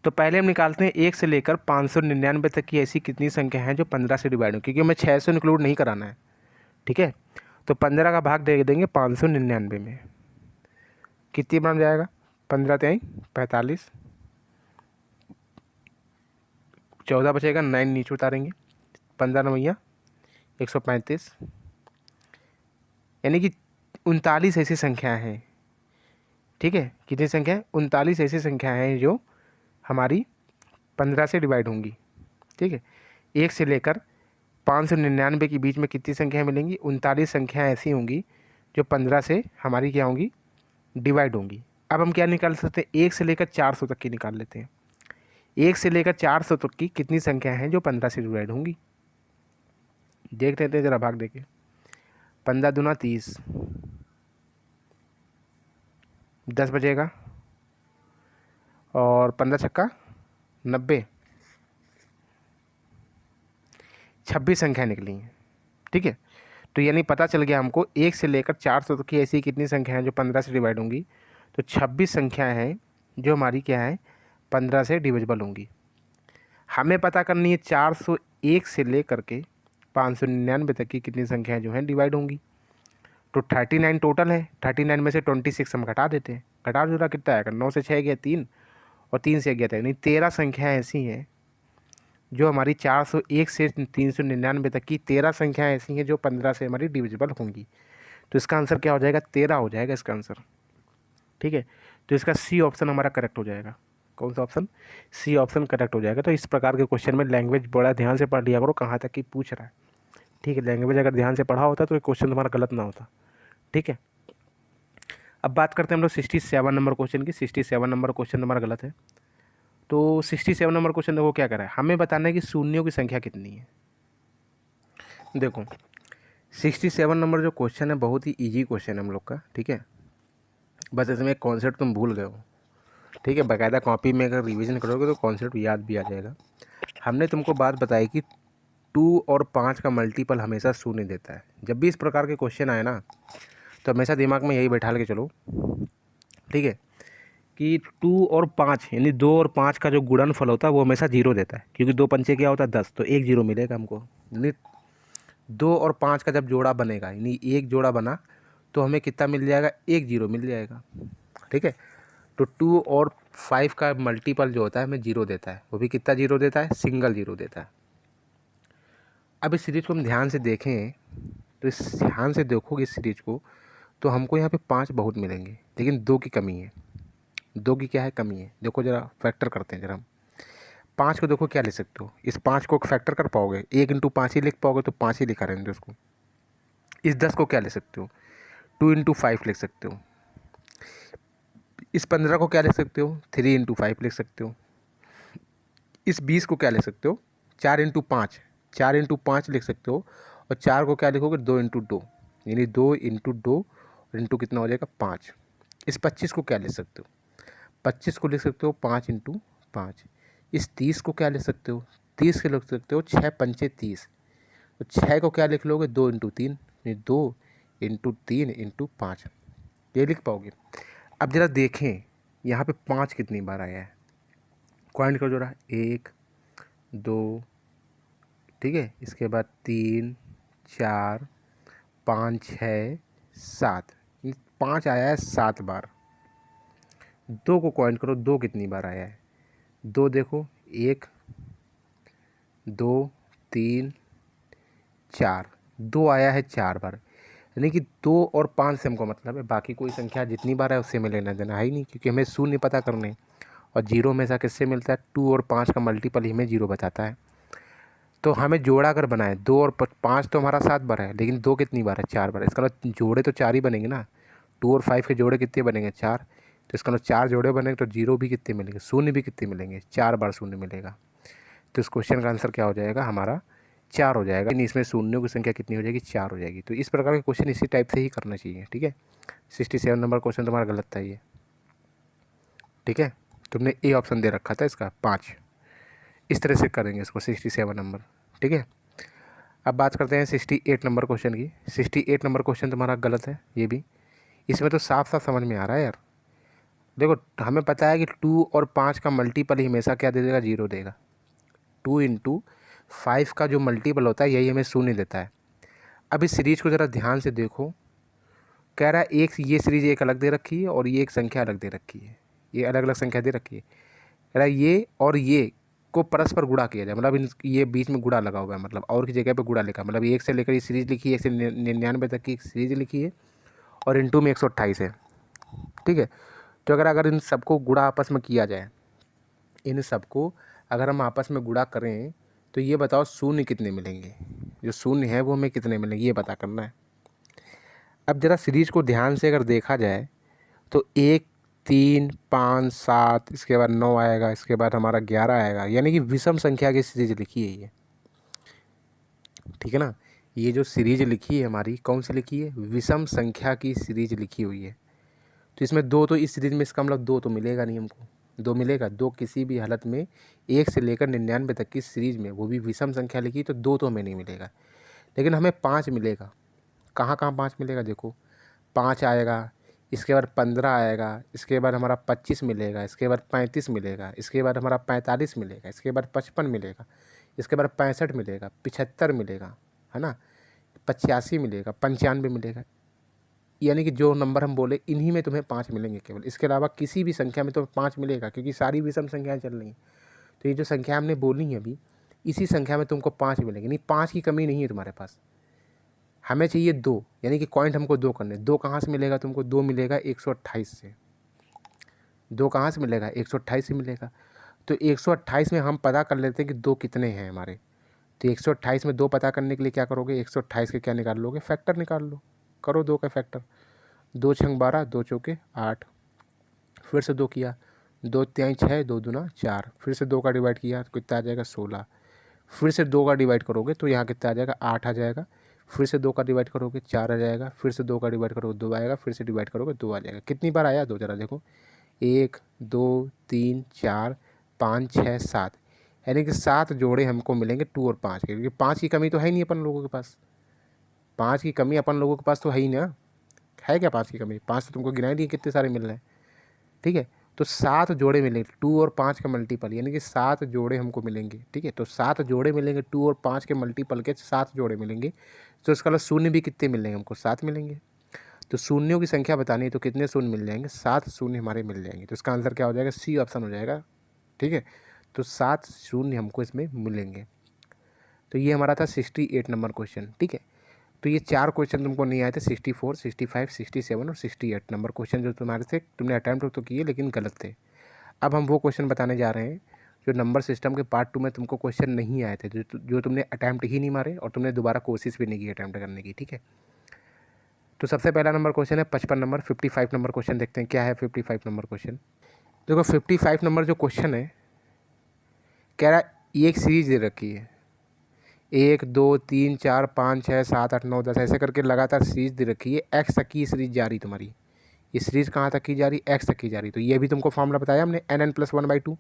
तो पहले हम निकालते हैं 1 से लेकर 599 तक की ऐसी कितनी संख्या है जो 15 से डिवाइड हो, क्योंकि हमें 600 इंक्लूड नहीं कराना है। ठीक है, तो 15 का भाग दे देंगे 599 में, कितनी बन जाएगा, 15 3 45, 14 बचेगा, 9 नीचे उतारेंगे, 15 9 135, यानी कि 39 ऐसी संख्या हैं। ठीक है, कितनी संख्या है, 39 ऐसी संख्या हैं जो हमारी 15 से डिवाइड होंगी। ठीक है, 1 से लेकर 599 के बीच में कितनी संख्या मिलेंगी, 39 संख्याएँ ऐसी होंगी जो 15 से हमारी क्या होंगी, डिवाइड होंगी। अब हम क्या निकाल सकते हैं, 1 से लेकर 400 तक की निकाल लेते हैं। 1 से लेकर 400 तक की कितनी संख्या हैं जो 15 से डिवाइड होंगी, देख लेते हैं ज़रा भाग देके। 15 दूना 30, 10 बचेगा, और 15 छक्का 90, 26 संख्या निकली हैं। ठीक है, तो यानी पता चल गया हमको 1 से लेकर 400 तक की ऐसी कितनी संख्या हैं जो 15 से डिवाइड होंगी, तो 26 संख्याएँ हैं जो हमारी क्या है, 15 से डिविजिबल होंगी। हमें पता करनी है 401 से लेकर के 599 तक की कितनी संख्याएँ जो हैं डिवाइड होंगी। तो 39 टोटल है, 39 में से 26 हम घटा देते हैं, घटा दूसरा कितना आएगा, 9 से 6 गया 3, और 3 से 11 यानी 13 संख्याएँ ऐसी हैं जो हमारी 401 से 399 तक की 13 संख्याएँ ऐसी हैं जो 15 से हमारी डिविजिबल होंगी। तो इसका आंसर क्या हो जाएगा, 13 हो जाएगा इसका आंसर। ठीक है, तो इसका सी ऑप्शन हमारा करेक्ट हो जाएगा। कौन सा ऑप्शन, सी ऑप्शन करेक्ट हो जाएगा। तो इस प्रकार के क्वेश्चन में लैंग्वेज बड़ा ध्यान से पढ़ लिया करो, कहाँ तक की पूछ रहा है। ठीक है, लैंग्वेज अगर ध्यान से पढ़ा होता तो ये क्वेश्चन तुम्हारा गलत ना होता। ठीक है, अब बात करते हैं हम लोग 67 नंबर क्वेश्चन की। 67 नंबर क्वेश्चन तुम्हारा गलत है। तो 67 नंबर क्वेश्चन देखो क्या करा है, हमें बताना है कि शून्यों की संख्या कितनी है। देखो 67 नंबर जो क्वेश्चन है बहुत ही इजी क्वेश्चन है हम लोग का, ठीक है। बस इसमें एक कॉन्सेप्ट तुम भूल गए हो, ठीक है। बाकायदा कॉपी में अगर रिवीजन करोगे तो कॉन्सेप्ट याद भी आ जाएगा। हमने तुमको बात बताई कि 2 और 5 का मल्टीपल हमेशा शून्य देता है। जब भी इस प्रकार के क्वेश्चन आए ना तो हमेशा दिमाग में यही बैठा के चलो, ठीक है, कि 2 और 5 यानी 2 और 5 का जो गुणनफल होता है वो हमेशा जीरो देता है, क्योंकि 2 पंचे क्या होता है 10, तो एक जीरो मिलेगा हमको। यानी 2 और 5 का जब जोड़ा बनेगा, यानी एक जोड़ा बना तो हमें कितना मिल जाएगा, एक जीरो मिल जाएगा, ठीक है। तो 2 और 5 का मल्टीपल जो होता है हमें जीरो देता है, वो भी कितना जीरो देता है, सिंगल जीरो देता है। अब इस सीरीज को हम ध्यान से देखें तो इस ध्यान से देखोगे इस सीरीज को तो हमको यहाँ पे 5 बहुत मिलेंगे, लेकिन 2 की कमी है। 2 की क्या है, कमी है। देखो जरा फैक्टर करते हैं जरा हम। 5 को देखो क्या ले सकते हो, इस 5 को फैक्टर कर पाओगे, 1 × 5 ही लिख पाओगे तो 5 ही लिखा रहने दो उसको। इस 10 को क्या ले सकते हो, 2 × 5 लिख सकते हो। इस 15 को क्या लिख सकते हो, 3 × 5 लिख सकते हो। इस 20 को क्या ले सकते हो, 4 × 5, 4 × 5 लिख सकते हो। और 4 को क्या लिखोगे, 2 × 2, यानी 2 × 2 और इंटू कितना हो जाएगा, 5। इस 25 को क्या ले सकते हो, 25 को लिख सकते हो 5 × 5। इस 30 को क्या लिख सकते हो, 30 के लिख सकते हो 6 × 5 = 30। तो 6 को क्या लिख लोगे, 2 × 3, यानी 2 × 3 × 5, ये लिख पाओगे। अब जरा देखें यहाँ पे 5 कितनी बार आया है, क्वांट करो जरा, 1 2, ठीक है, इसके बाद 3 4 5 6 7, 5 आया है 7 बार। 2 को क्वांट करो, 2 कितनी बार आया है, 2 देखो, 1 2 3 4, 2 आया है 4 बार। यानी कि 2 और 5 से हमको मतलब है, बाकी कोई संख्या जितनी बार है उससे हमें लेना देना है ही नहीं, क्योंकि हमें शून्य पता करने। और जीरो हमेशा किससे मिलता है, 2 और 5 का मल्टीपल ही हमें जीरो बताता है। तो हमें जोड़ा अगर बनाए, 2 और 5 तो हमारा 7 बार है, लेकिन 2 कितनी बार है, 4 बार। इसका मतलब जोड़े तो 4 ही बनेंगे ना, 2 और 5 के जोड़े कितने बनेंगे, 4। तो इसका मतलब 4 जोड़े बनेंगे, तो जीरो भी कितने मिलेंगे, शून्य भी कितने मिलेंगे, 4 बार शून्य मिलेगा। तो इस क्वेश्चन का आंसर क्या हो जाएगा हमारा, 4 हो जाएगा। लेकिन इसमें शून्यों की संख्या कितनी हो जाएगी, 4 हो जाएगी। तो इस प्रकार के क्वेश्चन इसी टाइप से ही करना चाहिए, ठीक है। 67 नंबर क्वेश्चन तुम्हारा गलत था ये, ठीक है। तुमने ए ऑप्शन दे रखा था इसका 5। इस तरह से करेंगे इसको 67 नंबर, ठीक है। अब बात करते हैं 68 नंबर क्वेश्चन की। 68 नंबर क्वेश्चन तुम्हारा गलत है ये भी। इसमें तो साफ साफ समझ में आ रहा है यार। देखो हमें पता है कि 2 और 5 का मल्टीपल ही हमेशा क्या दे देगा, जीरो देगा। 2 × 5 का जो मल्टीपल होता है यही हमें शून्य देता है। अब इस सीरीज को ज़रा ध्यान से देखो, कह रहा है एक ये सीरीज एक अलग दे रखी है और ये एक संख्या अलग दे रखी है, ये अलग अलग संख्या दे रखी है। कह रहा है ये और ये को परस्पर गुणा किया जाए, मतलब ये बीच में गुणा लगा हुआ है, मतलब और की जगह पे गुणा लिखा, मतलब एक से लेकर ये सीरीज लिखी है, 1 से 99 तक की एक सीरीज लिखी है और इंटू में 128 है, ठीक है। तो अगर इन सबको गुणा आपस में किया जाए, इन सबको अगर हम आपस में गुणा करें तो ये बताओ शून्य कितने मिलेंगे, जो शून्य है वो हमें कितने मिलेंगे ये पता करना है। अब ज़रा सीरीज को ध्यान से अगर देखा जाए तो 1 3 5 7, इसके बाद 9 आएगा, इसके बाद हमारा 11 आएगा, यानी कि विषम संख्या की सीरीज लिखी है ये, ठीक है ना। ये जो सीरीज लिखी है हमारी कौन सी लिखी है, विषम संख्या की सीरीज लिखी हुई है। तो इसमें 2 तो इस सीरीज में इसका मतलब 2 तो मिलेगा नहीं हमको, 2 मिलेगा, 2 किसी भी हालत में 1 से लेकर 99 तक की सीरीज में, वो भी विषम संख्या लिखी तो 2 तो हमें नहीं मिलेगा। लेकिन हमें 5 मिलेगा। कहाँ कहाँ 5 मिलेगा, देखो 5 आएगा, इसके बाद 15 आएगा, इसके बाद हमारा 25 मिलेगा, इसके बाद 35 मिलेगा, इसके बाद हमारा 45 मिलेगा, इसके बाद 55 मिलेगा, इसके बाद 65 मिलेगा, 75 मिलेगा, है ना, 85 मिलेगा, 95 मिलेगा। यानी कि जो नंबर हम बोले इन्हीं में तुम्हें 5 मिलेंगे केवल, इसके अलावा किसी भी संख्या में तुम्हें 5 मिलेगा, क्योंकि सारी विषम संख्याएं चल रही हैं। तो ये जो संख्या हमने बोली है अभी, इसी संख्या में तुमको 5 मिलेंगे, नहीं 5 की कमी नहीं है तुम्हारे पास। हमें चाहिए 2, यानी कि पॉइंट हमको 2 करने। 2 कहाँ से मिलेगा तुमको, 2 मिलेगा 128 से। 2 कहाँ से मिलेगा, 128 से मिलेगा। तो 128 में हम पता कर लेते हैं कि 2 कितने हैं हमारे। तो 128 में 2 पता करने के लिए क्या करोगे, 128 के क्या निकाल लोगे, फैक्टर निकाल लो, करो 2 का फैक्टर। 2 × 12, 2 × 4 = 8, फिर से 2 किया 2 तिहाई 6, 2 दूना 4, फिर से 2 का डिवाइड किया तो कितना आ जाएगा 16, फिर से 2 का डिवाइड करोगे तो यहाँ कितना आ जाएगा 8 आ जाएगा, फिर से 2 का डिवाइड करोगे 4 आ जाएगा, फिर से 2 का डिवाइड करोगे 2 आएगा, फिर से डिवाइड करोगे 2 आ जाएगा। कितनी बार आया 2, जरा देखो 1 2 3 4 5 6 7, यानी कि 7 जोड़े हमको मिलेंगे 2 और 5 के, क्योंकि 5 की कमी तो है ही नहीं अपन लोगों के पास, 5 की कमी अपन लोगों के पास तो है ही ना, है क्या 5 की कमी? 5 तो तुमको गिनाई दिए कितने सारे मिल रहे हैं, ठीक है। तो 7 जोड़े मिलेंगे, 2 और 5 का मल्टीपल, यानी कि 7 जोड़े हमको मिलेंगे, ठीक है। तो 7 जोड़े मिलेंगे, 2 और 5 के मल्टीपल के 7 जोड़े मिलेंगे। तो इसका मतलब शून्य भी कितने मिलेंगे हमको? 7 मिलेंगे। तो शून्यों की संख्या बतानी है तो कितने शून्य मिल जाएंगे? 7 शून्य हमारे मिल जाएंगे। तो इसका आंसर क्या हो जाएगा? सी ऑप्शन हो जाएगा, ठीक है। तो 7 शून्य हमको इसमें मिलेंगे। तो ये हमारा था 68 नंबर क्वेश्चन, ठीक है। तो ये 4 क्वेश्चन तुमको नहीं आए थे, 64, 65, 67 और 68 नंबर क्वेश्चन जो तुम्हारे थे, तुमने अटैम्प्ट तो किए लेकिन गलत थे। अब हम वो क्वेश्चन बताने जा रहे हैं जो नंबर सिस्टम के पार्ट 2 में तुमको क्वेश्चन नहीं आए थे, जो तुमने अटैम्प्ट ही नहीं मारे और तुमने दोबारा कोशिश भी नहीं की अटैम्प्ट करने की, ठीक है। तो सबसे पहला नंबर क्वेश्चन है 55 नंबर, 55 नंबर क्वेश्चन देखते हैं क्या है 55 नंबर क्वेश्चन। देखो 55 नंबर जो क्वेश्चन है, कह रहा ये एक सीरीज दे रखी है, 1 2 3 4 5 6 7 8 9 10 ऐसे करके लगातार सीरीज दे रखी है, एक्स तक की सीरीज जा रही तुम्हारी। ये सीरीज कहाँ तक की जा रही? एक्स तक की जा रही। तो ये भी तुमको फॉर्मूला बताया हमने, nn+1/2।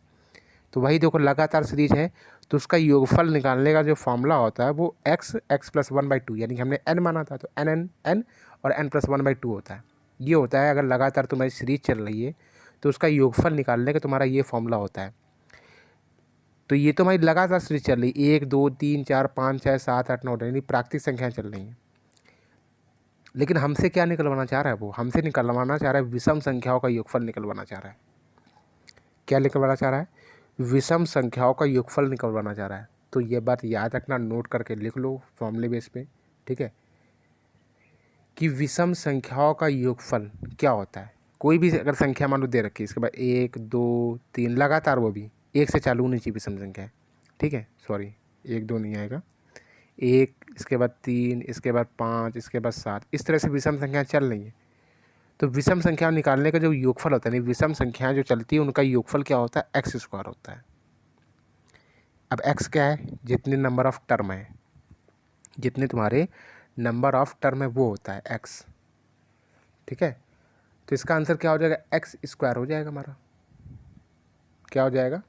तो वही देखो लगातार सीरीज है, तो उसका योगफल निकालने का जो फॉर्मूला होता है वो x+1/2, यानी कि हमने n माना था तो n और n+1/2 होता है। ये होता है अगर लगातार तुम्हारी सीरीज चल रही है तो उसका योगफल निकालने का तुम्हारा ये फॉर्मूला होता है। तो ये तो हमारी लगातार सीरीज चल रही है, 1 2 3 4 5 6 7 8 9 यानी प्राकृतिक संख्याएं चल रही हैं। लेकिन हमसे क्या निकलवाना चाह रहा है वो? हमसे निकलवाना चाह रहा है विषम संख्याओं का योगफल निकलवाना चाह रहा है। क्या निकलवाना चाह रहा है? विषम संख्याओं का योगफल निकलवाना चाह रहा है। तो ये बात याद रखना, नोट करके लिख लो फॉर्मूले बेस पे, ठीक है, कि विषम संख्याओं का योगफल क्या होता है। कोई भी अगर संख्या मान लो दे रखी है, इसके बाद 1 2 3 लगातार, वो भी 1 से चालू होनी चाहिए विषम संख्या है, ठीक है, सॉरी 1 2 नहीं आएगा, 1 इसके बाद 3 इसके बाद 5 इसके बाद 7, इस तरह से विषम संख्याएं चल रही हैं। तो विषम संख्या निकालने का जो योगफल होता है, नहीं विषम संख्याएं जो चलती है उनका योगफल क्या होता है? x² होता है। अब x क्या है? जितने नंबर ऑफ टर्म है, जितने तुम्हारे नंबर ऑफ टर्म है वो होता है x, ठीक है। तो इसका आंसर क्या हो जाएगा? x² हो जाएगा हमारा। क्या हो जाएगा?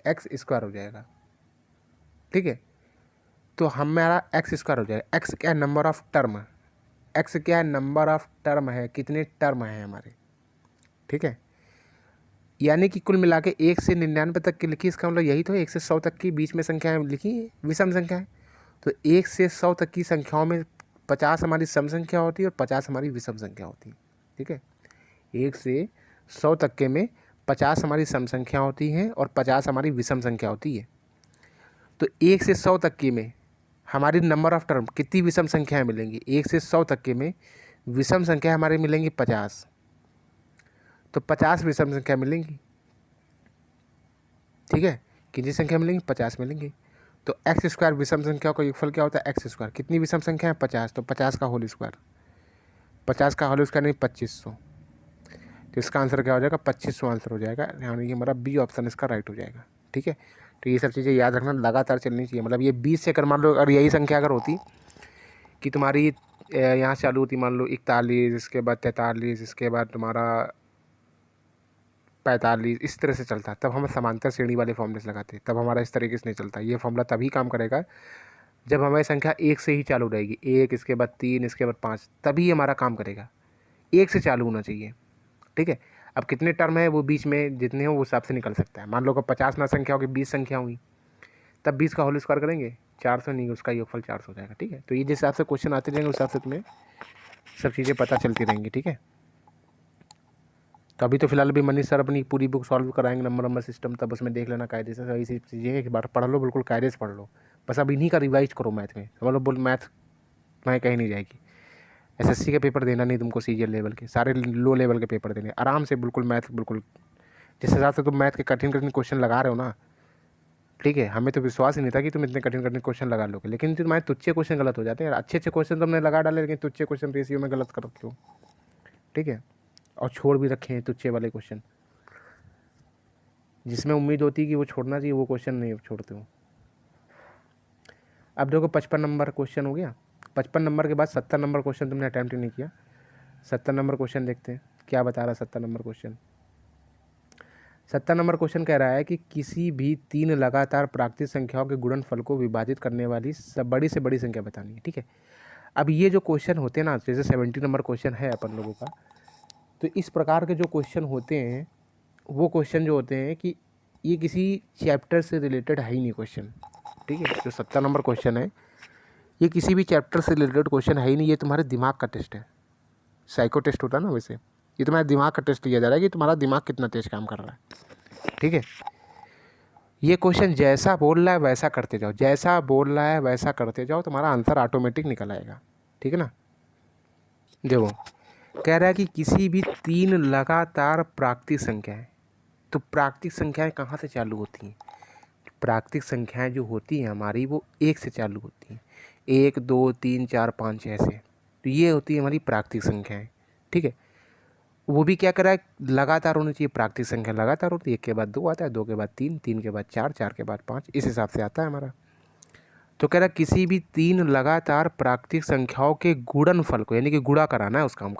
x² हो जाएगा, ठीक है। तो हमारा x² हो जाएगा। x क्या है? Number of term. x क्या है? नंबर ऑफ टर्म है, कितने टर्म हैं हमारे, ठीक है। यानी कि कुल मिला के 1 से 99 तक की लिखी, इसका मतलब यही तो 1 से 100 तक की बीच में संख्याएं लिखी विषम संख्याएं। तो 1 से 100 तक की संख्याओं में 50 हमारी सम संख्या होती है और 50 हमारी विषम संख्या होती है, ठीक है। 1 से 100 तक के में 50 हमारी सम संख्या होती हैं और 50 हमारी विषम संख्या होती है। तो 1 से 100 तक की में हमारी नंबर ऑफ टर्म कितनी विषम संख्याएं मिलेंगी? 1 से 100 तक के में विषम संख्या हमारी मिलेंगी 50, तो 50 विषम संख्या मिलेंगी, ठीक है। कितनी संख्या मिलेंगी? 50 मिलेंगी। तो x² विषम संख्याओं का योगफल क्या होता है? x²। कितनी विषम संख्या है? 50, तो 50 का होल स्क्वायर, 50 का होल स्क्वायर नहीं 2500। तो इसका आंसर क्या हो जाएगा? 2500 आंसर हो जाएगा, यानी कि हमारा बी ऑप्शन इसका राइट हो जाएगा, ठीक है। तो ये सब चीज़ें याद रखना, लगातार चलनी चाहिए। मतलब ये 20 से अगर मान लो अगर यही संख्या अगर होती कि तुम्हारी यहाँ चालू होती मान लो 41, इसके बाद 43, इसके बाद तुम्हारा 45, इस तरह से चलता, तब हम समांतर श्रेणी वाले फॉर्मूले लगाते, तब हमारा इस तरीके से नहीं चलता। ये फॉर्मूला तभी काम करेगा जब हमारी संख्या 1 से ही चालू रहेगी, 1 इसके बाद 3 इसके बाद 5, तभी हमारा काम करेगा। 1 से चालू होना चाहिए, ठीक है। अब कितने टर्म है वो बीच में जितने हो वो हिसाब से निकल सकता है। मान लो कि 50 ना संख्या होगी, 20 संख्या होगी, तब 20 का होल स्क्वायर करेंगे 400 नहीं, उसका योगफल 400 हो जाएगा, ठीक है। तो ये जिस हिसाब से क्वेश्चन आते जाएंगे उस हिसाब से तुम्हें सब चीज़ें पता चलती रहेंगी, ठीक है। तो अभी तो फिलहाल भी मनीष सर अपनी पूरी बुक सॉल्व कराएंगे नंबर सिस्टम, तब उसमें देख लेना कायदे से, सही सी चीज़ें एक बार पढ़ लो, बिल्कुल कायदे से पढ़ लो। बस अब इन्हीं का रिवाइज करो मैथ में, मतलब बोल मैथ मैं कहीं नहीं जाएगी। एसएससी का पेपर देना नहीं तुमको, सीजीएल लेवल के सारे लो लेवल के पेपर देने आराम से, बिल्कुल मैथ बिल्कुल जिस हिसाब से तुम मैथ के कठिन कठिन क्वेश्चन लगा रहे हो ना, ठीक है। हमें तो विश्वास ही नहीं था कि तुम इतने कठिन कठिन क्वेश्चन लगा लोगे, लेकिन तुम्हारे तुच्छे क्वेश्चन गलत हो जाते हैं। अच्छे अच्छे क्वेश्चन तुमने लगा डाले लेकिन तुच्छे क्वेश्चन रेशियो में गलत कर रखे हो, ठीक है, और छोड़ भी रखे हैं तुच्छे वाले क्वेश्चन। जिसमें उम्मीद होती है कि वो छोड़ना चाहिए वो क्वेश्चन नहीं छोड़ते हो। अब देखो 55 नंबर क्वेश्चन हो गया। 55 नंबर के बाद 70 नंबर क्वेश्चन तुमने अटैम्प्ट ही नहीं किया। 70 नंबर क्वेश्चन देखते हैं क्या बता रहा है 70 नंबर क्वेश्चन। 70 नंबर क्वेश्चन कह रहा है कि किसी भी 3 लगातार प्राकृतिक संख्याओं के गुणनफल को विभाजित करने वाली बड़ी से बड़ी संख्या बतानी है। ठीक है, अब ये जो क्वेश्चन होते हैं ना, जैसे 70 नंबर क्वेश्चन है अपन लोगों का, तो इस प्रकार के जो क्वेश्चन होते हैं वो क्वेश्चन जो होते हैं कि ये किसी चैप्टर से रिलेटेड है ही नहीं क्वेश्चन। ठीक है, जो 70 नंबर क्वेश्चन है ये किसी भी चैप्टर से रिलेटेड क्वेश्चन है ही नहीं, ये तुम्हारे दिमाग का टेस्ट है। साइको टेस्ट होता है ना, वैसे ये तुम्हारे दिमाग का टेस्ट लिया जा रहा है कि तुम्हारा दिमाग कितना तेज काम कर रहा है। ठीक है, ये क्वेश्चन जैसा बोल रहा है वैसा करते जाओ, जैसा बोल रहा है वैसा करते जाओ, तुम्हारा आंसर ऑटोमेटिक निकल आएगा। ठीक है ना। देखो कह रहा है कि किसी भी 3 लगातार प्राकृतिक संख्याएं, तो प्राकृतिक संख्याएं कहाँ से चालू होती हैं? प्राकृतिक संख्याएं जो होती हैं हमारी वो 1 से चालू होती हैं, 1 2 3 4 5 ऐसे, तो ये होती है हमारी प्राकृतिक संख्याएं। ठीक है, वो भी क्या करा है, लगातार होनी चाहिए, प्राकृतिक संख्या लगातार होती है, 1 के बाद 2 आता है, 2 के बाद 3, 3 के बाद 4, 4 के बाद 5, इस हिसाब से आता है हमारा। तो कह रहा है किसी भी 3 लगातार प्राकृतिक संख्याओं के गुणनफल को, यानी कि गुणा कराना है उस काम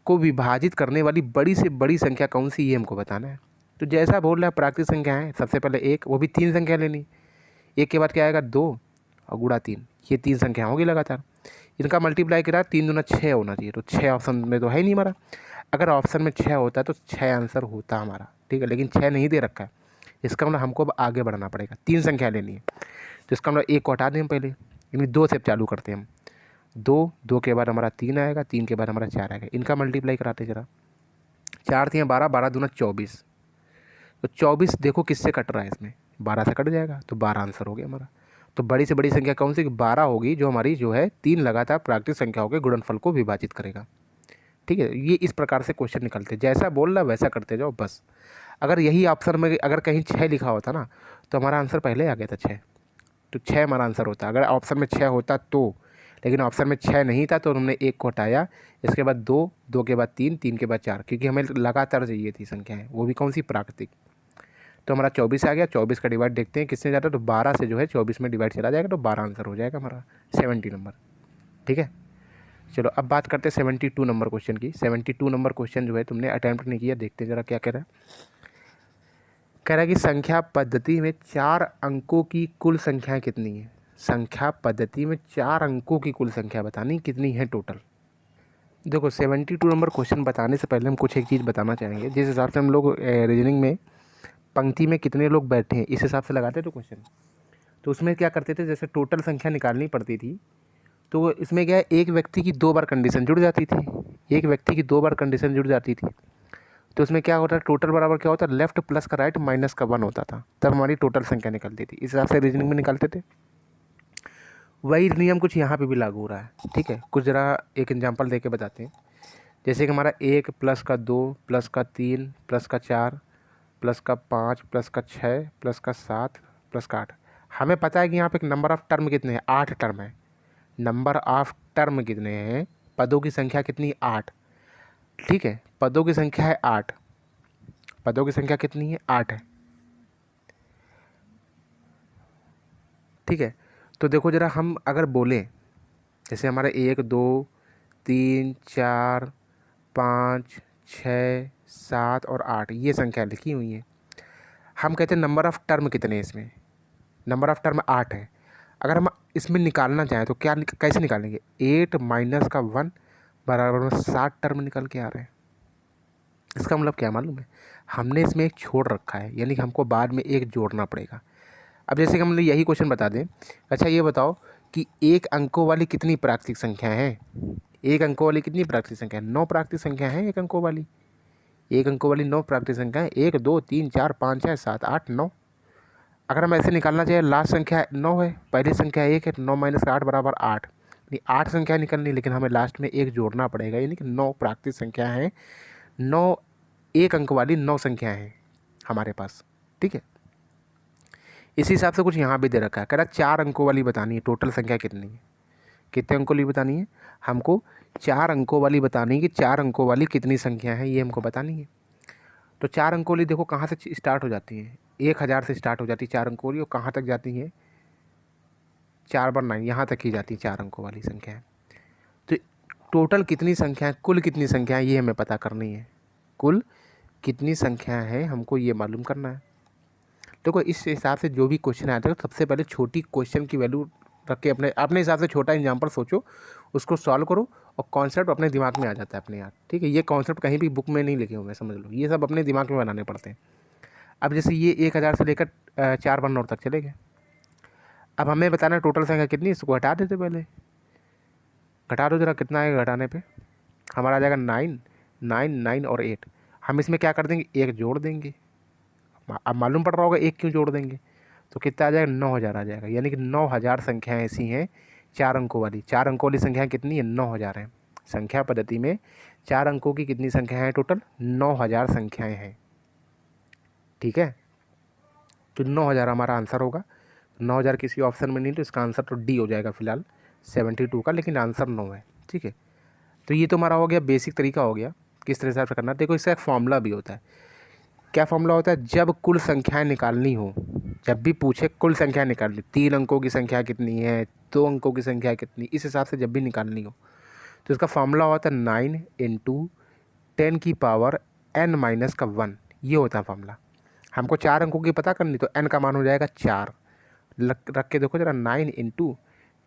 को विभाजित करने वाली बड़ी से बड़ी संख्या कौन सी, ये हमको बताना है। तो जैसा बोल रहा है प्राकृतिक संख्या है, सबसे पहले 1, वो भी 3 संख्या लेनी, 1 के बाद क्या आएगा 2 और गुणा 3, ये 3 संख्या होगी लगातार, इनका मल्टीप्लाई करा 3 दूना 6 होना चाहिए, तो 6 ऑप्शन में तो है ही नहीं हमारा। अगर ऑप्शन में 6 होता तो 6 आंसर होता हमारा। ठीक है, लेकिन 6 नहीं दे रखा है, इसका मतलब हमको अब आगे बढ़ना पड़ेगा, 3 संख्या लेनी है। तो इसका मतलब 1 को हटा दें हम पहले, यानी 2 से चालू करते हैं हम। 2, 2 के बाद हमारा 3 आएगा, 3 के बाद हमारा 4 आएगा, इनका मल्टीप्लाई कराते जरा। 4 3 12, 12 दूना 24, तो 24 देखो किससे कट रहा है, इसमें 12 से कट जाएगा, तो 12 आंसर हो गया हमारा। तो बड़ी से बड़ी संख्या कौन सी, 12 होगी, जो हमारी जो है 3 लगातार प्राकृतिक संख्याओं के गुणनफल को विभाजित करेगा। ठीक है, ये इस प्रकार से क्वेश्चन निकलते हैं, जैसा बोल रहा है वैसा करते जाओ बस। अगर यही ऑप्शन में अगर कहीं 6 लिखा होता ना, तो हमारा आंसर पहले आ गया था 6, तो 6 हमारा आंसर होता अगर ऑप्शन में 6 होता तो। लेकिन ऑप्शन में 6 नहीं था तो हमने 1 को हटाया, इसके बाद 2, 2 के बाद 3, 3 के बाद 4, क्योंकि हमें लगातार चाहिए थी संख्याएँ, वो भी कौन सी, प्राकृतिक। तो हमारा 24 आ गया, 24 का डिवाइड देखते हैं किससे जाता है, तो 12 से जो है 24 में डिवाइड चला जाएगा, तो 12 आंसर हो जाएगा हमारा 70 नंबर। ठीक है, चलो अब बात करते हैं 72 नंबर क्वेश्चन की। 72 नंबर क्वेश्चन जो है तुमने अटैम्प्ट नहीं किया, देखते हैं जरा क्या कह रहा है। कह रहा है कि संख्या पद्धति में 4 अंकों की कुल संख्याएं कितनी है। संख्या पद्धति में 4 अंकों की कुल संख्या बतानी, कितनी है टोटल। देखो 72 नंबर क्वेश्चन बताने से पहले हम कुछ एक चीज़ बताना चाहेंगे, जिस हिसाब से हम लोग रीजनिंग में पंक्ति में कितने लोग बैठे हैं इस हिसाब से लगाते तो क्वेश्चन, तो उसमें क्या करते थे, जैसे टोटल संख्या निकालनी पड़ती थी, तो इसमें क्या है, एक व्यक्ति की 2 बार कंडीशन जुड़ जाती थी, एक व्यक्ति की 2 बार कंडीशन जुड़ जाती थी, तो उसमें क्या होता है, टोटल बराबर क्या होता है, लेफ्ट प्लस का राइट माइनस का 1 होता था, तब हमारी टोटल संख्या निकलती थी, इस हिसाब से रीजनिंग में निकालते थे। वही नियम कुछ यहाँ पे भी लागू हो रहा है। ठीक है, कुछ ज़रा एक एग्जांपल दे के बताते हैं। जैसे कि हमारा 1 प्लस का 2 प्लस का 3 प्लस का 4 प्लस का 5 प्लस का 6 प्लस का 7 प्लस का 8, हमें पता है कि यहाँ पे नंबर ऑफ़ टर्म कितने हैं, 8 टर्म है। नंबर ऑफ़ टर्म कितने हैं, पदों की संख्या कितनी, 8। ठीक है, पदों की संख्या है 8, पदों की संख्या कितनी है, 8 है। ठीक है, तो देखो ज़रा हम अगर बोलें, जैसे हमारे 1 2 3 4 5 6 7 और 8 ये संख्या लिखी हुई है, हम कहते हैं नंबर ऑफ़ टर्म कितने हैं इसमें, नंबर ऑफ़ टर्म 8 है। अगर हम इसमें निकालना चाहें तो क्या कैसे निकालेंगे, 8 माइनस का 1 बराबर में 7 टर्म निकल के आ रहे हैं। इसका मतलब क्या मालूम है, हमने इसमें एक छोड़ रखा है, यानी कि हमको बाद में एक जोड़ना पड़ेगा। अब जैसे कि हमने यही क्वेश्चन बता दें, अच्छा ये बताओ कि 1 अंकों वाली कितनी प्राकृतिक संख्या है, 1 अंकों वाली कितनी प्राकृतिक संख्या है, 9 प्राकृतिक संख्या है 1 अंकों वाली, 1 अंकों वाली 9 प्राकृतिक संख्या है, 1 2 3 4 5 6 7 8 9। अगर हम ऐसे निकालना चाहिए, लास्ट संख्या 9 है, पहली संख्या 1 है, 9 माइनस का 8 बराबर 8, यानी 8 संख्या निकलनी, लेकिन हमें लास्ट में एक जोड़ना पड़ेगा, यानी कि 9 प्राकृतिक संख्या है, 9 1 अंक वाली 9 संख्या हैं हमारे पास। ठीक है, इसी हिसाब से कुछ यहाँ भी दे रखा है, कह रहा 4 अंकों वाली बतानी है, टोटल संख्या कितनी है, कितने अंकों वाली बतानी है, हमको 4 अंकों वाली बतानी है कि 4 अंकों वाली कितनी संख्या है, ये हमको बतानी है। तो 4 अंकों वाली देखो कहाँ से स्टार्ट हो जाती है, 1000 से स्टार्ट हो जाती है 4 अंकों वाली, और कहाँ तक जाती है 4 9 यहाँ तक ही जाती है 4 अंकों वाली संख्या। तो टोटल कितनी संख्या है, कुल कितनी संख्या है, ये हमें पता करनी है। कुल कितनी संख्या है हमको ये मालूम करना है। देखो इस हिसाब से जो भी क्वेश्चन आता है सबसे पहले छोटी क्वेश्चन की वैल्यू रख के अपने अपने हिसाब से छोटा एग्जाम्पल सोचो, उसको सॉल्व करो, और कॉन्सेप्ट अपने दिमाग में आ जाता है अपने आप। ठीक है, ये कॉन्सेप्ट कहीं भी बुक में नहीं लिखे हुए, समझ लो, ये सब अपने दिमाग में बनाने पड़ते हैं। अब जैसे ये 1000 से लेकर 4 1 तक चले गए। अब हमें बताना है टोटल संख्या कितनी, इसको हटा देते पहले, घटा दो जरा, कितना आएगा घटाने पे, हमारा आ जाएगा 9 9 9 और 8। हम इसमें क्या कर देंगे, एक जोड़ देंगे। अब मालूम पड़ रहा होगा एक क्यों जोड़ देंगे, तो कितना आ जाएगा 9000 आ जाएगा। यानी कि 9000 संख्याएँ ऐसी हैं 4 अंकों वाली। 4 अंकों वाली संख्या कितनी है, 9000 है। संख्या पद्धति में 4 अंकों की कितनी संख्याएँ हैं, टोटल 9000 संख्याएँ हैं। ठीक है, तो 9000 हमारा आंसर होगा। 9000 किसी ऑप्शन में नहीं, तो इसका आंसर तो डी हो जाएगा फिलहाल 72 का, लेकिन आंसर 9 है। ठीक है, तो ये तो हमारा हो गया बेसिक तरीका हो गया किस तरह से करना। देखो इसका एक फॉर्मूला भी होता है। क्या फॉर्मूला होता है, जब कुल संख्याएं निकालनी हो, जब भी पूछे कुल संख्या निकालनी, 3 अंकों की संख्या कितनी है, 2 अंकों की संख्या कितनी, इस हिसाब से जब भी निकालनी हो, तो इसका फॉर्मूला होता है 9 × 10⁻⁻⁻1। ये होता है फॉर्मूला। हमको 4 अंकों की पता करनी, तो n का मान हो जाएगा 4। रख के देखो जरा, 9 ×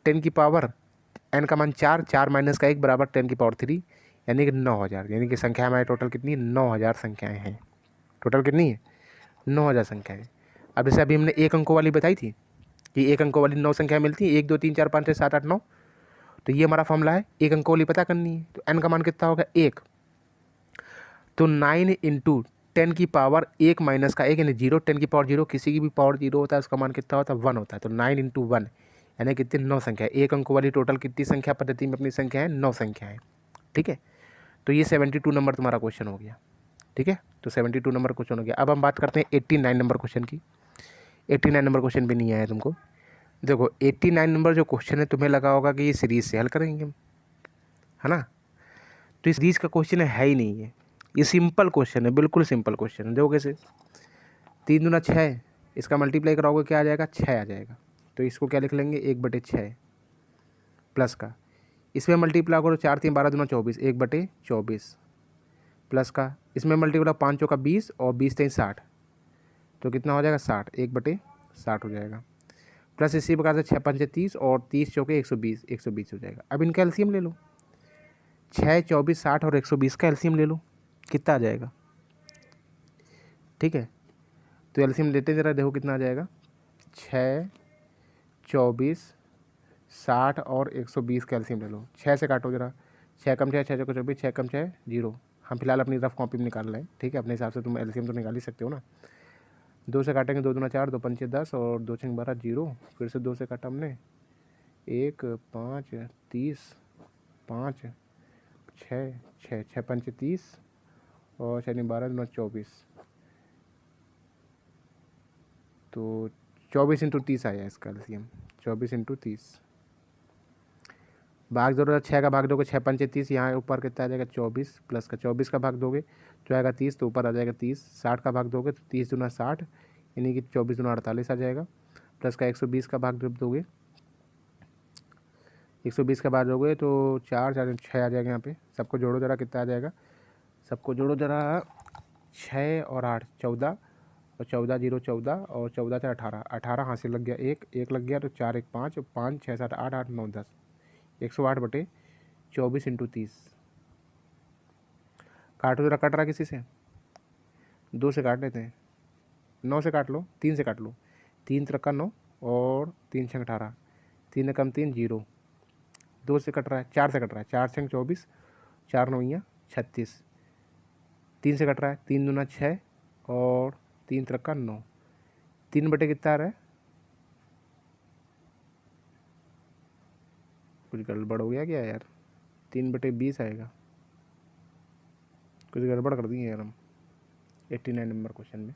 10⁻n का मान 4, 4 - 1 बराबर 10⁻3, यानी कि 9000। यानी कि संख्या हमारी टोटल कितनी, 9000 संख्याएँ हैं। टोटल कितनी है, 9000 संख्याएँ। अब जैसे अभी हमने 1 अंकों वाली बताई थी कि 1 अंकों वाली 9 संख्या मिलती है, 1 2 3 4 5 6 7 8 9। तो ये हमारा फॉर्मूला है, 1 अंकों वाली पता करनी है, तो n का मान कितना होगा, 1। तो 9 × 10⁻1 - 1 यानी 0, 10⁻0 किसी की भी पावर 0 होता है, उसका मान कितना होता है, 1 होता है। तो 9 × 1 यानी कितनी, 9 संख्या। 1 अंकों वाली टोटल कितनी संख्या पद्धति में अपनी संख्या है, 9 संख्या है। ठीक है, तो ये 72 नंबर तुम्हारा क्वेश्चन हो गया। ठीक है, तो 72 नंबर क्वेश्चन हो गया। अब हम बात करते हैं 89 नंबर क्वेश्चन की। 89 नंबर क्वेश्चन भी नहीं आया तुमको। देखो 89 नंबर जो क्वेश्चन है, तुम्हें लगा होगा कि ये सीरीज से हल करेंगे हम, है ना। तो इस सीरीज का क्वेश्चन है ही नहीं है, ये सिंपल क्वेश्चन है, बिल्कुल सिंपल क्वेश्चन है। देखो कैसे, 3 दूना 6, इसका मल्टीप्लाई कराओगे क्या आ जाएगा, 6 आ जाएगा। तो इसको क्या लिख लेंगे, 1/6 प्लस का, इसमें मल्टीप्लाई करो, 4 3 12 दूना 24, 1/24 प्लस का, इसमें मल्टीप्लाई 5 चौका 20 और 20 3 60, तो कितना हो जाएगा 60, 1/60 हो जाएगा। प्लस इसी प्रकार से 6 5 30 और 30 चौके 120, 120 हो जाएगा। अब इनका एलसीएम ले लो, 6 24 60 और 120 का एलसीएम ले लो, कितना आ जाएगा। ठीक है, तो एलसीएम लेते ज़रा, देखो कितना आ जाएगा, 6 24 60 और 120 का एलसीएम ले लो। 6 से काटो जरा, 6 कम 6 6 चौके 24, 6 कम 6 0। हम फिलहाल अपनी रफ कॉपी में निकाल रहे हैं। ठीक है, अपने हिसाब से तुम एलसीएम तो निकाल ही सकते हो ना। 2 से काटेंगे, 2 दूना 4, 2 पंचे 10 और 2 छंग 12 0। फिर से 2 से काटा हमने, 1 5 30, 5 6 6 6 पंचे 30 और 6 12 दूना 24, तो 24 × 30 आया इसका एलसीएम, 24 × 30। भाग दो, 6 का भाग दोगे 6 पंचे 30, यहाँ ऊपर कितना आ जाएगा 24 प्लस का, 24 का भाग दोगे तो आएगा 30, तो ऊपर आ जाएगा 30। 60 का भाग दोगे तो 30 दूना 60, यानी कि 24 दूना 48 आ जाएगा। प्लस का 120 का भाग जब दोगे, 120 का भाग दोगे तो 4 4 6 आ जाएगा। यहाँ पे सबको जोड़ो जरा, कितना आ जाएगा, सबको जोड़ो जरा, 6 और 8 14, और 14 0 14 और 14 से 18, 18 हाथ से लग गया, एक लग गया, तो 4 1 5 5 6 7 8 8 9 10, 108/24 × 30। काटो जरा, कट रहा किसी से, 2 से काट लेते हैं, 9 से काट लो, 3 से काट लो, 3 3 9 और 3 6 18, 3 कम 3 0, 2 से कट रहा है, 4 से कट रहा है, 4 6 24, 4 9 36, 3 से कट रहा है, 3 दूना 6 और 3 3 9, 3 बटे कितना आ रहा है, कुछ गड़बड़ हो गया क्या यार, 3/20 आएगा, कुछ गड़बड़ कर दी यार हम 89 नंबर क्वेश्चन में।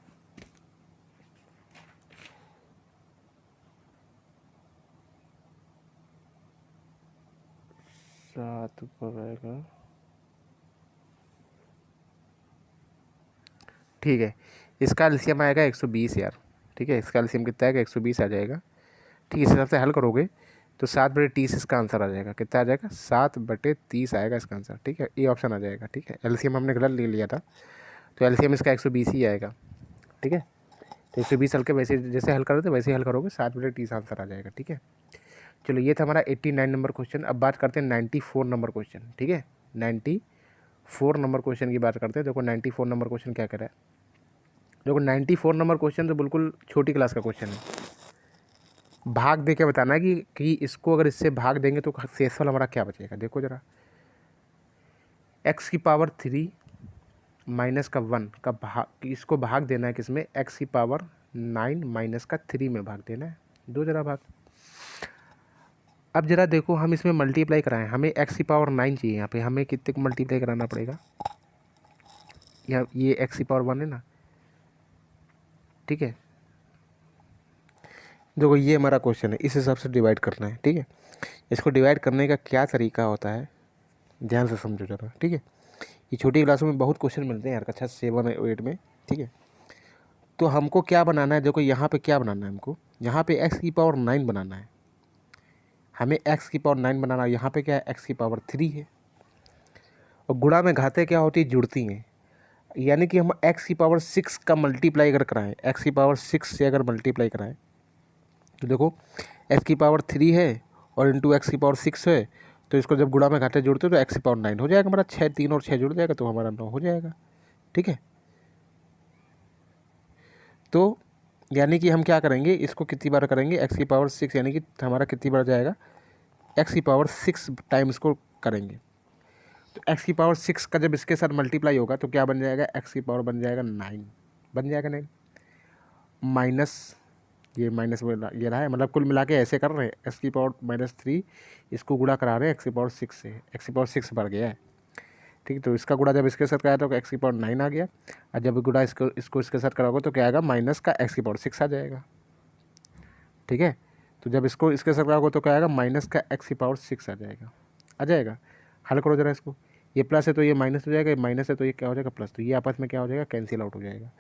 सात पर आएगा, ठीक है, इसका एलसीएम आएगा 120 यार। ठीक है, इसका एलसीएम कितना आएगा, 120 आ जाएगा। ठीक है, इस हिसाब से हल करोगे तो 7/30 इसका आंसर आ जाएगा। कितना आ जाएगा, 7/30 आएगा इसका आंसर। ठीक है, ये ऑप्शन आ जाएगा। ठीक है, एलसीएम हमने गलत ले लिया था, तो एलसीएम इसका 120 ही आएगा। ठीक है, तो 120 हल के वैसे जैसे हल करोगे वैसे ही हल करोगे, 7/30 आंसर आ जाएगा। ठीक है, चलो ये था हमारा 89 नंबर क्वेश्चन। अब बात करते हैं 94 नंबर क्वेश्चन। ठीक है, 94 नंबर क्वेश्चन की बात करते हैं। देखो 94 नंबर क्वेश्चन क्या कह रहा है। देखो 94 नंबर क्वेश्चन तो बिल्कुल छोटी क्लास का क्वेश्चन है। भाग दे के बताना है कि इसको अगर इससे भाग देंगे तो शेषफल हमारा क्या बचेगा। देखो जरा, x⁻³ माइनस का 1 का भाग, इसको भाग देना है किसमें, x⁻9 - 3 में भाग देना है। दो जरा भाग। अब जरा देखो, हम इसमें मल्टीप्लाई कराएं, हमें x⁻9 चाहिए। यहाँ पे हमें कितने को मल्टीप्लाई कराना पड़ेगा, यहाँ ये x⁻1 है ना। ठीक है, देखो ये हमारा क्वेश्चन है, इस हिसाब से डिवाइड करना है। ठीक है, इसको डिवाइड करने का क्या तरीका होता है, ध्यान से समझो जरा। ठीक है, ये छोटी क्लासों में बहुत क्वेश्चन मिलते हैं यार, कक्षा 7 और 8 में। ठीक है, तो हमको क्या बनाना है, देखो यहाँ पे क्या बनाना है, हमको यहाँ पे x⁻9 बनाना है। हमें x⁻9 बनाना है। यहाँ पे क्या है, x⁻3 है। और गुणा में घातें क्या होती है, जुड़ती हैं। यानी कि हम x⁻6 का मल्टीप्लाई अगर कराएं, x⁻6 से अगर मल्टीप्लाई कराएं तो देखो x⁻3 है और इंटू x⁻6 है, तो इसको जब गुणा में घाते जोड़ते हो तो x⁻9 हो जाएगा हमारा। 6 3 और 6 जुड़ जाएगा तो हमारा 9 हो जाएगा। ठीक है, तो यानी कि हम क्या करेंगे, इसको कितनी बार करेंगे, x⁻6 यानी कि हमारा कितनी बार जाएगा, x⁻6 टाइम इसको करेंगे। तो x⁻6 का जब इसके साथ मल्टीप्लाई होगा तो क्या बन जाएगा, x⁻, बन जाएगा 9, बन जाएगा 9 माइनस ये माइनस ये रहा है, मतलब कुल मिला के ऐसे कर रहे हैं, x⁻−3 इसको गुणा करा रहे हैं x⁻6 से, x⁻6 बढ़ गया है। ठीक है, तो इसका गुणा जब इसके साथ कराया तो x⁻9 आ गया, और जब गुणा इसको इसके साथ कराओगे तो क्या आएगा, माइनस का x⁻6 आ जाएगा। ठीक है, तो जब इसको इसके साथ कराओगे तो क्या आएगा, माइनस का x⁻6 आ जाएगा। आ जाएगा, हल करो जरा इसको। ये प्लस है तो ये माइनस हो जाएगा, ये माइनस है तो ये क्या हो जाएगा, प्लस। तो ये आपस में क्या हो जाएगा, कैंसिल आउट हो जाएगा।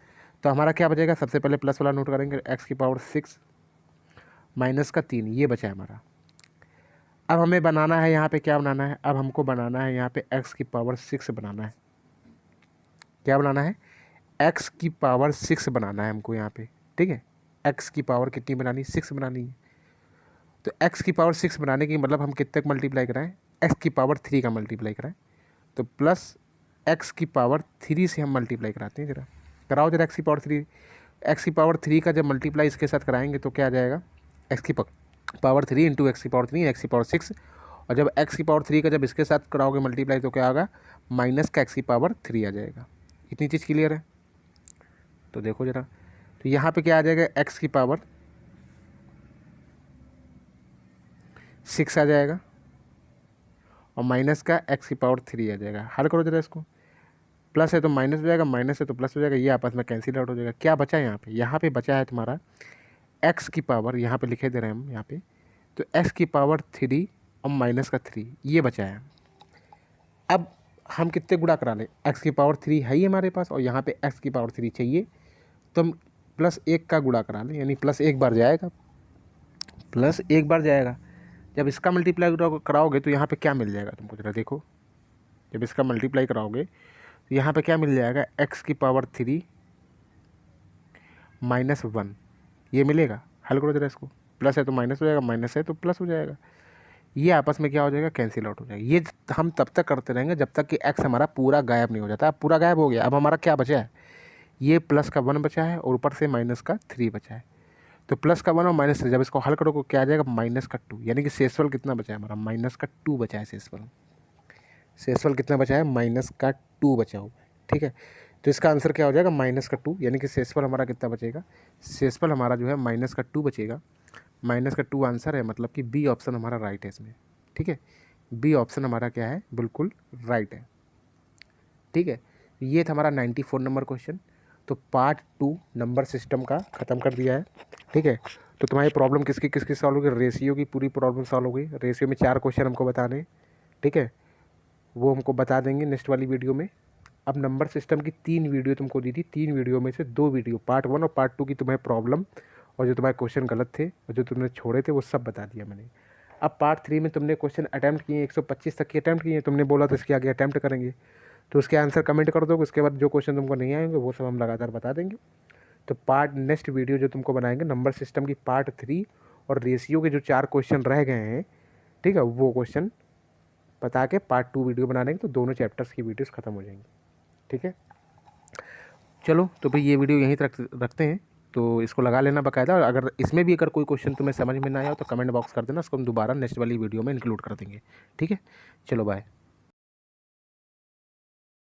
तो हमारा क्या बचेगा, सबसे पहले प्लस वाला नोट करेंगे, x⁻6 माइनस का 3, ये बचा है हमारा। अब हमें बनाना है यहाँ पे, क्या बनाना है, अब हमको बनाना है यहाँ पे x⁻6 बनाना है। क्या बनाना है, x⁻6 बनाना है हमको यहाँ पे। ठीक है, x की पावर कितनी बनानी, 6 बनानी है। तो x⁻6 बनाने की मतलब हम कितने का मल्टीप्लाई कराएं, x⁻3 का मल्टीप्लाई कराएं। तो प्लस x⁻3 से हम मल्टीप्लाई कराते हैं। जरा कराओ जरा, x⁻3 का जब मल्टीप्लाई इसके साथ कराएंगे तो क्या आ जाएगा, x⁻3 इंटू x⁻3 x⁻6, और जब x⁻3 का जब इसके साथ कराओगे मल्टीप्लाई तो क्या होगा, माइनस का x⁻3 आ जाएगा। इतनी चीज़ क्लियर है। तो देखो जरा, तो यहाँ पे क्या आ जाएगा, x⁻6 आ जाएगा और माइनस का x⁻3 आ जाएगा। हल करो जरा इसको, प्लस है तो माइनस हो जाएगा, माइनस है तो प्लस हो जाएगा, ये आपस में कैंसिल आउट हो जाएगा। क्या बचा है यहाँ पे बचा है तुम्हारा x की पावर, यहाँ पे लिखे दे रहे हैं हम यहाँ पे, तो x⁻3 और माइनस का 3, ये बचा है। अब हम कितने गुणा करा लें, x⁻3 है ही हमारे पास और यहाँ पे x⁻3 चाहिए, तो हम +1 का गुणा करा लें, यानी +1 बार जाएगा, +1 बार जाएगा। जब इसका मल्टीप्लाई कराओगे तो यहाँ पे क्या मिल जाएगा तुमको, जरा देखो। जब इसका मल्टीप्लाई कराओगे तो यहाँ पे क्या मिल जाएगा, x⁻3 -1, ये मिलेगा। हल करो जरा इसको, प्लस है तो माइनस हो जाएगा, माइनस है तो प्लस हो जाएगा, ये आपस में क्या हो जाएगा, कैंसिल आउट हो जाएगा। ये हम तब तक करते रहेंगे जब तक कि x हमारा पूरा गायब नहीं हो जाता। अब पूरा गायब हो गया, अब हमारा क्या बचा है, ये प्लस का 1 बचा है और ऊपर से माइनस का 3 बचा है। तो प्लस का 1 और माइनस 3 जब इसको हल करोगे क्या आ जाएगा, माइनस का 2, यानी कि शेषफल कितना बचा है हमारा, माइनस का 2 बचा है शेषफल कितना बचा है, माइनस का 2 बचा हुआ है। ठीक है, तो इसका आंसर क्या हो जाएगा, माइनस का 2, यानी कि शेषफल हमारा कितना बचेगा, शेषफल हमारा जो है माइनस का 2 बचेगा। माइनस का 2 आंसर है, मतलब कि बी ऑप्शन हमारा राइट है इसमें। ठीक है, बी ऑप्शन हमारा क्या है, बिल्कुल राइट है। ठीक है, ये था हमारा 94 नंबर क्वेश्चन। तो पार्ट 2 नंबर सिस्टम का ख़त्म कर दिया है। ठीक है, तो तुम्हारी प्रॉब्लम किसकी सॉल्व होगी, रेशियो की पूरी प्रॉब्लम सॉल्व हो गई। रेशियो में 4 क्वेश्चन हमको बताने, ठीक है, वो हमको बता देंगे नेक्स्ट वाली वीडियो में। अब नंबर सिस्टम की 3 वीडियो तुमको दी थी, 3 वीडियो में से 2 वीडियो पार्ट 1 और पार्ट 2 की तुम्हें प्रॉब्लम और जो तुम्हारे क्वेश्चन गलत थे और जो तुमने छोड़े थे वो सब बता दिया मैंने। अब पार्ट 3 में तुमने क्वेश्चन अटैम्प्ट किए 125 तक के अटैम्प्ट किए, तुमने बोला तो इसके आगे अटैम्प्ट करेंगे, तो उसके आंसर कमेंट कर दोगे, उसके बाद जो क्वेश्चन तुमको नहीं आएंगे वो सब हम लगातार बता देंगे। तो पार्ट नेक्स्ट वीडियो जो तुमको बनाएंगे नंबर सिस्टम की पार्ट 3 और रेशियो के जो 4 क्वेश्चन रह गए हैं, ठीक है, वो क्वेश्चन बता के पार्ट 2 वीडियो बना देंगे, तो दोनों चैप्टर्स की वीडियोस खत्म हो जाएंगी। ठीक है, चलो तो भाई ये वीडियो यहीं तक रखते हैं, तो इसको लगा लेना बाकायदा, और अगर इसमें भी अगर कोई क्वेश्चन तुम्हें समझ में ना आया हो तो कमेंट बॉक्स कर देना, उसको हम दोबारा नेक्स्ट वाली वीडियो में इंक्लूड कर देंगे। ठीक है, चलो बाय।